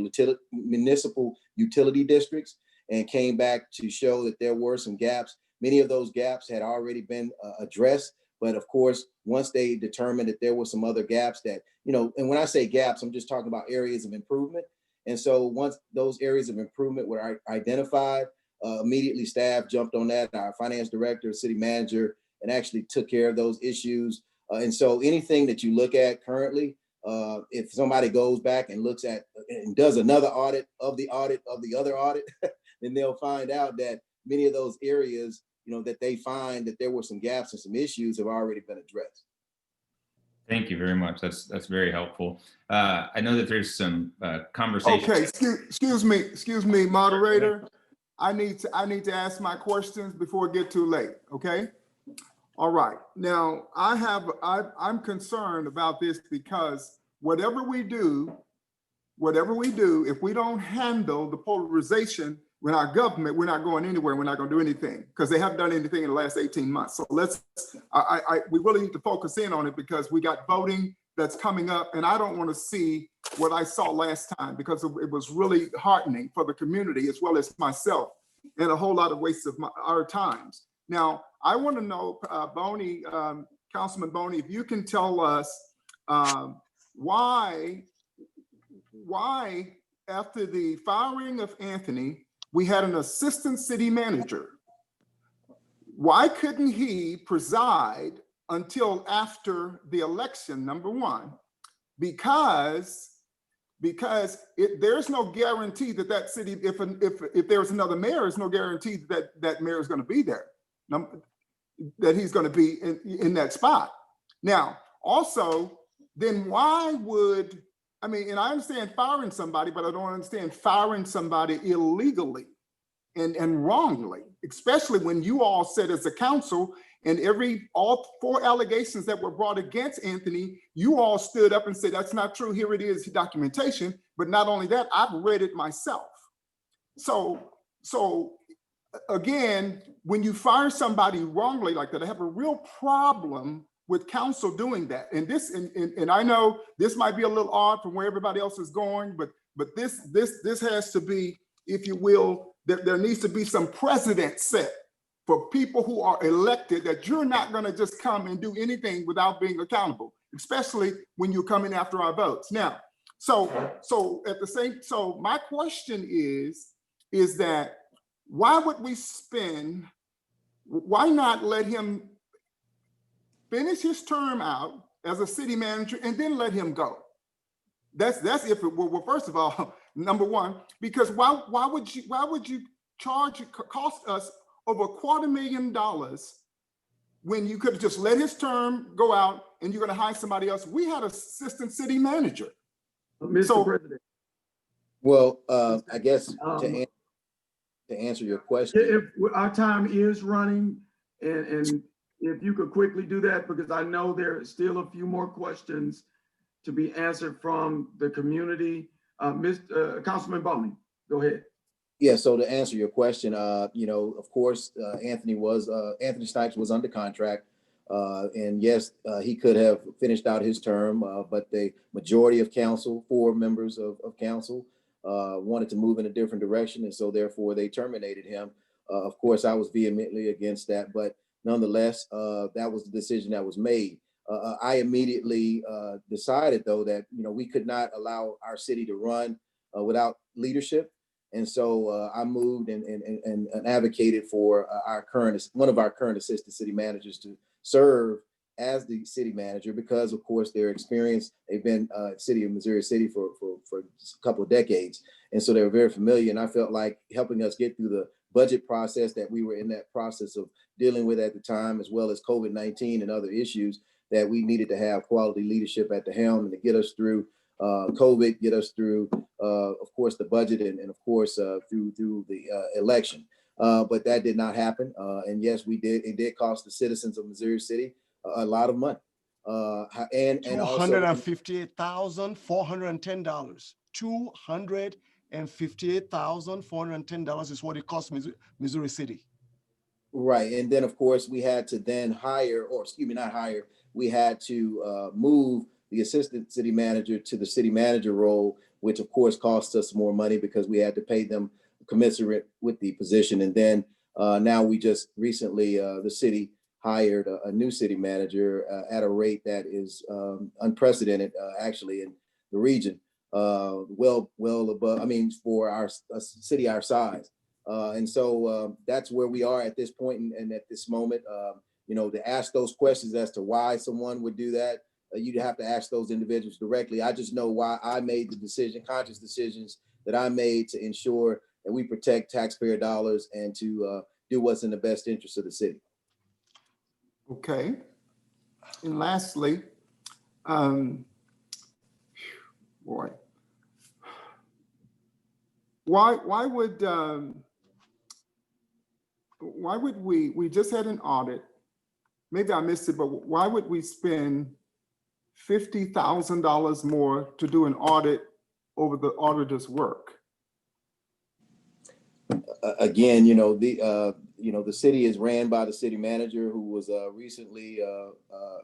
utility districts, and came back to show that there were some gaps. Many of those gaps had already been addressed. But of course, once they determined that there were some other gaps that, and when I say gaps, I'm just talking about areas of improvement. And so once those areas of improvement were identified, immediately staff jumped on that, our finance director, city manager, and actually took care of those issues. And so anything that you look at currently, if somebody goes back and looks at and does another audit of the other audit, then they'll find out that many of those areas, that they find that there were some gaps and some issues have already been addressed. Thank you very much. That's very helpful. I know that there's some conversation. Okay, excuse me, moderator. I need to ask my questions before it get too late. Okay. All right. Now I'm concerned about this because whatever we do, if we don't handle the polarization in our government, we're not going anywhere. We're not going to do anything because they haven't done anything in the last 18 months. So we really need to focus in on it because we got voting that's coming up, and I don't want to see what I saw last time because it was really heartening for the community as well as myself, and a whole lot of waste of our times. Now, I want to know, Boney, Councilman Boney, if you can tell us why after the firing of Anthony, we had an assistant city manager. Why couldn't he preside until after the election, number one? Because there's no guarantee that city, if there's another mayor, there's no guarantee that mayor is going to be there, that he's going to be in that spot. Now, also, then why would, and I understand firing somebody, but I don't understand firing somebody illegally and wrongly, especially when you all said as a council and all 4 allegations that were brought against Anthony, you all stood up and said, that's not true. Here it is, documentation. But not only that, I've read it myself. So again, when you fire somebody wrongly like that, I have a real problem with council doing that. And I know this might be a little odd from where everybody else is going, but this has to be, if you will, that there needs to be some precedent set for people who are elected, that you're not going to just come and do anything without being accountable, especially when you're coming after our votes. Now, so my question is that why not let him finish his term out as a city manager and then let him go? That's if it were, well, first of all, number one, because why would you cost us over $250,000 when you could have just let his term go out and you're going to hire somebody else? We had an assistant city manager. Mr. President. Well, I guess to answer your question. If our time is running, and if you could quickly do that, because I know there are still a few more questions to be answered from the community. Councilman Boney, go ahead. Yeah, so to answer your question, of course, Anthony Snipes was under contract. And yes, he could have finished out his term, but the majority of council, 4 members of council, wanted to move in a different direction. And so therefore they terminated him. Of course, I was vehemently against that, but nonetheless, that was the decision that was made. I immediately decided, though, that we could not allow our city to run without leadership. And so I moved and advocated for one of our current assistant city managers to serve as the city manager, because of course their experience, they've been city of Missouri City for a couple of decades. And so they were very familiar. And I felt like helping us get through the budget process that we were in that process of dealing with at the time, as well as COVID-19 and other issues, that we needed to have quality leadership at the helm and to get us through COVID, get us through, of course, the budget and of course, through the election. But that did not happen. And yes, it did cost the citizens of Missouri City a lot of money. And also $258,410. $258,410 is what it cost Missouri City. Right. And then, of course, we had to then we had to move the assistant city manager to the city manager role, which of course cost us more money because we had to pay them commensurate with the position. And then now we just recently, the city hired a new city manager at a rate that is unprecedented, actually, in the region, well above, I mean, for a city our size. And so that's where we are at this point and at this moment. You know, to ask those questions as to why someone would do that, you'd have to ask those individuals directly. I just know why I made the conscious decisions that I made to ensure that we protect taxpayer dollars and to do what's in the best interest of the city. Okay. And lastly, boy, why would we just had an audit, maybe I missed it, but why would we spend $50,000 more to do an audit over the auditor's work? Again, the city is ran by the city manager, who was recently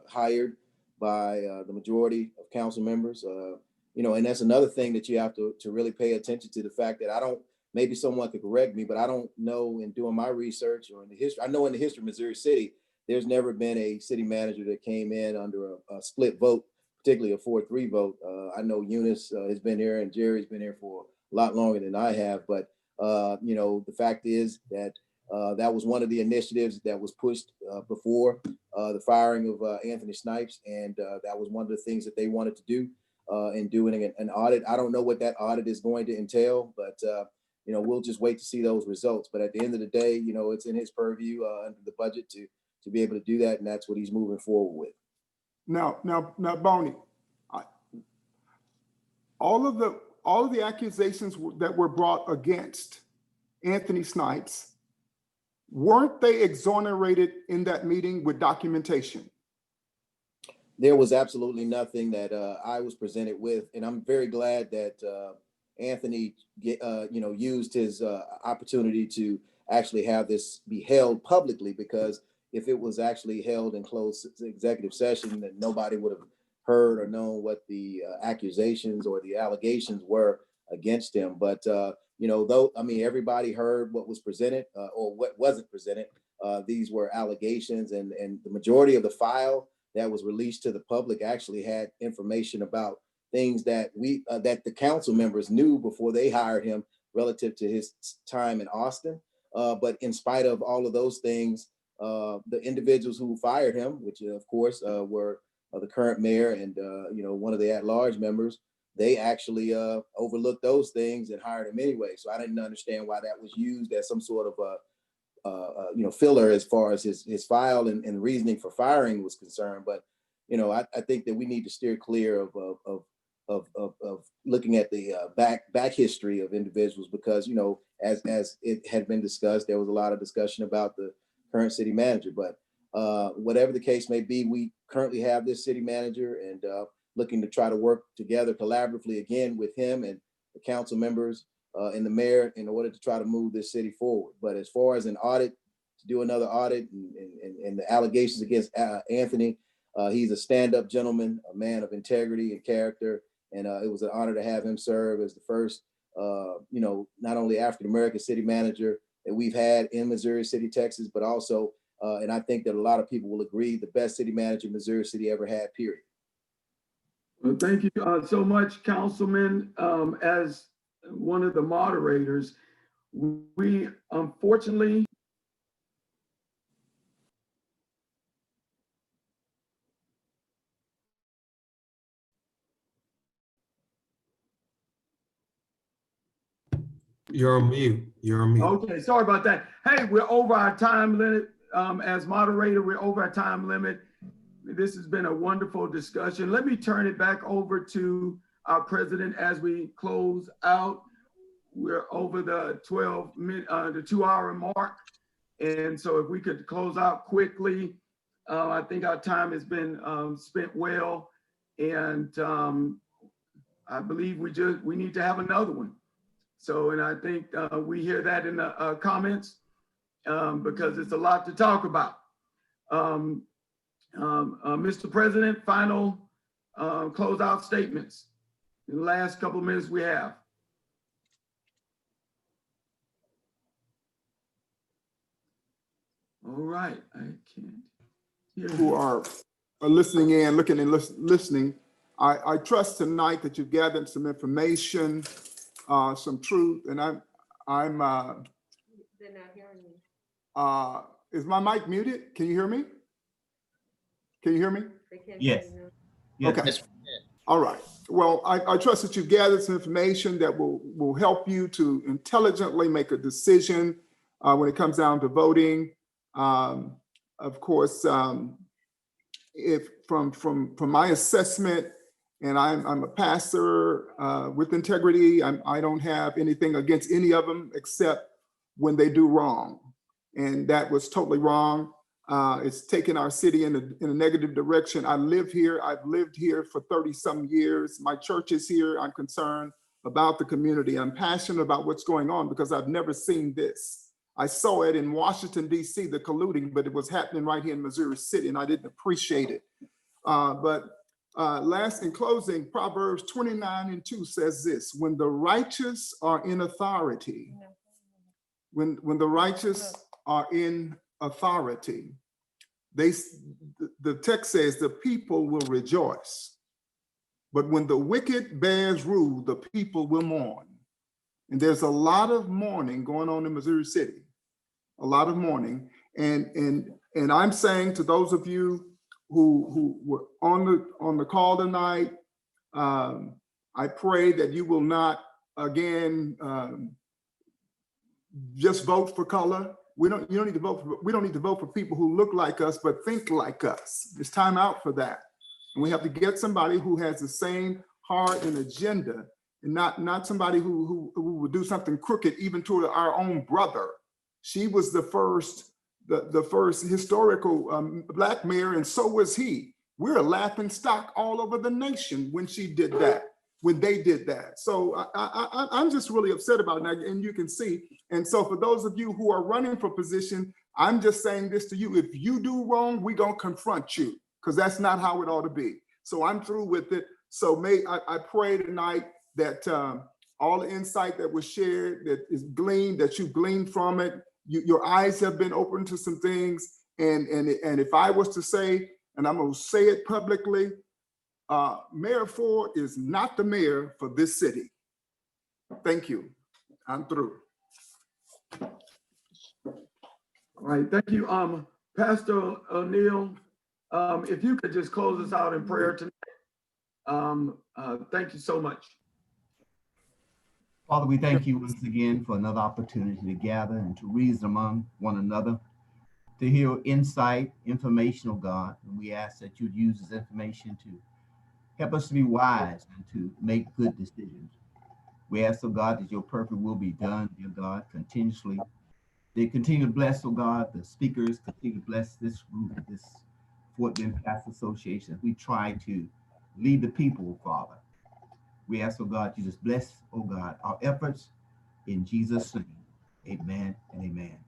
hired by the majority of council members. And that's another thing that you have to really pay attention to, the fact that maybe someone could correct me, but I don't know, in doing my research or in the history, I know in the history of Missouri City, there's never been a city manager that came in under a split vote, particularly a 4-3 vote. I know Eunice has been here and Jerry's been here for a lot longer than I have, but the fact is that that was one of the initiatives that was pushed before the firing of Anthony Snipes, and that was one of the things that they wanted to do in doing an audit. I don't know what that audit is going to entail, but we'll just wait to see those results. But at the end of the day, it's in his purview under the budget to be able to do that, and that's what he's moving forward with. Now, Bonnie, all of the accusations that were brought against Anthony Snipes, weren't they exonerated in that meeting with documentation? There was absolutely nothing that I was presented with, and I'm very glad that Anthony, used his opportunity to actually have this be held publicly, because if it was actually held in closed executive session, then nobody would have heard or known what the accusations or the allegations were against him. But everybody heard what was presented or what wasn't presented. These were allegations, and the majority of the file that was released to the public actually had information about things that that the council members knew before they hired him relative to his time in Austin. But in spite of all of those things, the individuals who fired him, which of course were the current mayor and one of the at-large members, they actually overlooked those things and hired him anyway. So I didn't understand why that was used as some sort of filler as far as his file and reasoning for firing was concerned. But I think that we need to steer clear of looking at the back history of individuals, because as it had been discussed, there was a lot of discussion about the current city manager. But whatever the case may be, we currently have this city manager, and looking to try to work together collaboratively again with him and the council members and the mayor in order to try to move this city forward. But as far as an audit, to do another audit and the allegations against Anthony, he's a stand-up gentleman, a man of integrity and character, and it was an honor to have him serve as the first, not only African-American city manager that we've had in Missouri City, Texas, but also, and I think that a lot of people will agree, the best city manager Missouri City ever had, period. Well, thank you so much, Councilman. As one of the moderators, we unfortunately You're on mute. You're on mute. Okay, sorry about that. Hey, we're over our time limit. As moderator, we're over our time limit. This has been a wonderful discussion. Let me turn it back over to our president as we close out. We're over the 2-hour mark. And so if we could close out quickly, I think our time has been spent well. And I believe we need to have another one. So, and I think we hear that in the comments because it's a lot to talk about. Mr. President, final closeout statements in the last couple of minutes we have. All right, I can't hear who are listening in, looking and listening. I trust tonight that you've gathered some information, some truth, and I'm. They're not hearing me. Is my mic muted? Can you hear me? Can you hear me? Yes. Okay. Yes. All right. Well, I trust that you've gathered some information that will help you to intelligently make a decision when it comes down to voting. Of course, if from my assessment, and I'm a pastor with integrity, I don't have anything against any of them except when they do wrong, and that was totally wrong. It's taken our city in a negative direction. I live here. I've lived here for 30-some years. My church is here. I'm concerned about the community. I'm passionate about what's going on because I've never seen this. I saw it in Washington, D.C., the colluding, but it was happening right here in Missouri City, and I didn't appreciate it. Last, in closing, Proverbs 29:2 says this: when the righteous are in authority, when the righteous are in authority, the text says the people will rejoice. But when the wicked bears rule, the people will mourn. And there's a lot of mourning going on in Missouri City, a lot of mourning. And I'm saying to those of you who were on the call tonight, I pray that you will not again just vote for color. We don't need to vote for people who look like us but think like us. It's time out for that. And we have to get somebody who has the same heart and agenda, and not somebody who would do something crooked even to our own brother. She was the first historical Black mayor, and so was he. We're a laughing stock all over the nation when she did that, when they did that. So I'm just really upset about it, and you can see. And so for those of you who are running for position, I'm just saying this to you: if you do wrong, we're gonna confront you, because that's not how it ought to be. So I'm through with it. So I pray tonight that all the insight that was shared, that is gleaned, that you gleaned from it, your eyes have been opened to some things. And if I was to say, and I'm gonna say it publicly, Mayor Ford is not the mayor for this city. Thank you. I'm through. All right, thank you, Pastor O'Neill. If you could just close us out in prayer tonight. Thank you so much. Father, we thank you once again for another opportunity to gather and to reason among one another, to hear insight, information, oh God. And we ask that you'd use this information to help us to be wise and to make good decisions. We ask, oh God, that your perfect will be done, dear God, continuously. They continue to bless, oh God, the speakers, continue to bless this group, this Fort Bend Pastor Association. We try to lead the people, Father. We ask, oh God, you just bless, oh God, our efforts in Jesus' name. Amen and amen.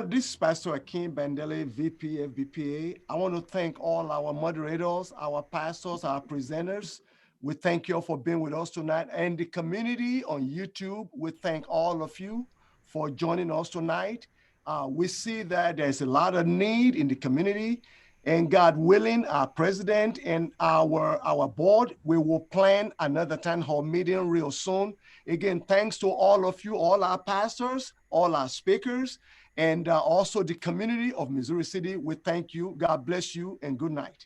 This is Pastor Akin Bandele, VP FBPA. I want to thank all our moderators, our pastors, our presenters. We thank you all for being with us tonight. And the community on YouTube, we thank all of you for joining us tonight. We see that there's a lot of need in the community. And God willing, our president and our board, we will plan another town hall meeting real soon. Again, thanks to all of you, all our pastors, all our speakers, and also the community of Missouri City. We thank you. God bless you and good night.